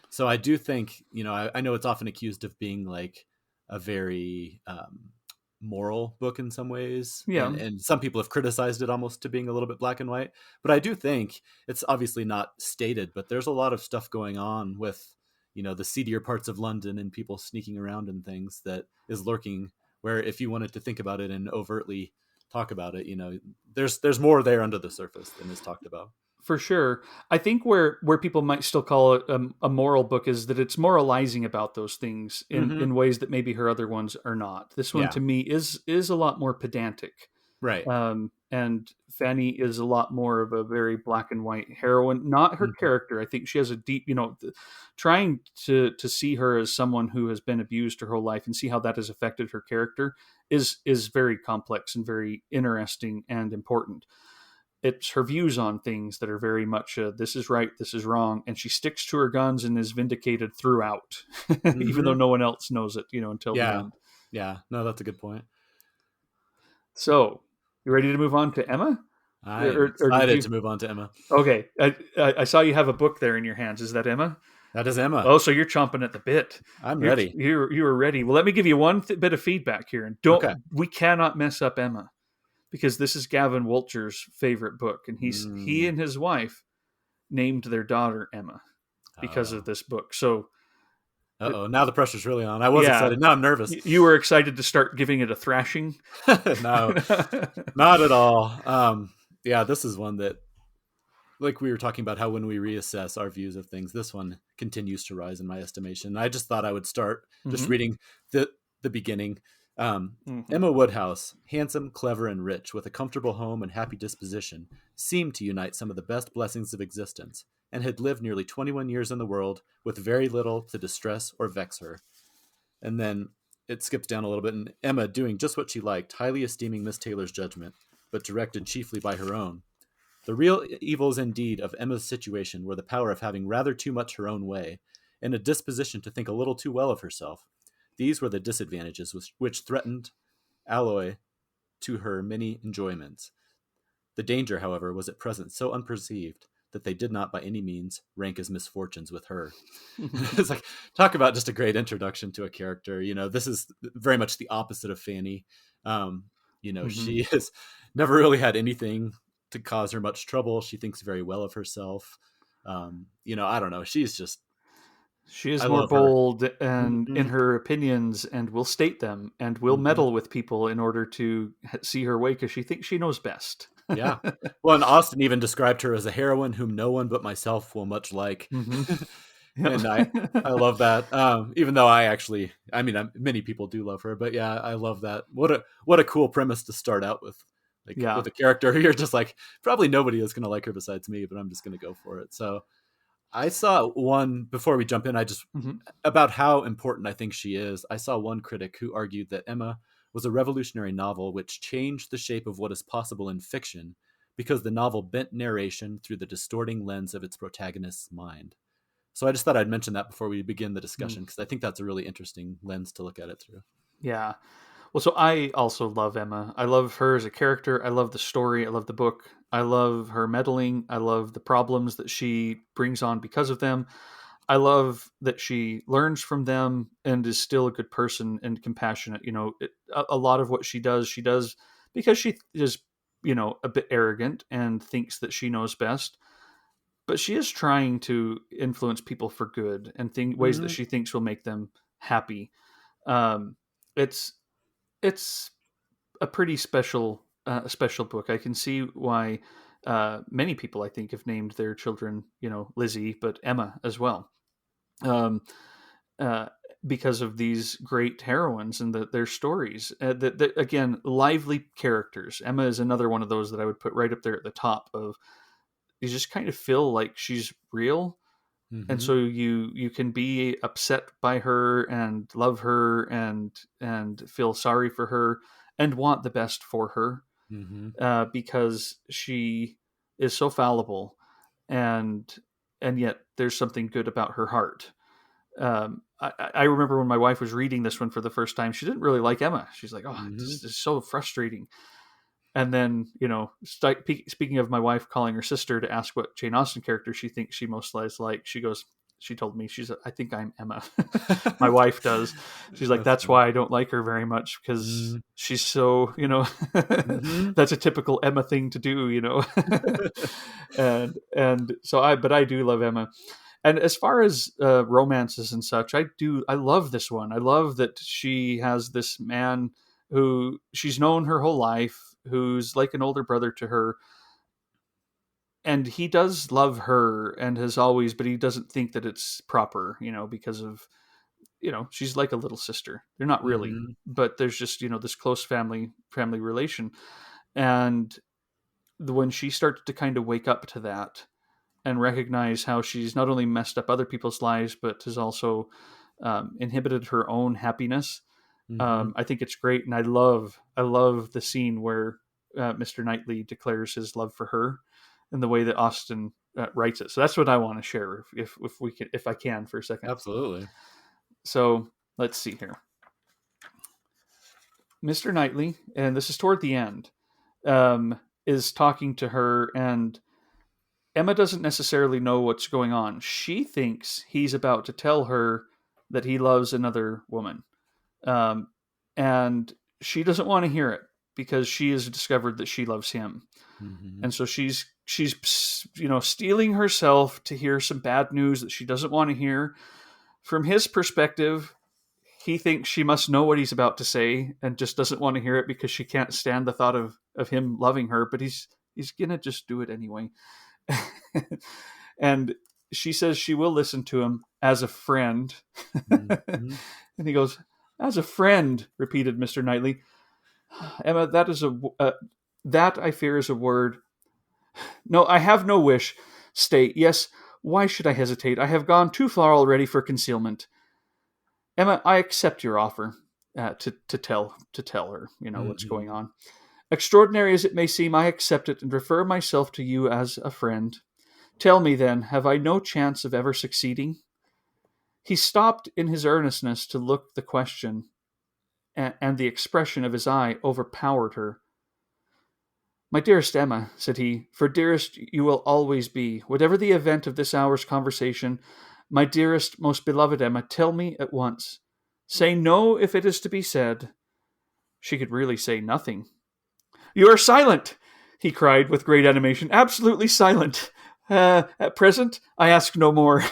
So I do think, I know it's often accused of being like a very moral book in some ways. Yeah. And some people have criticized it almost to being a little bit black and white. But I do think it's obviously not stated, but there's a lot of stuff going on with, the seedier parts of London and people sneaking around and things that is lurking, where if you wanted to think about it and overtly talk about it, there's more there under the surface than is talked about. For sure. I think where people might still call it a moral book is that it's moralizing about those things in ways that maybe her other ones are not. This one, Yeah. to me, is a lot more pedantic. Right. And Fanny is a lot more of a very black and white heroine, not her character. I think she has a deep, trying to see her as someone who has been abused her whole life and see how that has affected her character is very complex and very interesting and important. It's her views on things that are very much this is right, this is wrong, and she sticks to her guns and is vindicated throughout, even though no one else knows it, until the end. Yeah, no, that's a good point. So, you ready to move on to Emma? I am or did excited you? to move on to Emma. Okay, I saw you have a book there in your hands. Is that Emma? That is Emma. Oh, so you're chomping at the bit. I'm ready. You were ready. Well, let me give you one bit of feedback here, and Okay. we cannot mess up Emma because this is Gavin Wolcher's favorite book, and he and his wife named their daughter Emma because of this book. So, Now the pressure's really on. I was yeah, excited. Now I'm nervous. you were excited to start giving it a thrashing. No, not at all. Yeah, this is one that, like we were talking about how when we reassess our views of things, this one continues to rise in my estimation. I just thought I would start just reading the beginning. Emma Woodhouse, handsome, clever, and rich, with a comfortable home and happy disposition, seemed to unite some of the best blessings of existence, and had lived nearly 21 years in the world with very little to distress or vex her. And then it skips down a little bit, and Emma, doing just what she liked, highly esteeming Miss Taylor's judgment, but directed chiefly by her own. The real evils indeed of Emma's situation were the power of having rather too much her own way, and a disposition to think a little too well of herself. These were the disadvantages which threatened alloy to her many enjoyments. The danger, however, was at present so unperceived that they did not by any means rank as misfortunes with her. It's like, talk about just a great introduction to a character. This is very much the opposite of Fanny. She has never really had anything to cause her much trouble. She thinks very well of herself. I don't know. She is I more love her. bold and in her opinions, and will state them, and will meddle with people in order to see her way because she thinks she knows best. Yeah. Well, and Austen even described her as a heroine whom no one but myself will much like. And I love that. Even though many people do love her, but yeah, I love that. What a cool premise to start out with. With a character, you're just like, probably nobody is going to like her besides me, but I'm just going to go for it. So I saw one, before we jump in, about how important I think she is. I saw one critic who argued that Emma was a revolutionary novel which changed the shape of what is possible in fiction because the novel bent narration through the distorting lens of its protagonist's mind. So I just thought I'd mention that before we begin the discussion, because I think that's a really interesting lens to look at it through. Yeah. Well, so I also love Emma. I love her as a character. I love the story. I love the book. I love her meddling. I love the problems that she brings on because of them. I love that she learns from them and is still a good person and compassionate. A lot of what she does because she is, a bit arrogant and thinks that she knows best. But she is trying to influence people for good and ways that she thinks will make them happy. It's it's a pretty special book. I can see why many people, I think, have named their children, Lizzie, but Emma as well, uh, because of these great heroines and their stories. That again, lively characters. Emma is another one of those that I would put right up there at the top of. You just kind of feel like she's real. And so you can be upset by her and love her and feel sorry for her and want the best for her, because she is so fallible, and yet there's something good about her heart. I remember when my wife was reading this one for the first time, she didn't really like Emma. She's like, "Oh, this is so frustrating." And then, speaking of my wife calling her sister to ask what Jane Austen character she thinks she most like, she told me, I think I'm Emma. My wife does. She's like, that's why I don't like her very much, because she's so, that's a typical Emma thing to do, and so I do love Emma. And as far as romances and such, I love this one. I love that she has this man who she's known her whole life, who's like an older brother to her. And he does love her and has always, but he doesn't think that it's proper, because of, she's like a little sister. They're not really, but there's just, this close family relation. And when she starts to kind of wake up to that and recognize how she's not only messed up other people's lives, but has also inhibited her own happiness, I think it's great. And I love the scene where Mr. Knightley declares his love for her and the way that Austen writes it. So that's what I want to share if I can for a second. Absolutely. So let's see here. Mr. Knightley, and this is toward the end, is talking to her, and Emma doesn't necessarily know what's going on. She thinks he's about to tell her that he loves another woman. Um, and she doesn't want to hear it because she has discovered that she loves him. Mm-hmm. And so she's steeling herself to hear some bad news that she doesn't want to hear. From his perspective, he thinks she must know what he's about to say and just doesn't want to hear it because she can't stand the thought of him loving her, but he's gonna just do it anyway. And she says she will listen to him as a friend. Mm-hmm. And he goes, "As a friend," repeated Mr. Knightley. "Emma, that I fear is a word. No, I have no wish. Stay. Yes, why should I hesitate? I have gone too far already for concealment. Emma, I accept your offer to tell her, what's going Mm-hmm. on. Extraordinary as it may seem, I accept it and refer myself to you as a friend. Tell me then, have I no chance of ever succeeding?" He stopped in his earnestness to look the question, and the expression of his eye overpowered her. "My dearest Emma," said he, "for dearest you will always be, whatever the event of this hour's conversation, my dearest, most beloved Emma, tell me at once. Say no if it is to be said." She could really say nothing. "You are silent!" he cried with great animation. "Absolutely silent. At present, I ask no more."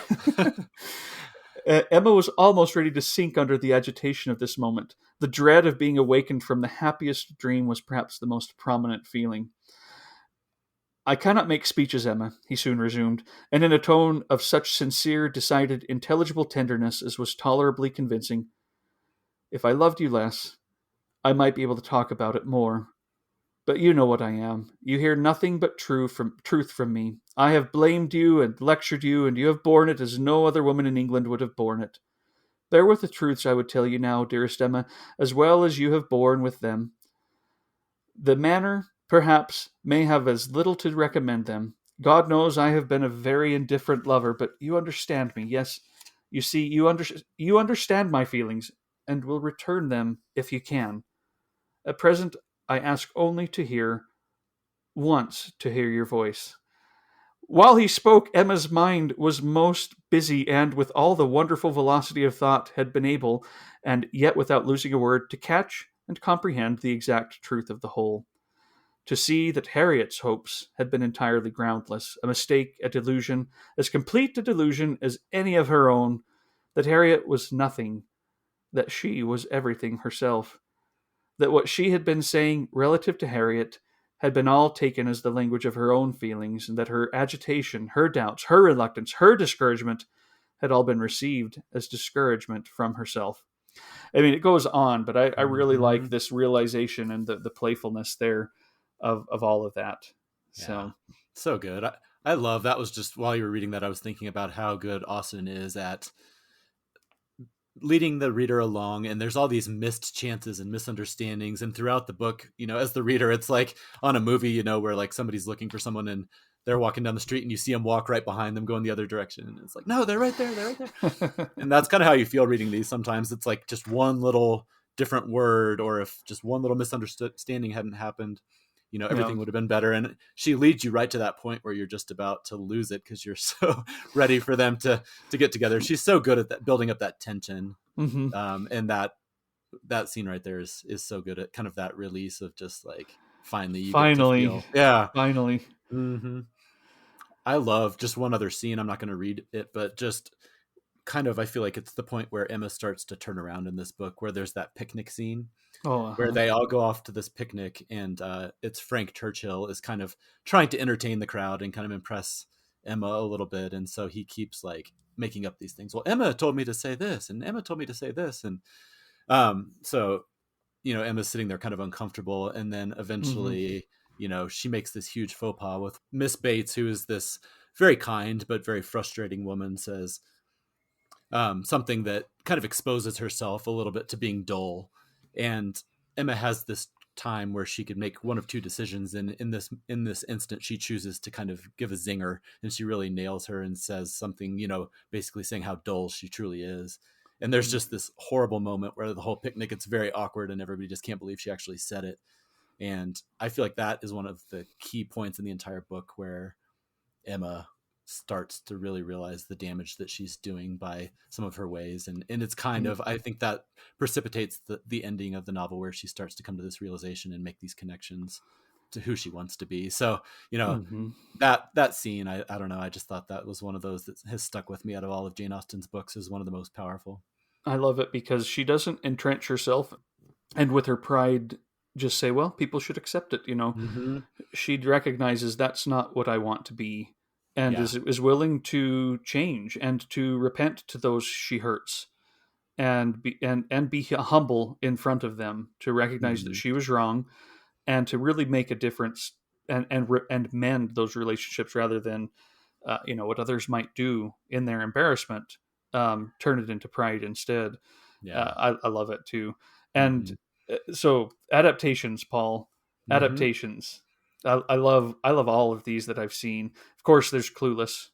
Emma was almost ready to sink under the agitation of this moment. The dread of being awakened from the happiest dream was perhaps the most prominent feeling. "I cannot make speeches, Emma," he soon resumed, and in a tone of such sincere, decided, intelligible tenderness as was tolerably convincing. "If I loved you less, I might be able to talk about it more. But you know what I am. You hear nothing but truth from me. I have blamed you and lectured you, and you have borne it as no other woman in England would have borne it. Bear with the truths I would tell you now, dearest Emma, as well as you have borne with them. The manner, perhaps, may have as little to recommend them. God knows I have been a very indifferent lover, but you understand me. Yes, you see, you understand my feelings, and will return them if you can. At present, I ask only once to hear your voice." While he spoke, Emma's mind was most busy, and with all the wonderful velocity of thought had been able, and yet without losing a word, to catch and comprehend the exact truth of the whole. To see that Harriet's hopes had been entirely groundless, a mistake, a delusion, as complete a delusion as any of her own, that Harriet was nothing, that she was everything herself, that what she had been saying relative to Harriet had been all taken as the language of her own feelings, and that her agitation, her doubts, her reluctance, her discouragement had all been received as discouragement from herself. I mean, it goes on, but I really Mm-hmm. like this realization and the playfulness there of all of that. Yeah, So, so good. I love that. Was just while you were reading that, I was thinking about how good Austen is at leading the reader along, and there's all these missed chances and misunderstandings, and throughout the book, as the reader, it's like on a movie, where like somebody's looking for someone and they're walking down the street and you see them walk right behind them going the other direction, and it's like, no, they're right there, they're right there. And that's kind of how you feel reading these. Sometimes it's like just one little different word, or if just one little misunderstanding hadn't happened, yeah, everything would have been better. And she leads you right to that point where you're just about to lose it because you're so ready for them to get together. She's so good at that, building up that tension. hmm And that scene right there is so good at kind of that release of just like, finally you get to finally, feel. Yeah. finally, Hmm. I love just one other scene. I'm not going to read it, but just kind of, I feel like it's the point where Emma starts to turn around in this book, where there's that picnic scene oh, where they all go off to this picnic, and it's Frank Churchill is kind of trying to entertain the crowd and kind of impress Emma a little bit, and so he keeps like making up these things. Well, Emma told me to say this, and Emma told me to say this, and so Emma's sitting there kind of uncomfortable, and then hmm eventually, she makes this huge faux pas with Miss Bates, who is this very kind but very frustrating woman, says something that kind of exposes herself a little bit to being dull. And Emma has this time where she could make one of two decisions, and in this instant she chooses to kind of give a zinger, and she really nails her and says something, basically saying how dull she truly is. And there's just this horrible moment where the whole picnic, it's very awkward and everybody just can't believe she actually said it. And I feel like that is one of the key points in the entire book where Emma starts to really realize the damage that she's doing by some of her ways. And it's kind of, I think that precipitates the ending of the novel where she starts to come to this realization and make these connections to who she wants to be. So, that scene, I don't know. I just thought that was one of those that has stuck with me out of all of Jane Austen's books as one of the most powerful. I love it because she doesn't entrench herself and with her pride just say, well, people should accept it. She recognizes that's not what I want to be, and is willing to change and to repent to those she hurts, and be humble in front of them to recognize that she was wrong, and to really make a difference and mend those relationships rather than what others might do in their embarrassment, turn it into pride instead. I love it too. And so adaptations, Paul, adaptations. I love all of these that I've seen. Of course, there's Clueless,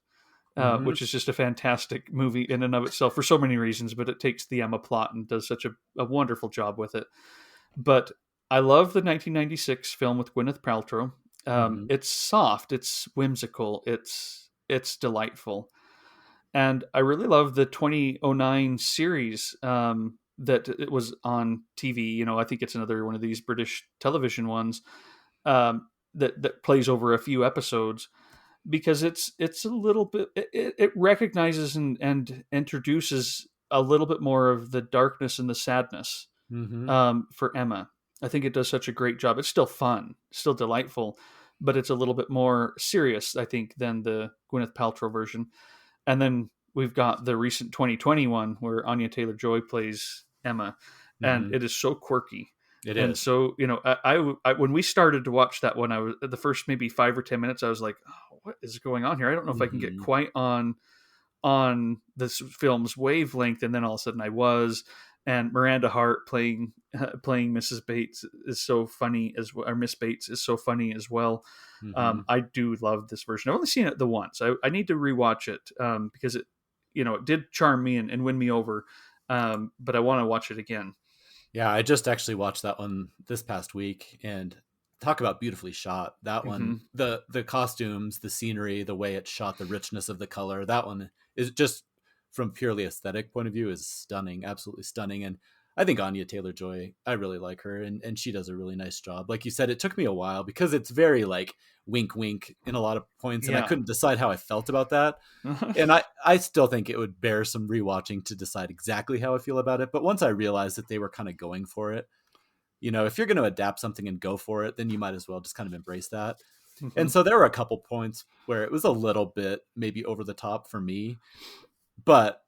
which is just a fantastic movie in and of itself for so many reasons, but it takes the Emma plot and does such a wonderful job with it. But I love the 1996 film with Gwyneth Paltrow. It's soft, it's whimsical, it's delightful. And I really love the 2009 series that it was on TV. I think it's another one of these British television ones that plays over a few episodes, because it's a little bit, it recognizes and introduces a little bit more of the darkness and the sadness for Emma. I think it does such a great job. It's still fun, still delightful, but it's a little bit more serious, I think, than the Gwyneth Paltrow version. And then we've got the recent 2021 where Anya Taylor-Joy plays Emma, and it is so quirky. It and is. so, I when we started to watch that one, I was the first maybe 5 or 10 minutes, I was like, oh, what is going on here? I don't know if I can get quite on this film's wavelength. And then all of a sudden I was, and Miranda Hart playing Mrs. Bates is so funny as well, or Miss Bates is so funny as well. I do love this version. I've only seen it the once. I need to rewatch it because it did charm me and win me over. But I want to watch it again. Yeah, I just actually watched that one this past week, and talk about beautifully shot. That one, the costumes, the scenery, the way it's shot, the richness of the color, that one is just, from purely aesthetic point of view, is stunning, absolutely stunning. And I think Anya Taylor-Joy, I really like her, and she does a really nice job. Like you said, it took me a while because it's very like wink wink in a lot of points, and I couldn't decide how I felt about that. And I still think it would bear some rewatching to decide exactly how I feel about it. But once I realized that they were kind of going for it, if you're going to adapt something and go for it, then you might as well just kind of embrace that. And so there were a couple points where it was a little bit maybe over the top for me, but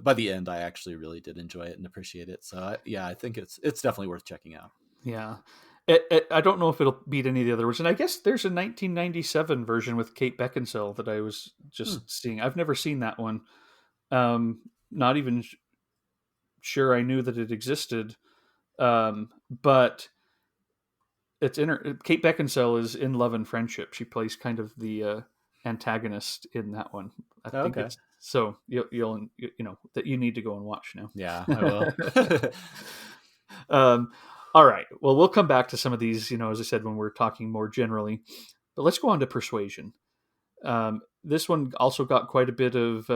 by the end, I actually really did enjoy it and appreciate it. So I think it's definitely worth checking out. Yeah. I don't know if it'll beat any of the other ones. And I guess there's a 1997 version with Kate Beckinsale that I was just seeing. I've never seen that one. Not even sure I knew that it existed. But it's Kate Beckinsale is in Love and Friendship. She plays kind of the antagonist in that one. I think it's so you'll that you need to go and watch now. Yeah, I will. All right. Well, we'll come back to some of these, as I said, when we're talking more generally. But let's go on to Persuasion. This one also got quite a bit of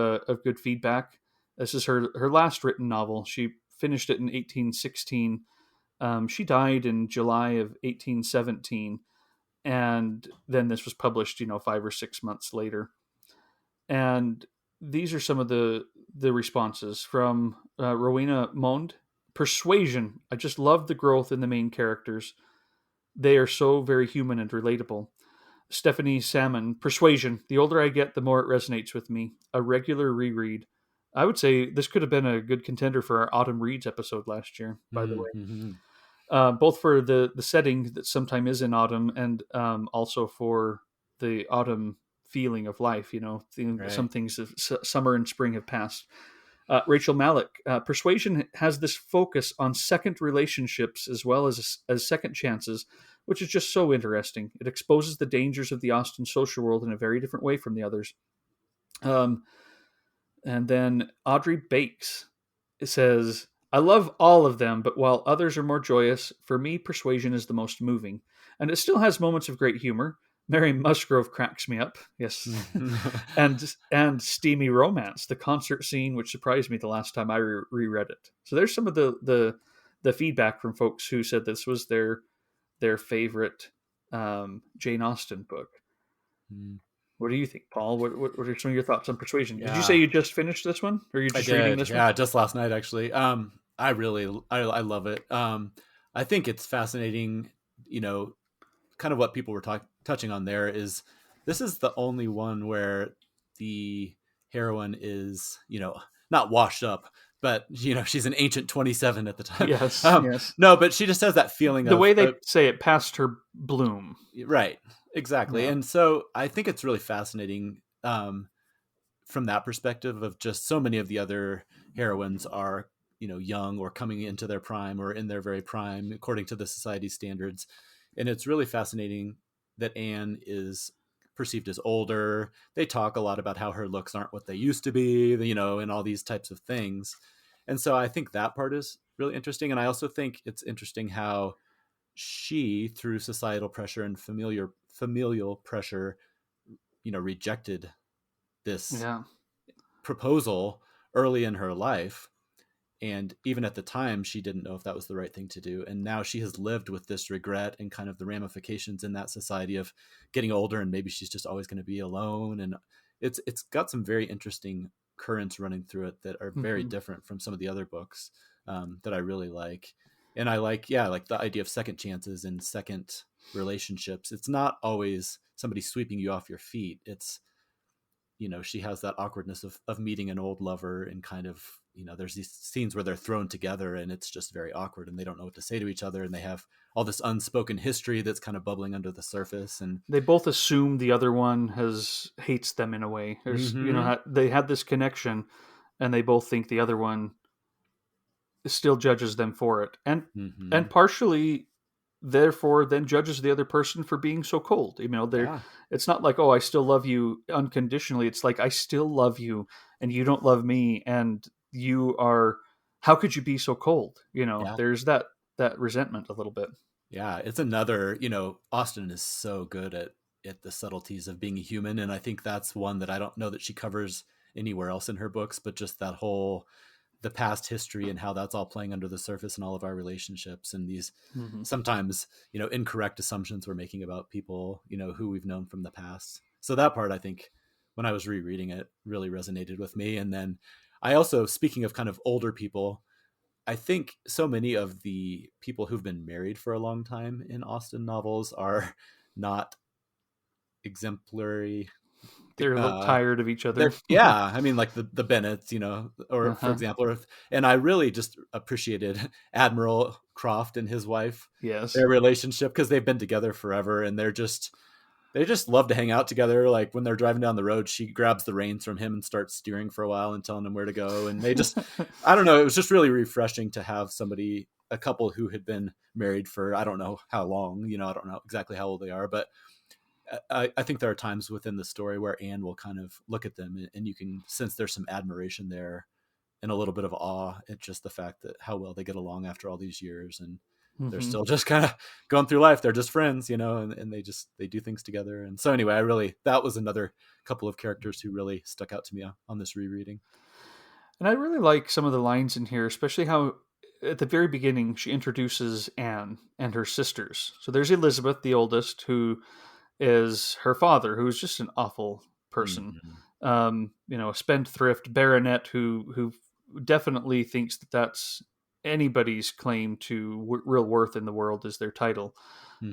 good feedback. This is her last written novel. She finished it in 1816. She died in July of 1817. And then this was published, 5 or 6 months later. And these are some of the responses from Rowena Monde. Persuasion. I just love the growth in the main characters. They are so very human and relatable. Stephanie Salmon. Persuasion. The older I get, the more it resonates with me. A regular reread. I would say this could have been a good contender for our Autumn Reads episode last year, by the way. Both for the setting that sometimes is in autumn, and also for the autumn feeling of life. Right. Some things of summer and spring have passed. Rachel Malik. Persuasion has this focus on second relationships as well as second chances, which is just so interesting. It exposes the dangers of the Austen social world in a very different way from the others. And then Audrey Bakes says, I love all of them, but while others are more joyous, for me, Persuasion is the most moving. and it still has moments of great humor. Mary Musgrove cracks me up, yes, and steamy romance. The concert scene, which surprised me the last time I reread it. So there's some of the feedback from folks who said this was their favorite Jane Austen book. What do you think, Paul? What are some of your thoughts on Persuasion? Did you say you just finished this one, or are you just reading this one? Yeah, just last night actually. I love it. I think it's fascinating. Kind of what people were touching on there is this is the only one where the heroine is not washed up, but she's an ancient 27 at the time. Yes, yes. No, but she just has that feeling the way they say it past her bloom. Right. Exactly. Yeah. And so I think it's really fascinating from that perspective of just so many of the other heroines are, young or coming into their prime or in their very prime, according to the society standards. And it's really fascinating that Anne is perceived as older. They talk a lot about how her looks aren't what they used to be, and all these types of things. And so I think that part is really interesting. And I also think it's interesting how she, through societal pressure and familial pressure, rejected this proposal early in her life. And even at the time, she didn't know if that was the right thing to do. And now she has lived with this regret and kind of the ramifications in that society of getting older, and maybe she's just always going to be alone. And it's got some very interesting currents running through it that are very different from some of the other books that I really like. And I like the idea of second chances and second relationships. It's not always somebody sweeping you off your feet. It's, she has that awkwardness of meeting an old lover and kind of, there's these scenes where they're thrown together and it's just very awkward and they don't know what to say to each other. And they have all this unspoken history that's kind of bubbling under the surface. And they both assume the other one hates them in a way. There's, they had this connection and they both think the other one still judges them for it. And partially therefore then judges the other person for being so cold. It's not like, oh, I still love you unconditionally. It's like, I still love you and you don't love me, and how could you be so cold? There's that resentment a little bit. Yeah, it's another, Austen is so good at the subtleties of being a human, and I think that's one that I don't know that she covers anywhere else in her books, but just that whole the past history and how that's all playing under the surface in all of our relationships and these sometimes, incorrect assumptions we're making about people, who we've known from the past. So that part, I think, when I was rereading it, really resonated with me. And then I also, speaking of kind of older people, I think so many of the people who've been married for a long time in Austen novels are not exemplary. They're a little tired of each other. Yeah. I mean, like the Bennets, or for example, and I really just appreciated Admiral Croft and his wife, their relationship, because they've been together forever and they just love to hang out together. Like when they're driving down the road, she grabs the reins from him and starts steering for a while and telling him where to go. And they just, I don't know, it was just really refreshing to have a couple who had been married for, I don't know how long, I don't know exactly how old they are, but I think there are times within the story where Anne will kind of look at them and you can sense there's some admiration there and a little bit of awe at just the fact that how well they get along after all these years. And they're still just kind of going through life. They're just friends, and they do things together. And so anyway, that was another couple of characters who really stuck out to me on this rereading. And I really like some of the lines in here, especially how at the very beginning she introduces Anne and her sisters. So there's Elizabeth, the oldest, who is her father, who's just an awful person. A spendthrift baronet who definitely thinks that that's anybody's claim to real worth in the world is their title.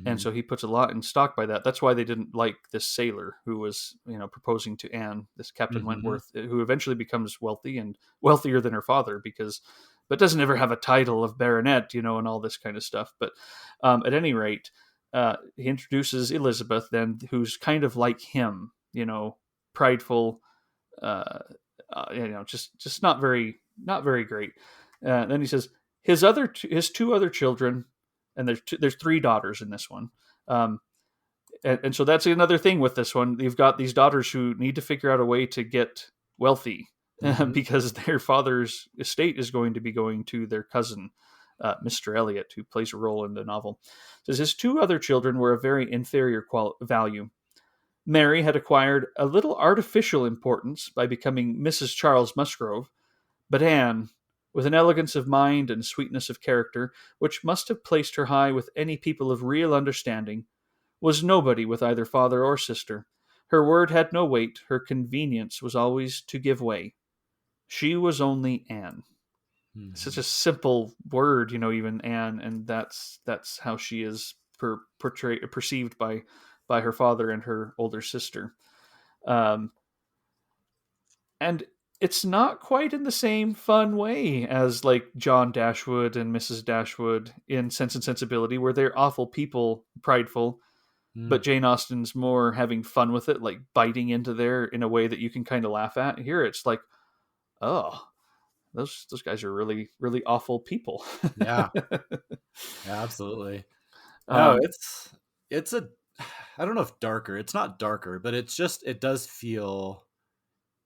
And so he puts a lot in stock by that. That's why they didn't like this sailor who was, proposing to Anne, this Captain Wentworth, who eventually becomes wealthy and wealthier than her father but doesn't ever have a title of baronet, and all this kind of stuff. But at any rate, he introduces Elizabeth then, who's kind of like him, prideful, just not very great. Then he says his two other children, and there's three daughters in this one. And so that's another thing with this one. You've got these daughters who need to figure out a way to get wealthy because their father's estate is going to be going to their cousin. Mr. Elliot, who plays a role in the novel, says his two other children were of very inferior value. Mary had acquired a little artificial importance by becoming Mrs. Charles Musgrove, but Anne, with an elegance of mind and sweetness of character which must have placed her high with any people of real understanding, was nobody with either father or sister. Her word had no weight, her convenience was always to give way. She was only Anne. Such a simple word, even Anne, and that's how she is perceived by her father and her older sister. And it's not quite in the same fun way as like John Dashwood and Mrs. Dashwood in Sense and Sensibility, where they're awful people, prideful, but Jane Austen's more having fun with it, like biting into there in a way that you can kind of laugh at. Here it's like, oh, those guys are really, really awful people. Yeah, absolutely. No, it's a, I don't know if darker. It's not darker, but it does feel,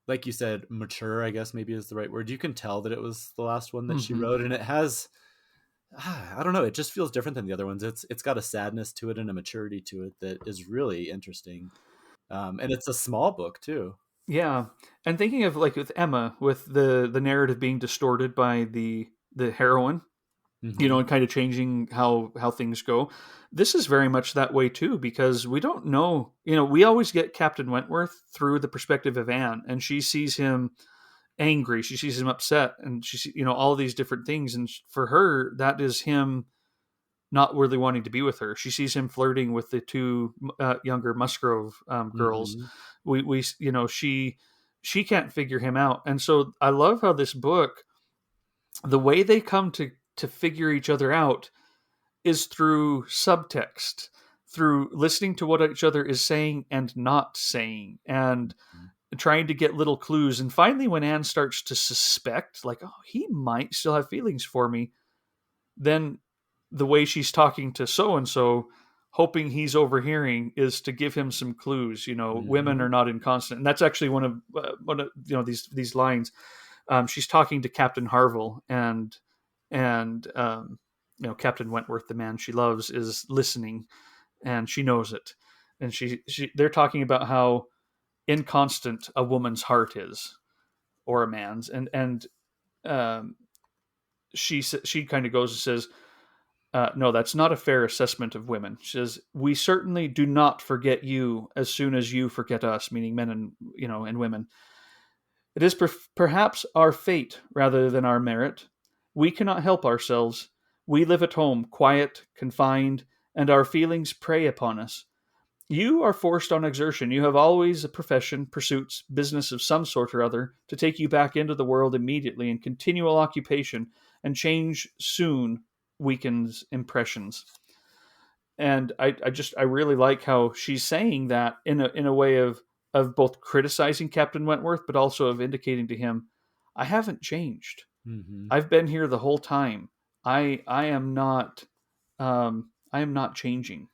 like you said, mature, I guess maybe is the right word. You can tell that it was the last one that she wrote, and it has, I don't know, it just feels different than the other ones. It's got a sadness to it and a maturity to it that is really interesting. And it's a small book too. Yeah, and thinking of like with Emma, with the narrative being distorted by the heroine, and kind of changing how things go. This is very much that way too, because we don't know. We always get Captain Wentworth through the perspective of Anne, and she sees him angry, she sees him upset, and she sees, all these different things, and for her, that is him not really wanting to be with her. She sees him flirting with the two younger Musgrove girls. She can't figure him out, and so I love how this book, the way they come to figure each other out, is through subtext, through listening to what each other is saying and not saying, and trying to get little clues. And finally, when Anne starts to suspect, like, oh, he might still have feelings for me, then the way she's talking to so-and-so, hoping he's overhearing, is to give him some clues. Women are not inconstant. And that's actually one of these lines. She's talking to Captain Harville, and Captain Wentworth, the man she loves, is listening, and she knows it. And they're talking about how inconstant a woman's heart is, or a man's, and she kind of goes and says, no, that's not a fair assessment of women. She says, we certainly do not forget you as soon as you forget us, meaning men and women. It is perhaps our fate rather than our merit. We cannot help ourselves. We live at home, quiet, confined, and our feelings prey upon us. You are forced on exertion. You have always a profession, pursuits, business of some sort or other to take you back into the world immediately, and continual occupation and change soon weakens impressions. And I really like how she's saying that in a way of both criticizing Captain Wentworth, but also of indicating to him, I haven't changed. I've been here the whole time. I am not changing.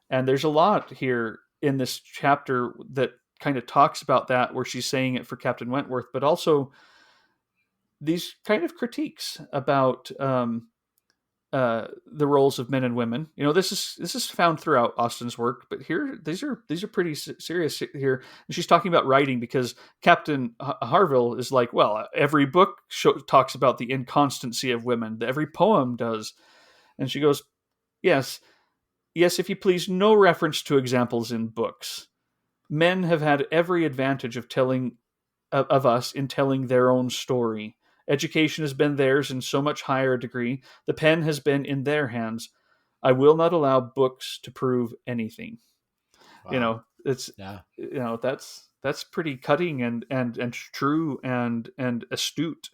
And there's a lot here in this chapter that kind of talks about that, where she's saying it for Captain Wentworth, but also these kind of critiques about the roles of men and women. This is found throughout Austen's work, but here these are pretty serious here. And she's talking about writing, because Captain Harville is like, well, every book talks about the inconstancy of women. Every poem does. And she goes, yes, if you please, no reference to examples in books. Men have had every advantage of telling of us in telling their own story. Education has been theirs in so much higher a degree. The pen has been in their hands. I will not allow books to prove anything. Wow. It's that's pretty cutting and true and astute.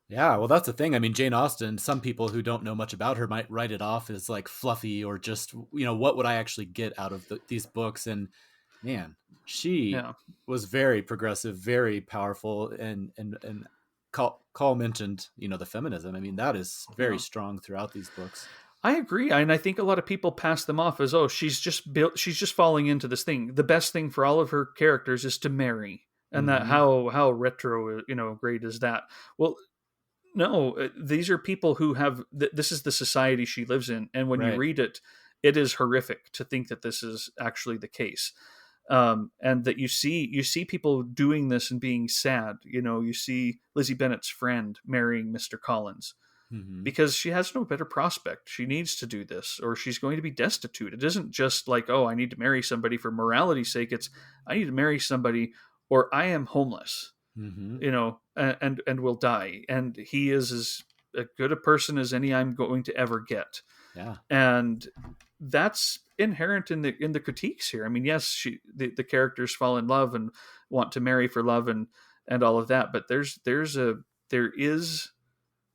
Yeah, well, that's the thing. I mean, Jane Austen, some people who don't know much about her might write it off as like fluffy, or just, what would I actually get out of these books? And man, she was very progressive, very powerful, and Call mentioned, the feminism. I mean, that is very strong throughout these books. I agree, and I think a lot of people pass them off as, oh, she's just falling into this thing. The best thing for all of her characters is to marry, and that how retro, great is that? Well, No, these are people who have. This is the society she lives in, and when you Right. read it, it is horrific to think that this is actually the case, and that you see people doing this and being sad. You see Lizzie Bennet's friend marrying Mr. Collins Hmm. because she has no better prospect. She needs to do this, or she's going to be destitute. It isn't just like, oh, I need to marry somebody for morality's sake. It's I need to marry somebody, or I am homeless, Hmm. and will die. And he is as good a person as any I'm going to ever get. Yeah. And that's inherent in the critiques here. I mean, yes, the characters fall in love and want to marry for love and all of that, but there is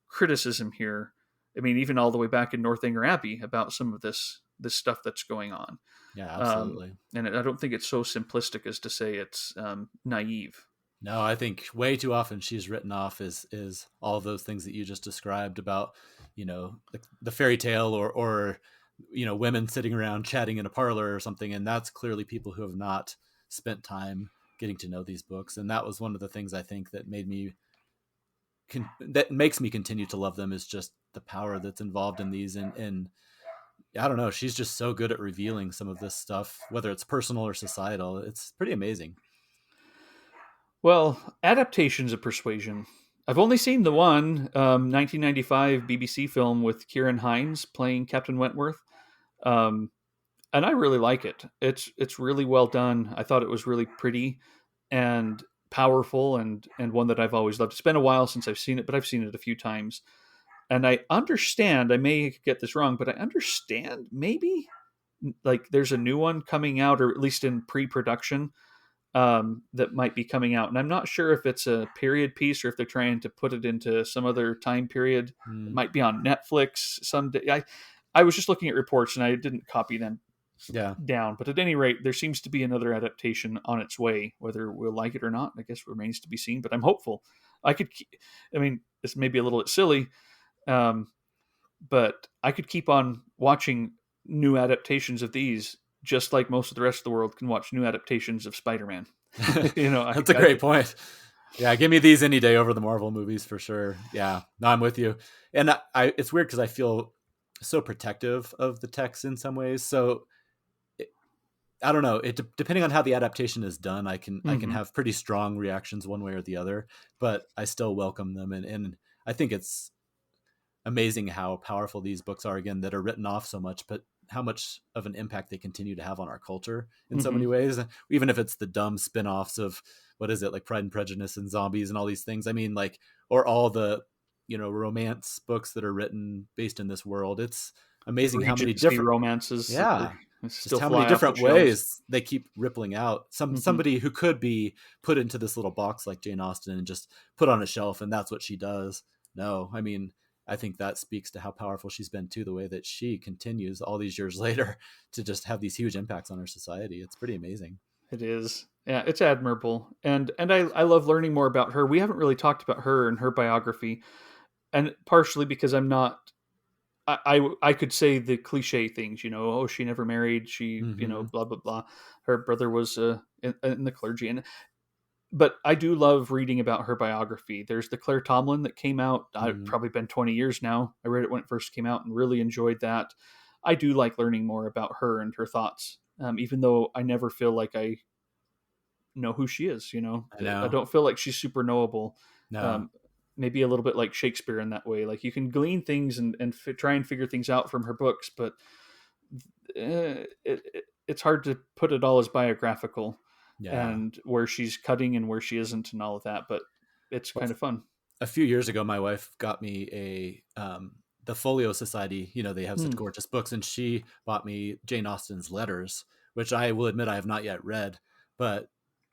criticism here. I mean, even all the way back in Northanger Abbey about some of this stuff that's going on. Yeah, absolutely. And I don't think it's so simplistic as to say it's naive. No, I think way too often she's written off as all of those things that you just described about, the fairy tale or women sitting around chatting in a parlor or something, and that's clearly people who have not spent time getting to know these books, and that was one of the things I think that that makes me continue to love them, is just the power that's involved in these, and I don't know, she's just so good at revealing some of this stuff, whether it's personal or societal. It's pretty amazing. Well, adaptations of Persuasion. I've only seen the one 1995 BBC film with Kieran Hines playing Captain Wentworth, um, and I really like it. It's really well done. I thought it was really pretty and powerful, and one that I've always loved. It's been a while since I've seen it, but I've seen it a few times, and I understand. I may get this wrong, but I understand maybe like there's a new one coming out, or at least in pre-production, that might be coming out. And I'm not sure if it's a period piece or if they're trying to put it into some other time period. It Mm, might be on Netflix someday. I was just looking at reports and I didn't copy them yeah. down. But at any rate, there seems to be another adaptation on its way. Whether we'll like it or not, I guess remains to be seen. But I'm hopeful. I mean, this may be a little bit silly, um, but I could keep on watching new adaptations of these, just like most of the rest of the world can watch new adaptations of Spider-Man. That's a great point. Yeah, give me these any day over the Marvel movies for sure. Yeah, no, I'm with you. And it's weird because I feel so protective of the text in some ways. So I don't know. Depending on how the adaptation is done, I can have pretty strong reactions one way or the other. But I still welcome them, and I think it's amazing how powerful these books are, again, that are written off so much, but how much of an impact they continue to have on our culture in so many ways, even if it's the dumb spin-offs of, what is it, like Pride and Prejudice and Zombies and all these things. I mean, like, or all the romance books that are written based in this world. It's amazing how many Regency different romances, yeah, still just how fly many off the different shelves. ways they keep rippling out. Somebody who could be put into this little box like Jane Austen and just put on a shelf, and that's what she does. No, I mean, I think that speaks to how powerful she's been too, the way that she continues all these years later to just have these huge impacts on our society. It's pretty amazing. It is. Yeah, it's admirable. And I love learning more about her. We haven't really talked about her and her biography, and partially because I'm not I could say the cliche things, oh, she never married, she, Mm-hmm. blah blah blah. Her brother was in the clergy, but I do love reading about her biography. There's the Claire Tomlin that came out. I've Mm-hmm. probably been 20 years now. I read it when it first came out and really enjoyed that. I do like learning more about her and her thoughts, even though I never feel like I know who she is. I I know. don't feel like she's super knowable. No. Um, Maybe a little bit like Shakespeare in that way. Like you can glean things and try and figure things out from her books, but it's hard to put it all as biographical Yeah. and where she's cutting and where she isn't and all of that. But it's Well, kind of fun. a few years ago, my wife got me the Folio Society. They have such Hmm. gorgeous books, and she bought me Jane Austen's letters, which I will admit I have not yet read, but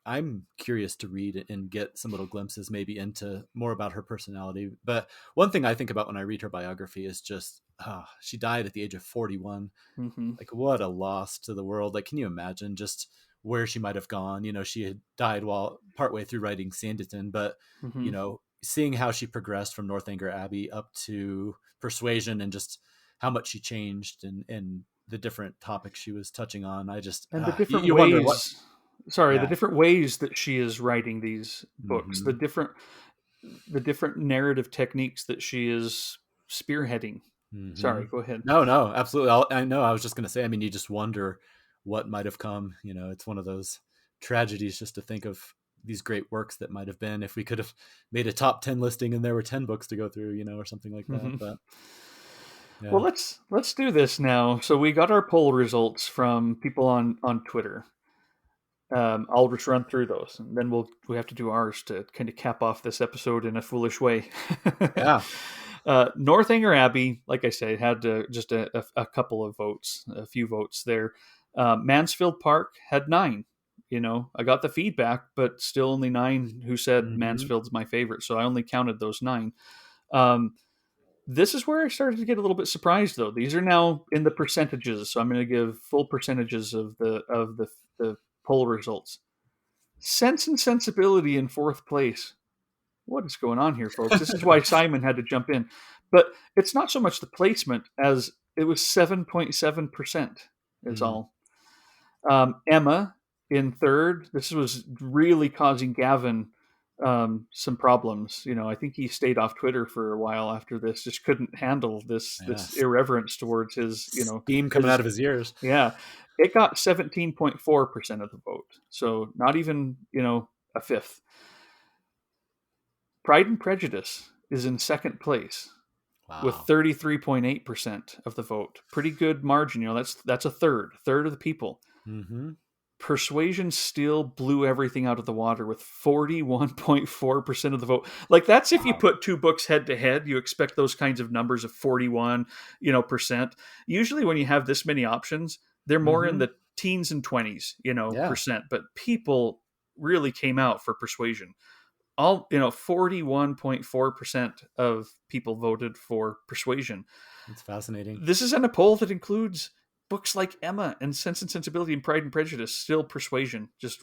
I'm curious to read and get some little glimpses maybe into more about her personality. But one thing I think about when I read her biography is just, she died at the age of 41. Mm-hmm. Like, what a loss to the world. Like, can you imagine just where she might have gone? She had died while partway through writing Sanditon, but Mm-hmm. seeing how she progressed from Northanger Abbey up to Persuasion, and just how much she changed, and the different topics she was touching on. I just, And the different you wonder what. ways, sorry, the Yeah. different ways that she is writing these books, the Hmm. different. the different narrative techniques that she is spearheading. Mm-hmm. Sorry, go ahead. No, absolutely. I know. I was just going to say, I mean, you just wonder what might have come. It's one of those tragedies just to think of these great works that might have been if we could have made a top 10 listing and there were 10 books to go through, or something like that. Mm-hmm. But yeah. Well, let's do this now. So we got our poll results from people on Twitter. I'll just run through those, and then we have to do ours to kind of cap off this episode in a foolish way. Yeah. Northanger Abbey, like I say, had just a couple of votes, a few votes there. Mansfield Park had 9. I got the feedback, but still only 9 who said Mm-hmm. Mansfield's my favorite. So I only counted those 9. This is where I started to get a little bit surprised, though. These are now in the percentages, so I'm going to give full percentages of the poll results. Sense and Sensibility in 4th place. What is going on here, folks? This is why Simon had to jump in. But it's not so much the placement as it was 7.7% is all. Emma in 3rd. This was really causing Gavin some problems. I think he stayed off Twitter for a while after this. Just couldn't handle this irreverence towards his steam coming out of his ears. Yeah, it got 17.4% of the vote, so not even a fifth. Pride and Prejudice is in 2nd place. Wow. With 33.8% of the vote. Pretty good margin. That's a third of the people. Mm-hmm. Persuasion still blew everything out of the water with 41.4% of the vote. Like, that's if you put 2 books head to head, you expect those kinds of numbers of 41, percent. Usually when you have this many options, they're more in the teens and 20s, percent. But people really came out for Persuasion. 41.4% of people voted for Persuasion. That's fascinating. This is in a poll that includes books like Emma and Sense and Sensibility and Pride and Prejudice. Still Persuasion. Just,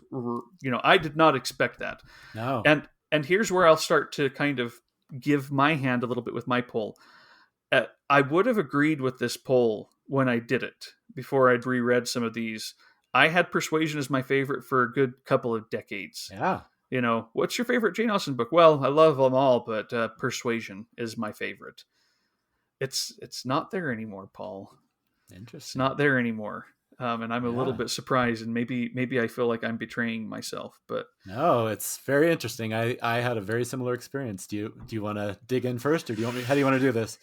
I did not expect that. No. And here's where I'll start to kind of give my hand a little bit with my poll. I would have agreed with this poll when I did it, before I'd reread some of these. I had Persuasion as my favorite for a good couple of decades. Yeah. What's your favorite Jane Austen book? Well, I love them all, but Persuasion is my favorite. It's not there anymore, Paul. Interesting. It's not there anymore. And I'm a little bit surprised, and maybe I feel like I'm betraying myself, but no, it's very interesting. I had a very similar experience. Do you want to dig in first, or how do you want to do this?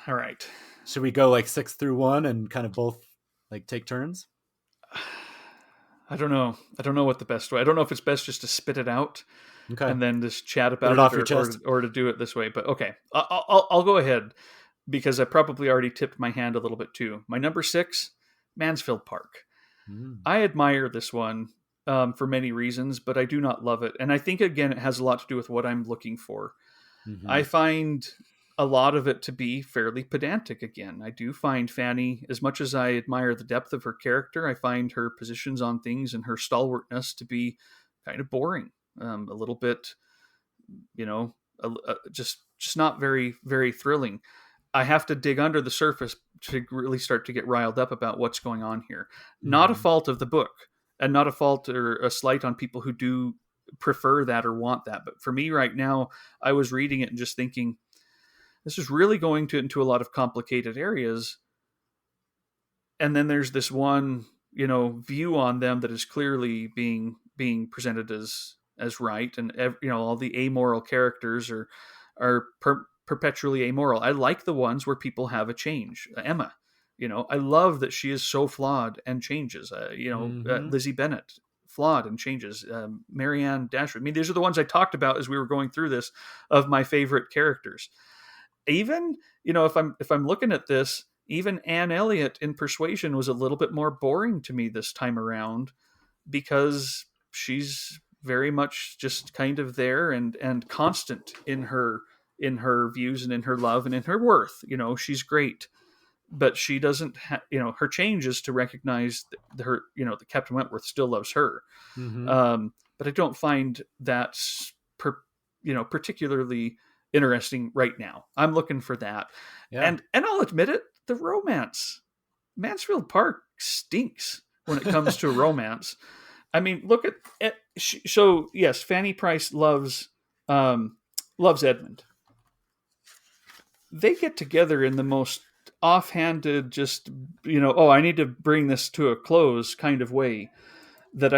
All right. Should we go like 6 through 1 and kind of both like take turns? I don't know what the best way. I don't know if it's best just to spit it out, and then just chat about it, or to do it this way. But okay, I'll go ahead, because I probably already tipped my hand a little bit too. My number 6, Mansfield Park. I admire this one for many reasons, but I do not love it. And I think, again, it has a lot to do with what I'm looking for. I find a lot of it to be fairly pedantic again. I do find Fanny, as much as I admire the depth of her character, I find her positions on things and her stalwartness to be kind of boring. A little bit, just not very, very thrilling. I have to dig under the surface to really start to get riled up about what's going on here. Not a fault of the book, and not a fault or a slight on people who do prefer that or want that. But for me right now, I was reading it and just thinking, this is really going into a lot of complicated areas. And then there's this one, view on them that is clearly being presented as right. And, all the amoral characters are perpetually amoral. I like the ones where people have a change. Emma, I love that she is so flawed and changes. Lizzie Bennet, flawed and changes. Marianne Dashwood. I mean, these are the ones I talked about as we were going through this, of my favorite characters. Even, if I'm looking at this, even Anne Elliot in Persuasion was a little bit more boring to me this time around, because she's very much just kind of there and constant in her views and in her love and in her worth. She's great, but she doesn't her change is to recognize her, that Captain Wentworth still loves her. But I don't find that particularly interesting right now. I'm looking for that. And I'll admit it, the romance. Mansfield Park stinks when it comes to romance. I mean, look at so yes, Fanny Price loves loves Edmund. They get together in the most offhanded, just, oh, I need to bring this to a close kind of way that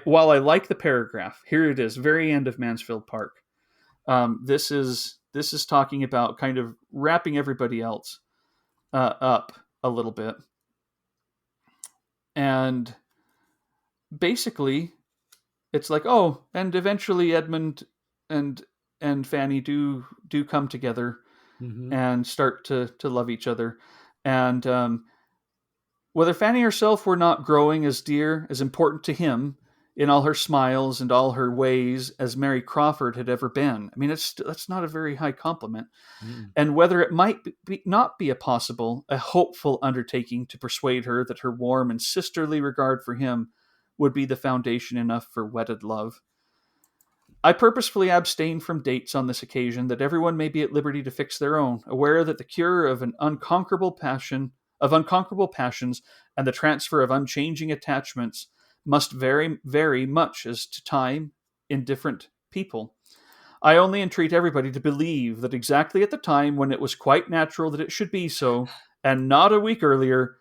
while I like the paragraph, here it is, very end of Mansfield Park. This is talking about kind of wrapping everybody else up a little bit. And basically, it's like, oh, and eventually Edmund and Fanny do come together and start to love each other. And whether Fanny herself were not growing as dear, as important to him in all her smiles and all her ways as Mary Crawford had ever been. I mean, that's not a very high compliment. And whether it might not be a hopeful undertaking to persuade her that her warm and sisterly regard for him would be the foundation enough for wedded love. I purposefully abstain from dates on this occasion, that everyone may be at liberty to fix their own, aware that the cure of unconquerable passions and the transfer of unchanging attachments must vary much as to time in different people. I only entreat everybody to believe that exactly at the time when it was quite natural that it should be so, and not a week earlier,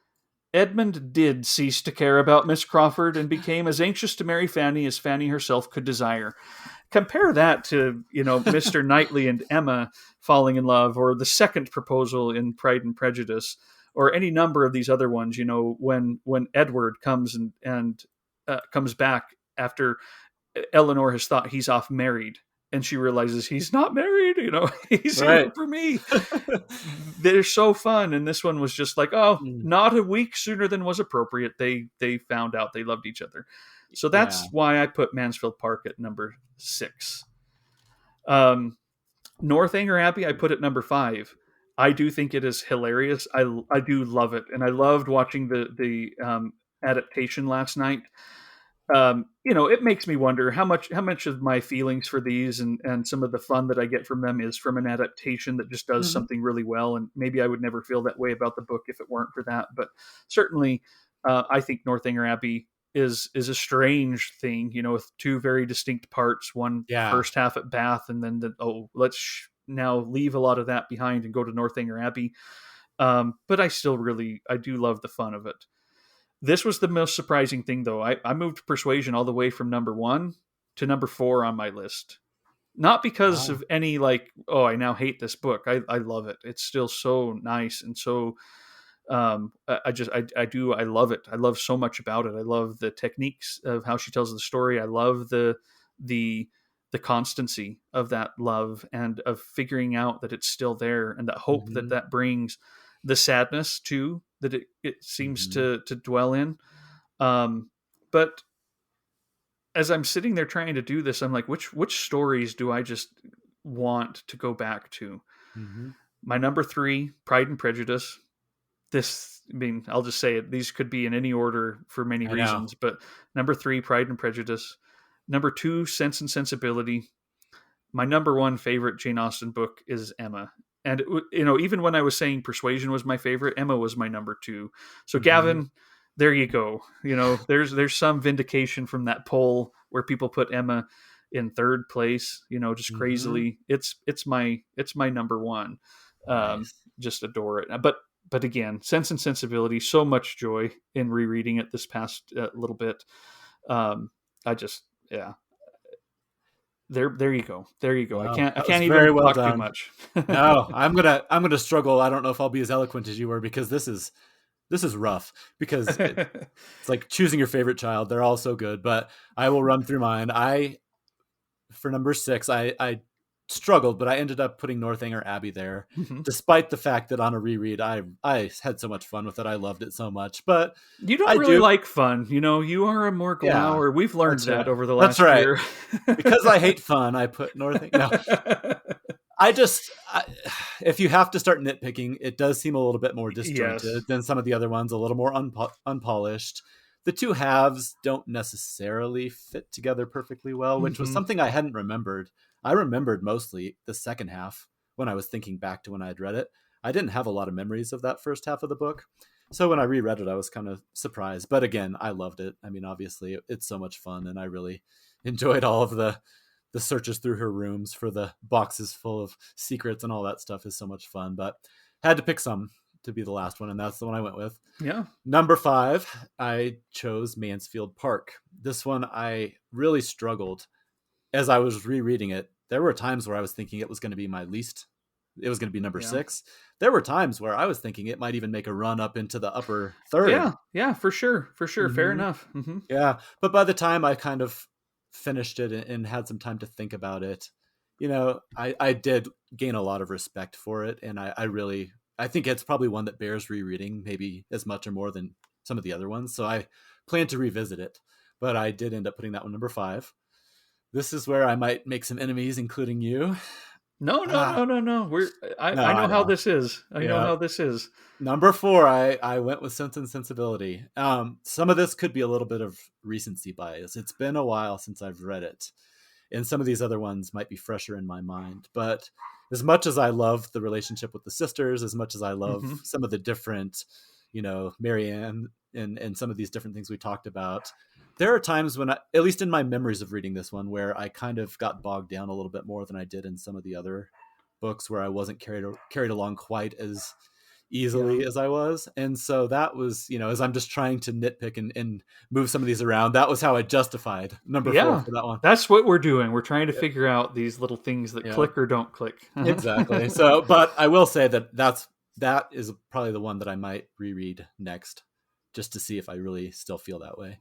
Edmund did cease to care about Miss Crawford and became as anxious to marry Fanny as Fanny herself could desire. Compare that to, Mr. Knightley and Emma falling in love, or the second proposal in Pride and Prejudice, or any number of these other ones, when Edward comes and comes back after Eleanor has thought he's off married, and she realizes he's not married, he's here for me. They're so fun. And this one was just like, not a week sooner than was appropriate. They found out they loved each other. So that's why I put Mansfield Park at number 6. Northanger Abbey, I put at number 5. I do think it is hilarious. I do love it. And I loved watching the adaptation last night. It makes me wonder how much of my feelings for these and some of the fun that I get from them is from an adaptation that just does something really well. And maybe I would never feel that way about the book if it weren't for that. But certainly, I think Northanger Abbey is a strange thing, with two very distinct parts. One first half at Bath, and then let's now leave a lot of that behind and go to Northanger Abbey. But I do love the fun of it. This was the most surprising thing, though. I moved Persuasion all the way from number 1 to number 4 on my list. Not because of any I now hate this book. I love it. It's still so nice and so. I love it. I love so much about it. I love the techniques of how she tells the story. I love the constancy of that love and of figuring out that it's still there, and that hope that brings, the sadness too that it seems to dwell in. But as I'm sitting there trying to do this, I'm like, which stories do I just want to go back to? My number 3, Pride and Prejudice. I'll just say it. These could be in any order for many reasons, but number 3, Pride and Prejudice. Number 2, Sense and Sensibility. My number 1 favorite Jane Austen book is Emma. And, even when I was saying Persuasion was my favorite, Emma was my number 2. So Gavin, there you go. There's some vindication from that poll where people put Emma in 3rd place, just crazily. It's my number 1. Nice. Just adore it. But again, Sense and Sensibility, so much joy in rereading it this past little bit. There you go. Wow, I can't even talk too much. No, I'm gonna struggle. I don't know if I'll be as eloquent as you were, because this is rough, because it's like choosing your favorite child. They're all so good, but I will run through mine. For number 6, I struggled, but I ended up putting Northanger Abbey there, despite the fact that on a reread, I had so much fun with it. I loved it so much. But you don't really like fun. You are a more glower. We've learned that over the last year. Because I hate fun, I put Northanger. No. If you have to start nitpicking, it does seem a little bit more disjointed than some of the other ones, a little more unpolished. The two halves don't necessarily fit together perfectly well, which was something I hadn't remembered. I remembered mostly the second half when I was thinking back to when I had read it. I didn't have a lot of memories of that first half of the book. So when I reread it, I was kind of surprised. But again, I loved it. I mean, obviously, it's so much fun, and I really enjoyed all of the the searches through her rooms for the boxes full of secrets and all that stuff is so much fun. But had to pick some to be the last one, and that's the one I went with. Yeah. Number 5, I chose Mansfield Park. This one I really struggled as I was rereading it. There were times where I was thinking it was going to be my least. It was going to be number 6. There were times where I was thinking it might even make a run up into the upper third. Yeah, for sure. Fair enough. Mm-hmm. Yeah, but by the time I kind of finished it and had some time to think about it, I did gain a lot of respect for it, and I think it's probably one that bears rereading, maybe as much or more than some of the other ones. So I plan to revisit it, but I did end up putting that one number 5. This is where I might make some enemies, including you. No. I know how this is. I know how this is. Number 4, I went with Sense and Sensibility. Some of this could be a little bit of recency bias. It's been a while since I've read it, and some of these other ones might be fresher in my mind. But as much as I love the relationship with the sisters, as much as I love some of the different, Marianne and some of these different things we talked about, there are times when, at least in my memories of reading this one, where I kind of got bogged down a little bit more than I did in some of the other books, where I wasn't carried along quite as easily as I was. And so that was, as I'm just trying to nitpick and move some of these around, that was how I justified number 4 for that one. That's what we're doing. We're trying to figure out these little things that click or don't click. Exactly. So, but I will say that is probably the one that I might reread next, just to see if I really still feel that way.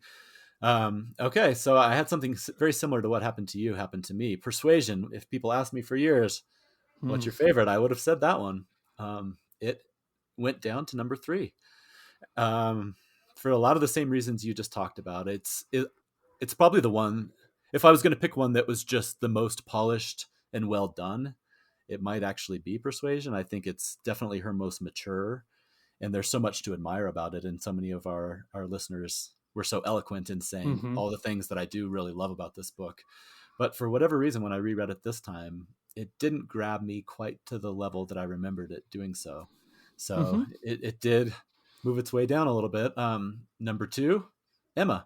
Okay, so I had something very similar to what happened to you happen to me. Persuasion. If people asked me for years, what's your favorite, I would have said that one. It went down to number 3, for a lot of the same reasons you just talked about. It's probably the one, if I was going to pick one that was just the most polished and well done, it might actually be Persuasion. I think it's definitely her most mature, and there's so much to admire about it. And so many of our listeners were so eloquent in saying all the things that I do really love about this book. But for whatever reason, when I reread it this time, it didn't grab me quite to the level that I remembered it doing so. So it did move its way down a little bit. Number 2, Emma.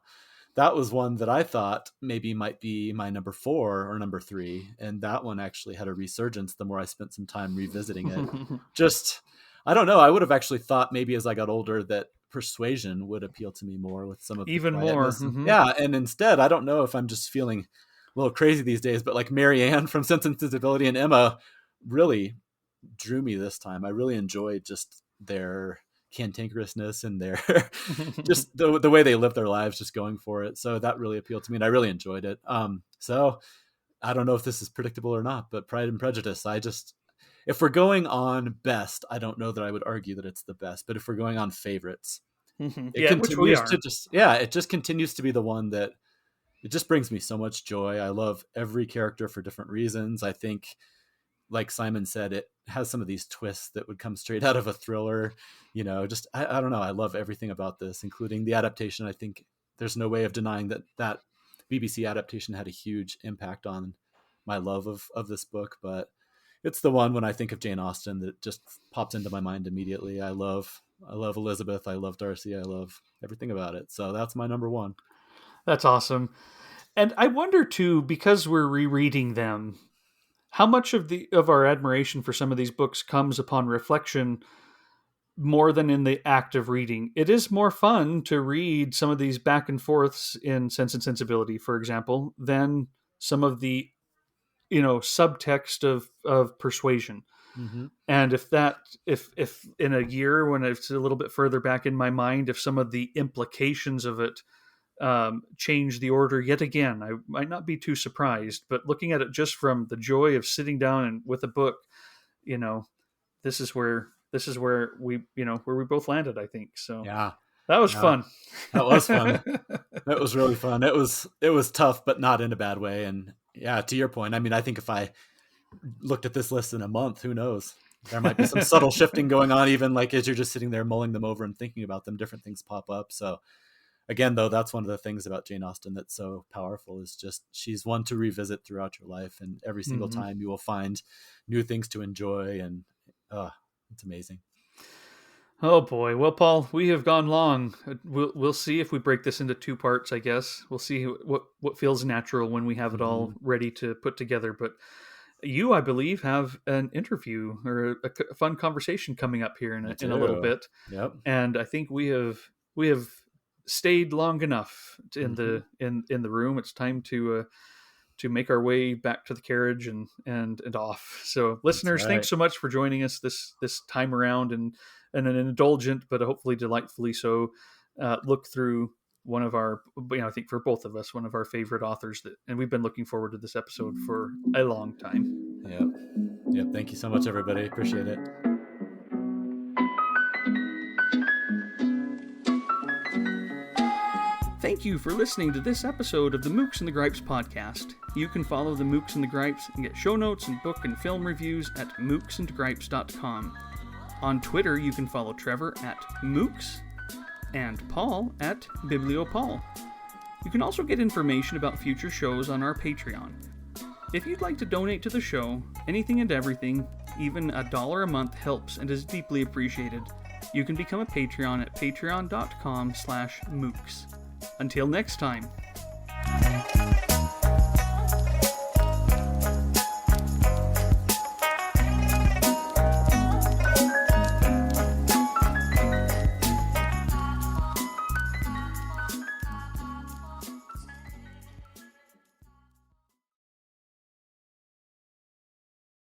That was one that I thought maybe might be my number 4 or number 3. And that one actually had a resurgence the more I spent some time revisiting it. Just, I don't know. I would have actually thought maybe as I got older that Persuasion would appeal to me more with some of even more. Yeah. And instead, I don't know if I'm just feeling a little crazy these days, but like Marianne from Sense and Sensibility and Emma really drew me this time. I really enjoyed just their cantankerousness and their just the way they live their lives, just going for it. So that really appealed to me, and I really enjoyed it. So I don't know if this is predictable or not, but Pride and Prejudice, if we're going on best, I don't know that I would argue that it's the best, but if we're going on favorites, it continues it just continues to be the one that it just brings me so much joy. I love every character for different reasons. I think, like Simon said, it has some of these twists that would come straight out of a thriller. Just, I don't know. I love everything about this, including the adaptation. I think there's no way of denying that BBC adaptation had a huge impact on my love of this book, but it's the one when I think of Jane Austen that just pops into my mind immediately. I love Elizabeth. I love Darcy. I love everything about it. So that's my number 1. That's awesome. And I wonder too, because we're rereading them, how much of our admiration for some of these books comes upon reflection more than in the act of reading. It is more fun to read some of these back and forths in Sense and Sensibility, for example, than some of the subtext of Persuasion. And if in a year when it's a little bit further back in my mind, if some of the implications of it change the order yet again, I might not be too surprised. But looking at it just from the joy of sitting down and with a book, this is where we both landed, I think. So yeah, that was fun. That was fun. That was really fun. It was tough, but not in a bad way. And yeah, to your point, I mean, I think if I looked at this list in a month, who knows? There might be some subtle shifting going on, even like as you're just sitting there mulling them over and thinking about them, different things pop up. So again, though, that's one of the things about Jane Austen that's so powerful, is just she's one to revisit throughout your life. And every single time you will find new things to enjoy. And it's amazing. Oh boy. Well, Paul, we have gone long. We'll see if we break this into 2 parts. I guess we'll see what feels natural when we have it all ready to put together. But you, I believe, have an interview or a fun conversation coming up here in a little bit. Yep. And I think we have stayed long enough in the room. It's time to make our way back to the carriage and off. So, listeners, right. thanks so much for joining us this time around, and an indulgent but hopefully delightfully so look through one of our, I think for both of us, one of our favorite authors and we've been looking forward to this episode for a long time. Yep. Thank you so much, everybody. Appreciate it. Thank you for listening to this episode of the Mooks and the Gripes podcast. You can follow the Mooks and the Gripes and get show notes and book and film reviews at mooksandgripes.com. On Twitter, you can follow Trevor at Mooks and Paul at BiblioPaul. You can also get information about future shows on our Patreon. If you'd like to donate to the show, anything and everything, even $1 a month helps and is deeply appreciated. You can become a Patreon at patreon.com/mooks. Until next time.